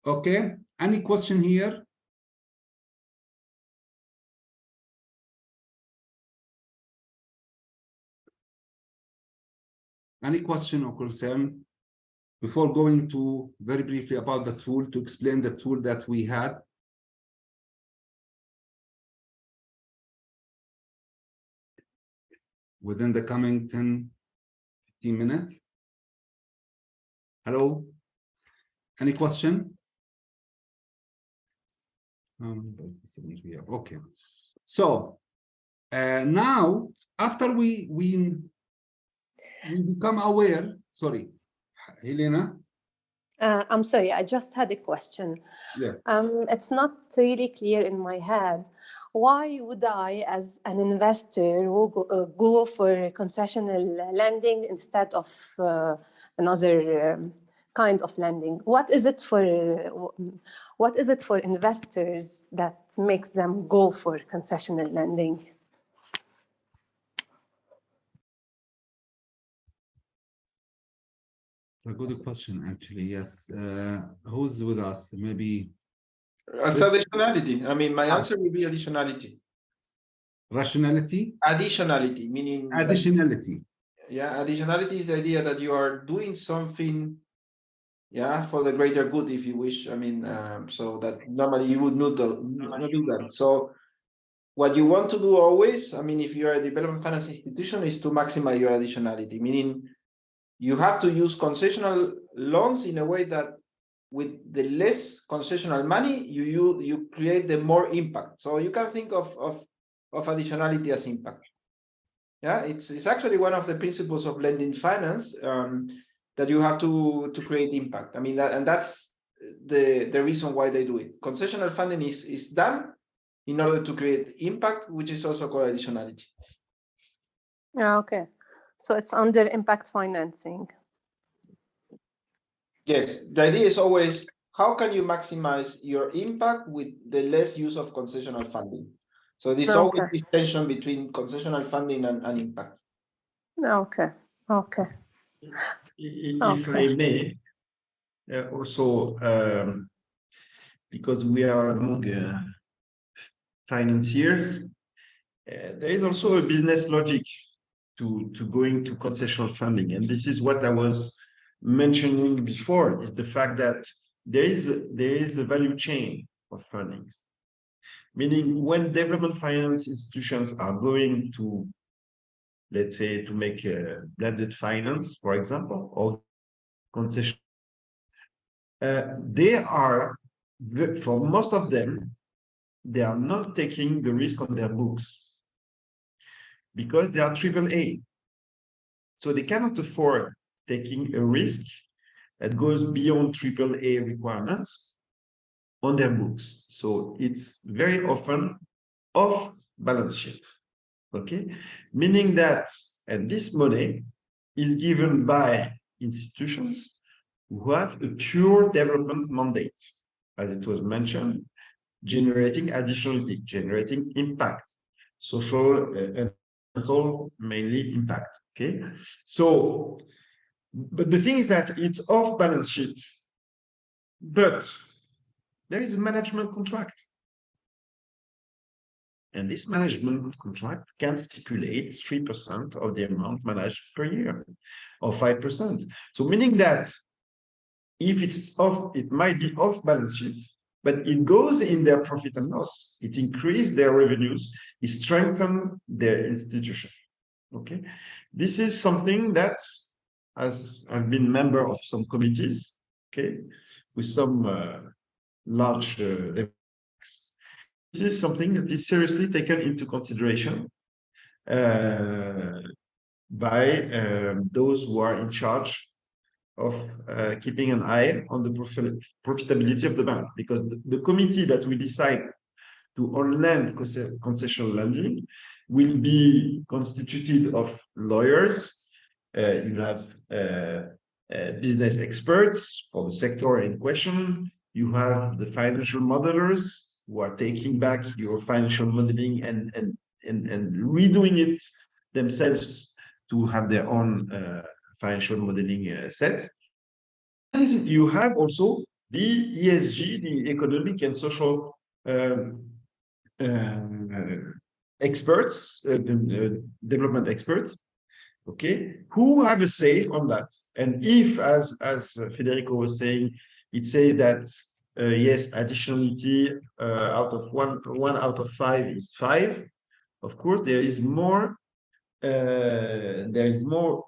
Okay, any question here? Any question or concern before going to very briefly about the tool, to explain the tool that we had? Within the coming 10, 15 minutes. Hello? Any question? Okay. So now, after we become aware, sorry, Helena? I'm sorry, I just had a question. Yeah. It's not really clear in my head. Why would I, as an investor, go for concessional lending instead of another kind of lending? What is it for investors that makes them go for concessional lending? a good question, actually. Yes. Who's with us? Maybe. It's additionality. I mean, my answer would be additionality. Rationality? Additionality, meaning. Additionality. Yeah, additionality is the idea that you are doing something, yeah, for the greater good, if you wish. I mean, so that normally you would not do that. So what you want to do always, I mean, if you're a development finance institution, is to maximize your additionality, meaning you have to use concessional loans in a way that with the less concessional money, you create the more impact. So you can think of additionality as impact. Yeah, it's actually one of the principles of lending finance, that you have to create impact. I mean, that's the reason why they do it. Concessional funding is done in order to create impact, which is also called additionality. Yeah, okay. So it's under impact financing. Yes, the idea is always, how can you maximize your impact with the less use of concessional funding? So there's always this tension between concessional funding and impact. Okay, okay. If I may, also, because we are among financiers, there is also a business logic to going to concessional funding. And this is what I was mentioning before, is the fact that there is a value chain of fundings. Meaning when development finance institutions are going to, let's say, to make a blended finance, for example, or concession, they are, for most of them, they are not taking the risk on their books because they are AAA. So they cannot afford taking a risk that goes beyond AAA requirements on their books. So it's very often off balance sheet. Okay, meaning that, and this money is given by institutions who have a pure development mandate, as it was mentioned, generating additionality, generating impact, social and environmental, mainly impact. Okay, so, but the thing is that it's off balance sheet, but there is a management contract. And this management contract can stipulate 3% of the amount managed per year, or 5%. So meaning that if it's off, it might be off balance sheet, but it goes in their profit and loss. It increases their revenues, it strengthens their institution. Okay, this is something that, as I've been member of some committees, okay, with some large this is something that is seriously taken into consideration by those who are in charge of keeping an eye on the profitability of the bank, because the committee that we decide to on-lend concessional lending will be constituted of lawyers. You have business experts for the sector in question. You have the financial modelers who are taking back your financial modeling and redoing it themselves to have their own financial modeling set. And you have also the ESG, the economic and social experts, development experts, okay, who have a say on that. And if, as Federico was saying, it says that yes, additionality out of one out of 5 is 5. Of course, there is more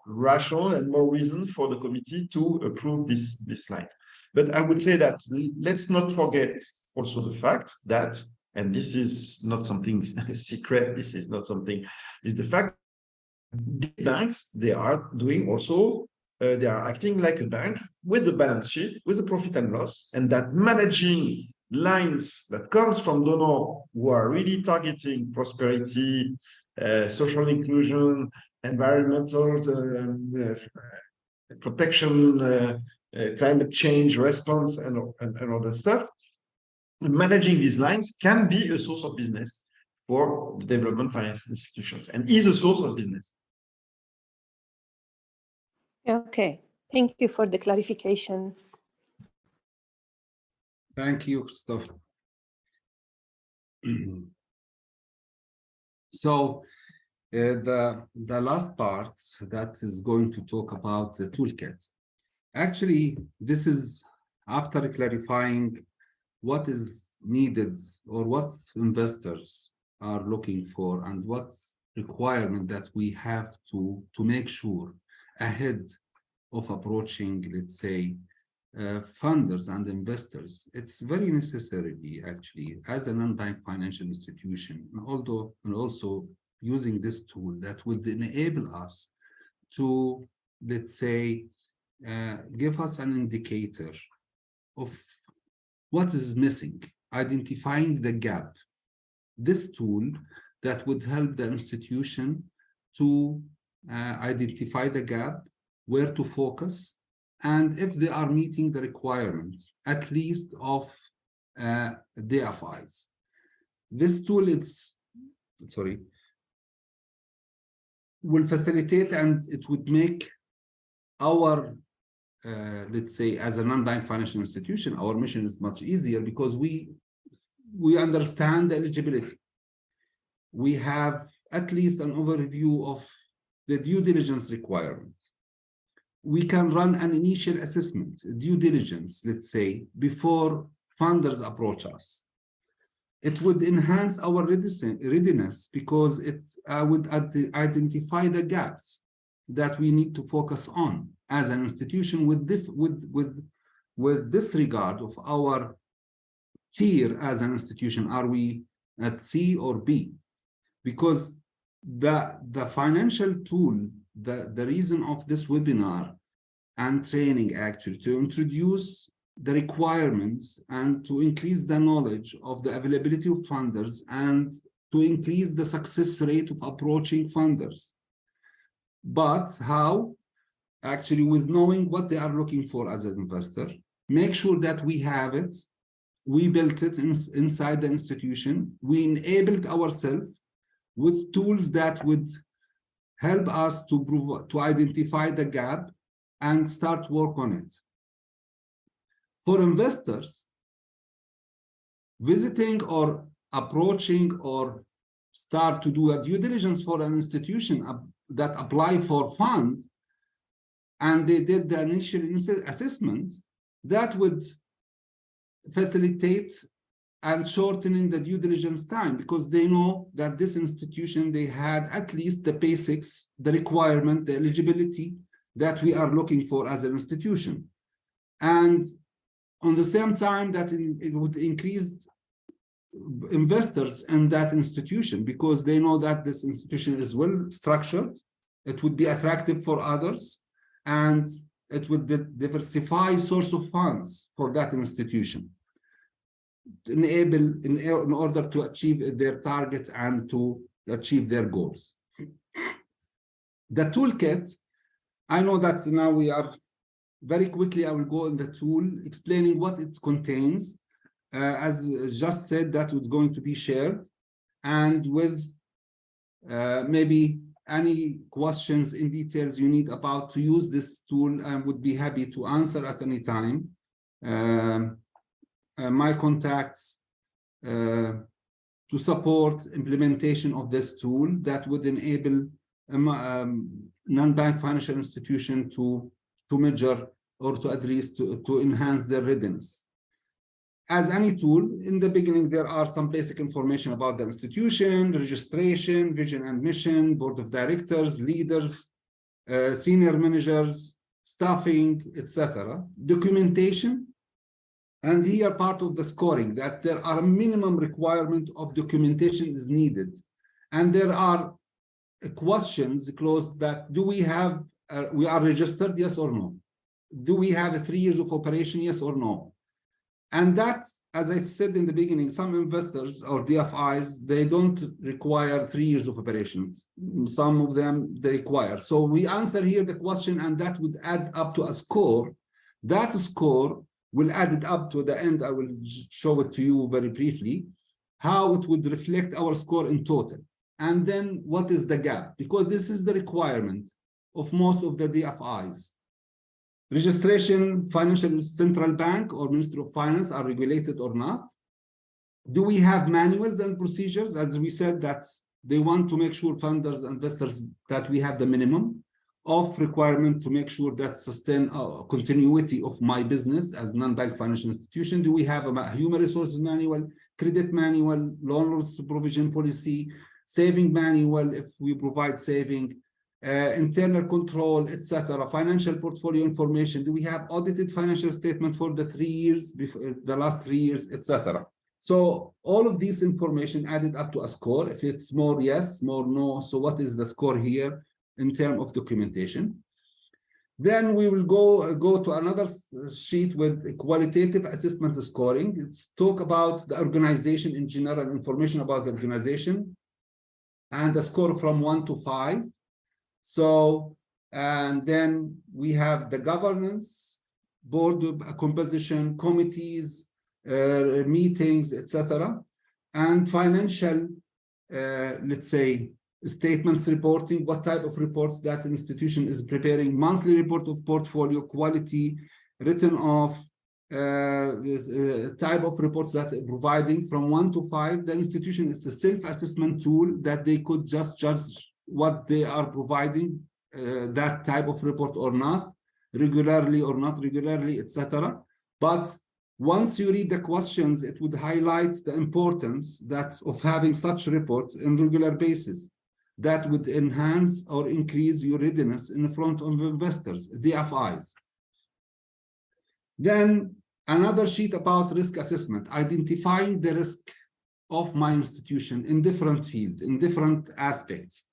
rational and more reason for the committee to approve this line. But I would say that let's not forget also the fact that, and this is not something secret, this is not something, is the fact the banks, they are doing also, they are acting like a bank with the balance sheet, with the profit and loss, and that managing lines that comes from donors who are really targeting prosperity, social inclusion, environmental protection, climate change response, and all that stuff. Managing these lines can be a source of business for the development finance institutions, and is a source of business. Okay, Thank you for the clarification. Thank you, Christoph. So the last part that is going to talk about the toolkit. Actually, this is after clarifying what is needed or what investors are looking for and what requirement that we have to make sure ahead of approaching, let's say, funders and investors. It's very necessary, actually, as a non-bank financial institution, and also using this tool that would enable us to, let's say, give us an indicator of what is missing, identifying the gap. This tool that would help the institution to identify the gap, where to focus, and if they are meeting the requirements, at least of DFIs. This tool will facilitate, and it would make our, let's say, as a non-bank financial institution, our mission is much easier because we understand the eligibility. We have at least an overview of the due diligence requirement. We can run an initial assessment, due diligence, let's say, before funders approach us. It would enhance our readiness because it would identify the gaps that we need to focus on as an institution with disregard of our tier as an institution. Are we at C or B? Because the financial tool, the reason of this webinar and training, actually, to introduce the requirements and to increase the knowledge of the availability of funders and to increase the success rate of approaching funders. But how? Actually, with knowing what they are looking for as an investor, make sure that we have it, we built it inside the institution, we enabled ourselves with tools that would help us to identify the gap and start work on it. For investors, visiting or approaching or start to do a due diligence for an institution that apply for fund, and they did the initial assessment, that would facilitate and shortening the due diligence time, because they know that this institution, they had at least the basics, the requirement, the eligibility that we are looking for as an institution. And on the same time that it would increase investors in that institution, because they know that this institution is well structured, it would be attractive for others, and it would diversify source of funds for that institution, in order to achieve their target and to achieve their goals. The toolkit, I know that now we are very quickly, I will go in the tool explaining what it contains. As just said, that was going to be shared, and with maybe any questions in details you need about to use this tool, I would be happy to answer at any time. My contacts to support implementation of this tool that would enable non-bank financial institution to measure or to address, to enhance their readiness. As any tool, in the beginning, there are some basic information about the institution, registration, vision and mission, board of directors, leaders, senior managers, staffing, etc. Documentation, and here part of the scoring, that there are a minimum requirement of documentation is needed. And there are questions closed that, do we have, we are registered, yes or no? Do we have 3 years of operation, yes or no? And that, as I said in the beginning, some investors or DFIs, they don't require 3 years of operations. Some of them they require. So we answer here the question, and that would add up to a score. That score will add it up to the end. I will show it to you very briefly, how it would reflect our score in total. And then what is the gap? Because this is the requirement of most of the DFIs. Registration, financial central bank or Ministry of Finance are regulated or not? Do we have manuals and procedures? As we said that they want to make sure funders, investors, that we have the minimum of requirement to make sure that sustain continuity of my business as non-bank financial institution. Do we have a human resources manual, credit manual, loan loss provision policy, saving manual if we provide saving, internal control, etc., financial portfolio information? Do we have audited financial statement for the 3 years, before the last 3 years, etc.? So all of these information added up to a score. If it's more yes, more no, so what is the score here in terms of documentation? Then we will go to another sheet with qualitative assessment scoring. It's talk about the organization in general, information about the organization, and a score from 1 to 5. So, and then we have the governance, board composition, committees, meetings, etc., and financial, let's say, statements reporting, what type of reports that institution is preparing, monthly report of portfolio quality, written off, type of reports that are providing from 1 to 5. The institution is a self-assessment tool that they could just judge what they are providing, that type of report or not, regularly or not regularly, etc. But once you read the questions, it would highlight the importance of having such reports on a regular basis. That would enhance or increase your readiness in front of investors, DFIs. Then another sheet about risk assessment, identifying the risk of my institution in different fields, in different aspects.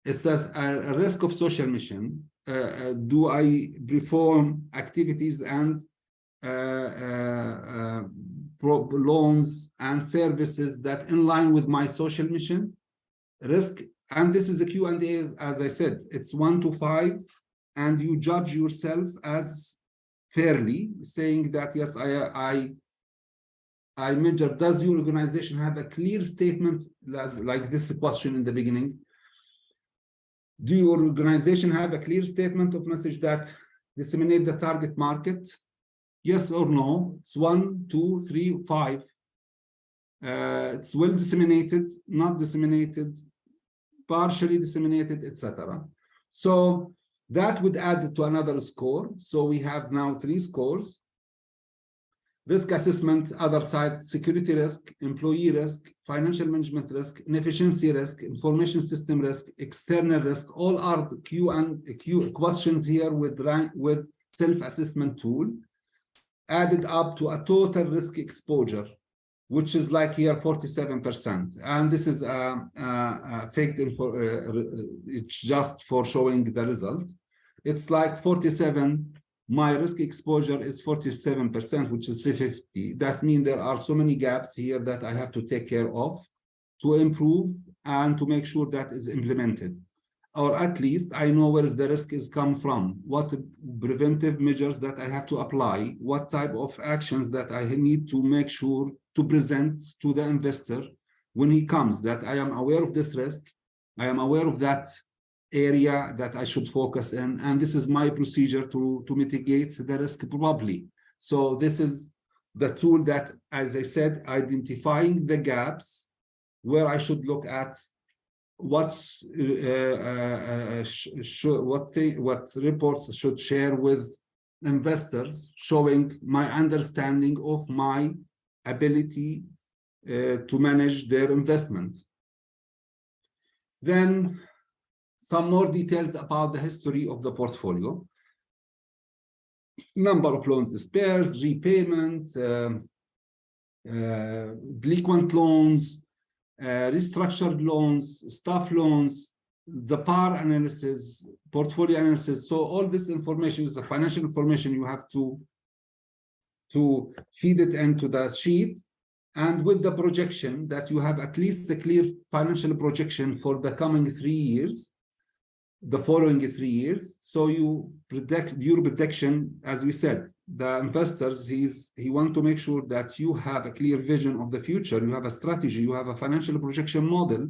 It says a risk of social mission. Do I perform activities and loans and services that in line with my social mission? Risk, and this is a Q&A, as I said, it's 1 to 5, and you judge yourself as fairly, saying that yes, I measure, does your organization have a clear statement, like this question in the beginning? Do your organization have a clear statement of message that disseminate the target market? Yes or no? It's 1, 2, 3, 5. It's well disseminated, not disseminated, partially disseminated, etc. So that would add to another score. So we have now 3 scores. Risk assessment, other side, security risk, employee risk, financial management risk, inefficiency risk, information system risk, external risk, all are Q questions here with self-assessment tool, added up to a total risk exposure, which is like here 47%. And this is faked info, it's just for showing the result. It's like 47. My risk exposure is 47%, which is 50. That means there are so many gaps here that I have to take care of to improve and to make sure that is implemented. Or at least I know where the risk is come from, what preventive measures that I have to apply, what type of actions that I need to make sure to present to the investor when he comes, that I am aware of this risk, I am aware of that area that I should focus in, and this is my procedure to mitigate the risk probably. So this is the tool that, as I said, identifying the gaps where I should look at what reports should share with investors, showing my understanding of my ability to manage their investment. Then some more details about the history of the portfolio. Number of loans dispersed, repayment, delinquent loans, restructured loans, staff loans, the PAR analysis, portfolio analysis. So all this information is the financial information you have to feed it into the sheet. And with the projection that you have at least a clear financial projection for the coming 3 years, the following 3 years. So you predict your prediction, as we said, the investors, he want to make sure that you have a clear vision of the future, you have a strategy, you have a financial projection model,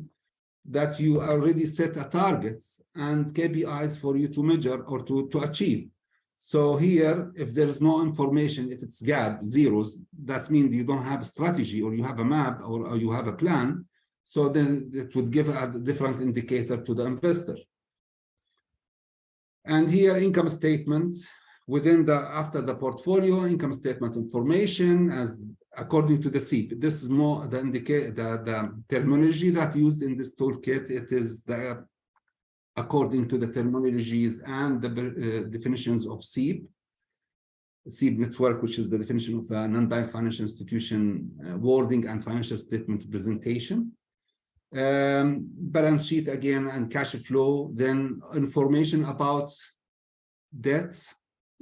that you already set a targets and KPIs for you to measure or to achieve. So here, if there is no information, if it's gap, zeros, that means you don't have a strategy or you have a map or you have a plan. So then it would give a different indicator to the investor. And here, income statement within the, after the portfolio, income statement information as according to the SEEP. This is more the terminology that used in this toolkit. It is the according to the terminologies and the definitions of SEEP network, which is the definition of the non-bank financial institution wording and financial statement presentation. Balance sheet again and cash flow, then information about debt,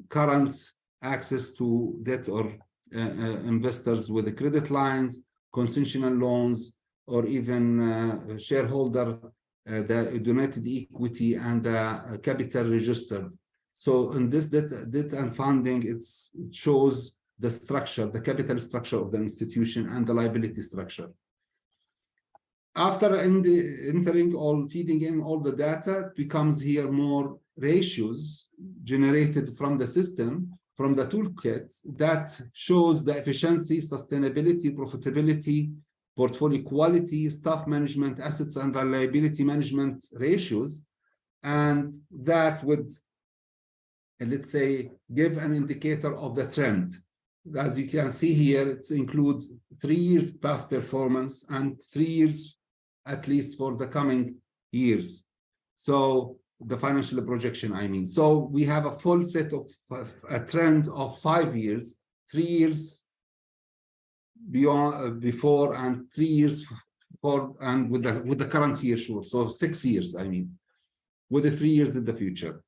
current access to debt or investors with the credit lines, concessional loans, or even shareholder, the donated equity and the capital registered. So in this debt and funding, it shows the structure, the capital structure of the institution and the liability structure. After entering all, feeding in all the data, it becomes here more ratios generated from the system, from the toolkit that shows the efficiency, sustainability, profitability, portfolio quality, staff management, assets and liability management ratios. And that would, let's say, give an indicator of the trend. As you can see here, it includes 3 years past performance and 3 years at least for the coming years. So the financial projection, I mean. So we have a full set of a trend of 5 years, 3 years beyond before and 3 years for and with the current year, sure. So 6 years, I mean, with the 3 years in the future.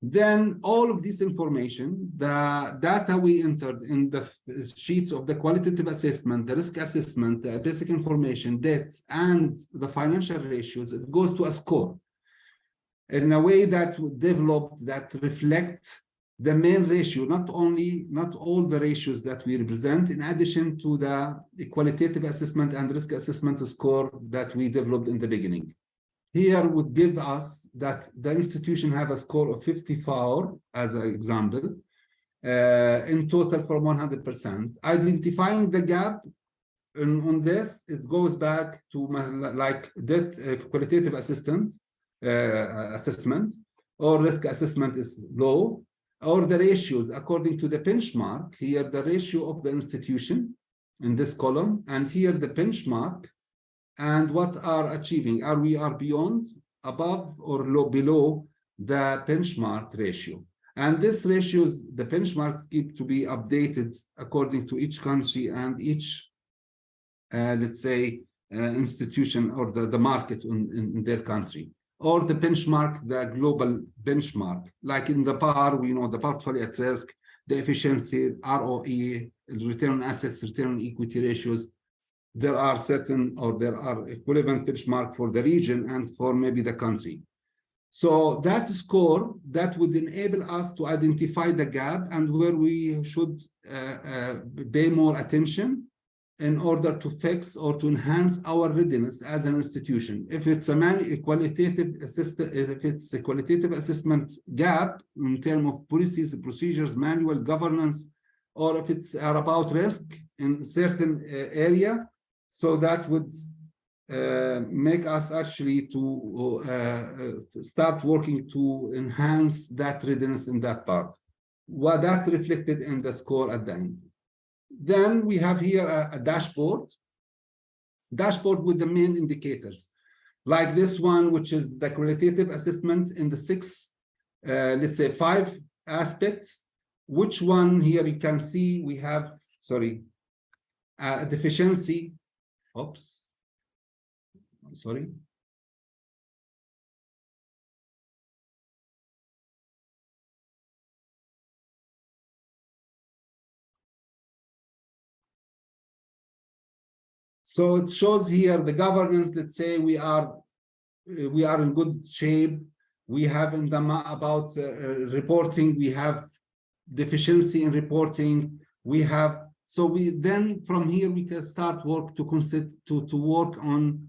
Then all of this information, the data we entered in the sheets of the qualitative assessment, the risk assessment, the basic information, debts, and the financial ratios, it goes to a score in a way that developed that reflect the main ratio, not all the ratios that we represent, in addition to the qualitative assessment and risk assessment score that we developed in the beginning. Here would give us that the institution have a score of 54 as an example, in total from 100%. Identifying the gap on this, it goes back to like that qualitative assessment or risk assessment is low, or the ratios according to the benchmark. Here the ratio of the institution in this column, and here the benchmark. And what are achieving? We are beyond, above, or below the benchmark ratio. And this ratios, the benchmarks keep to be updated according to each country and each, let's say, institution or the market in their country. Or the benchmark, the global benchmark. Like in the PAR, we know the portfolio at risk, the efficiency, ROE, return on assets, return on equity ratios. There are certain, or there are equivalent benchmark for the region and for maybe the country. So that score that would enable us to identify the gap and where we should pay more attention in order to fix or to enhance our readiness as an institution. If it's a qualitative assessment gap in terms of policies, procedures, manual governance, or if it's about risk in certain area. So that would make us actually to start working to enhance that readiness in that part. What that reflected in the score at the end. Then we have here a dashboard with the main indicators, like this one, which is the qualitative assessment in the 6, let's say 5 aspects. Which one here you can see we have, deficiency. Oops, sorry. So it shows here the governance. Let's say we are in good shape. We have in the about reporting. We have deficiency in reporting. We have. So we then from here we can start work to work on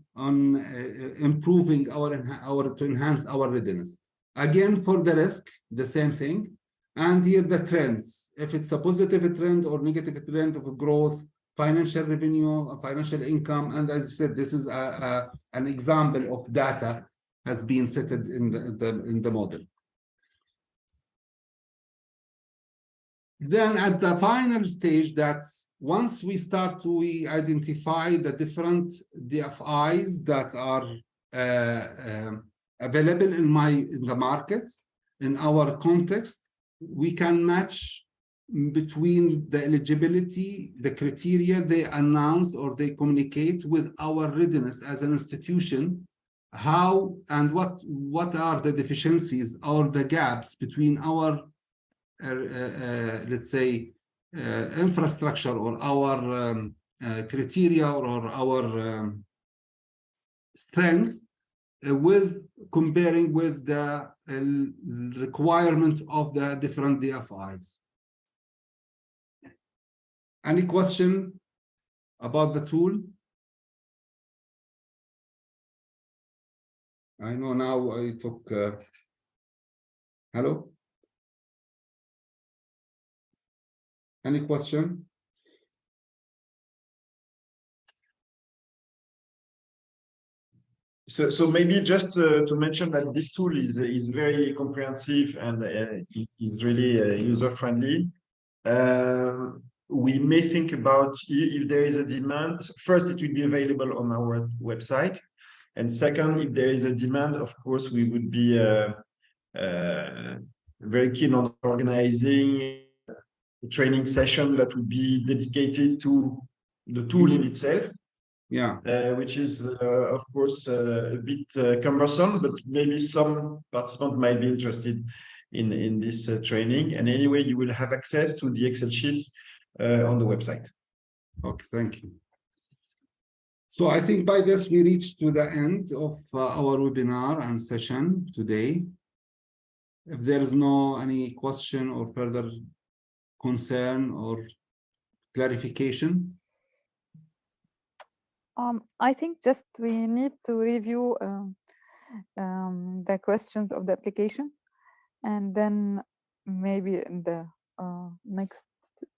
improving to enhance our readiness. Again, for the risk, the same thing. And here the trends, if it's a positive trend or negative trend of growth, financial revenue, financial income. And as I said, this is an example of data has been set in the model. Then at the final stage, that once we start to identify the different DFIs that are available in the market, in our context, we can match between the eligibility, the criteria they announce or they communicate with our readiness as an institution, how and what are the deficiencies or the gaps between our let's say infrastructure or our criteria or our strength with comparing with the requirement of the different DFIs. Any question about the tool? I know now I took hello? Any question? So maybe just to mention that this tool is very comprehensive and is really user-friendly. We may think about if there is a demand. First, it will be available on our website. And second, if there is a demand, of course, we would be very keen on organizing a training session that would be dedicated to the tool in itself. Yeah, which is, of course, a bit cumbersome, but maybe some participants might be interested in this training. And anyway, you will have access to the Excel sheets on the website. Okay, thank you. So I think by this, we reached to the end of our webinar and session today. If there is any question or further concern or clarification. I think just we need to review the questions of the application, and then maybe in the next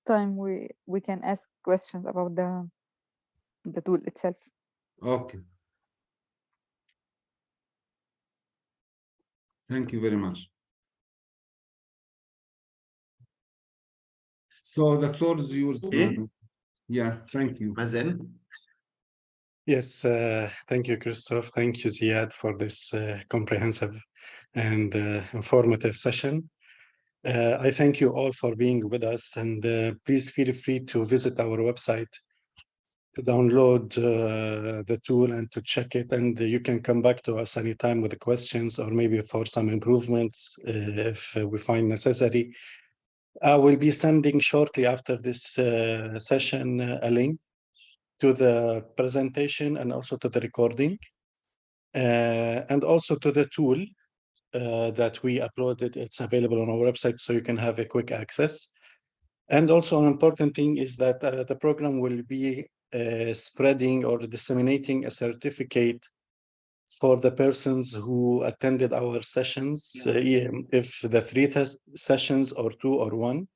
time we can ask questions about the tool itself. Okay. Thank you very much. So the floor is yours. Okay. Yeah, thank you. Mazen. Yes, thank you, Christophe. Thank you, Ziad, for this comprehensive and informative session. I thank you all for being with us, and please feel free to visit our website to download the tool and to check it, and you can come back to us anytime with the questions or maybe for some improvements if we find necessary. I will be sending shortly after this session a link to the presentation and also to the recording and also to the tool that we uploaded. It's available on our website, so you can have a quick access. And also an important thing is that the program will be spreading or disseminating a certificate for the persons who attended our sessions, if the 3 sessions or 2 or 1.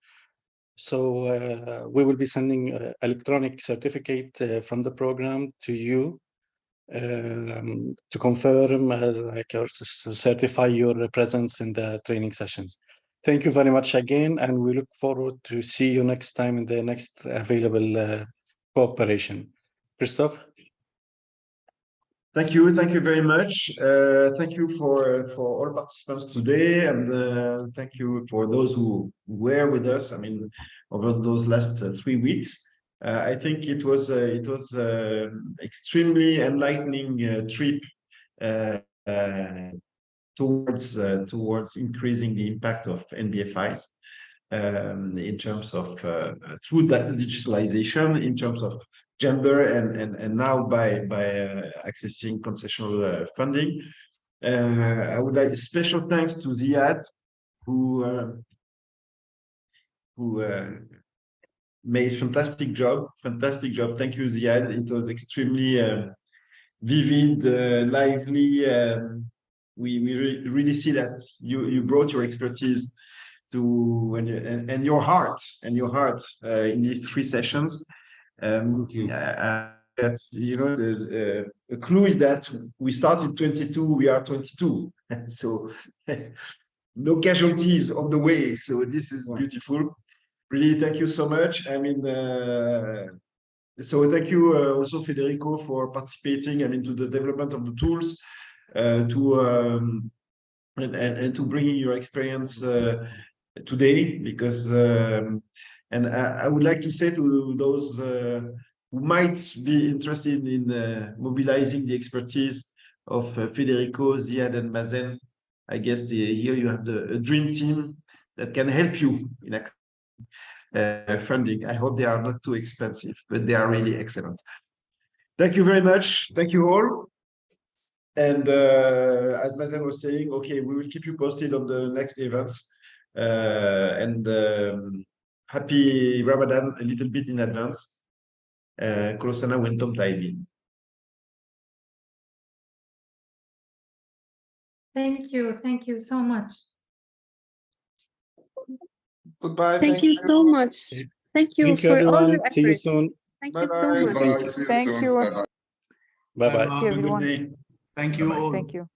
So we will be sending electronic certificate from the program to you to confirm or certify your presence in the training sessions. Thank you very much again, and we look forward to see you next time in the next available cooperation. Christophe? Thank you very much. Thank you for all participants today, and thank you for those who were with us. I mean, over those last 3 weeks, I think it was extremely enlightening trip towards increasing the impact of NBFIs in terms of through that digitalization, in terms of gender, and now by accessing concessional funding. I would like special thanks to Ziad, who made fantastic job. Thank you, Ziad. It was extremely vivid, lively, we really see that you brought your expertise to and your heart in these 3 sessions. That's, you know, the clue is that we started 22, we are 22. So no casualties on the way. So this is beautiful. Really, thank you so much. I mean, so thank you also, Federico, for participating, I mean, to the development of the tools, and to bringing your experience today, because and I would like to say to those who might be interested in mobilizing the expertise of Federico, Ziad, and Mazen. I guess here you have a dream team that can help you in funding. I hope they are not too expensive, but they are really excellent. Thank you very much. Thank you all. And as Mazen was saying, okay, we will keep you posted on the next events. Happy Ramadan a little bit in advance. Kula sana wentom taibin. Thank you so much. Goodbye. Thank you so much. Thank you for all your efforts. See you soon. Thank you so much. Thank you. Bye-bye. Thank you, everyone. Thank you all. Thank you.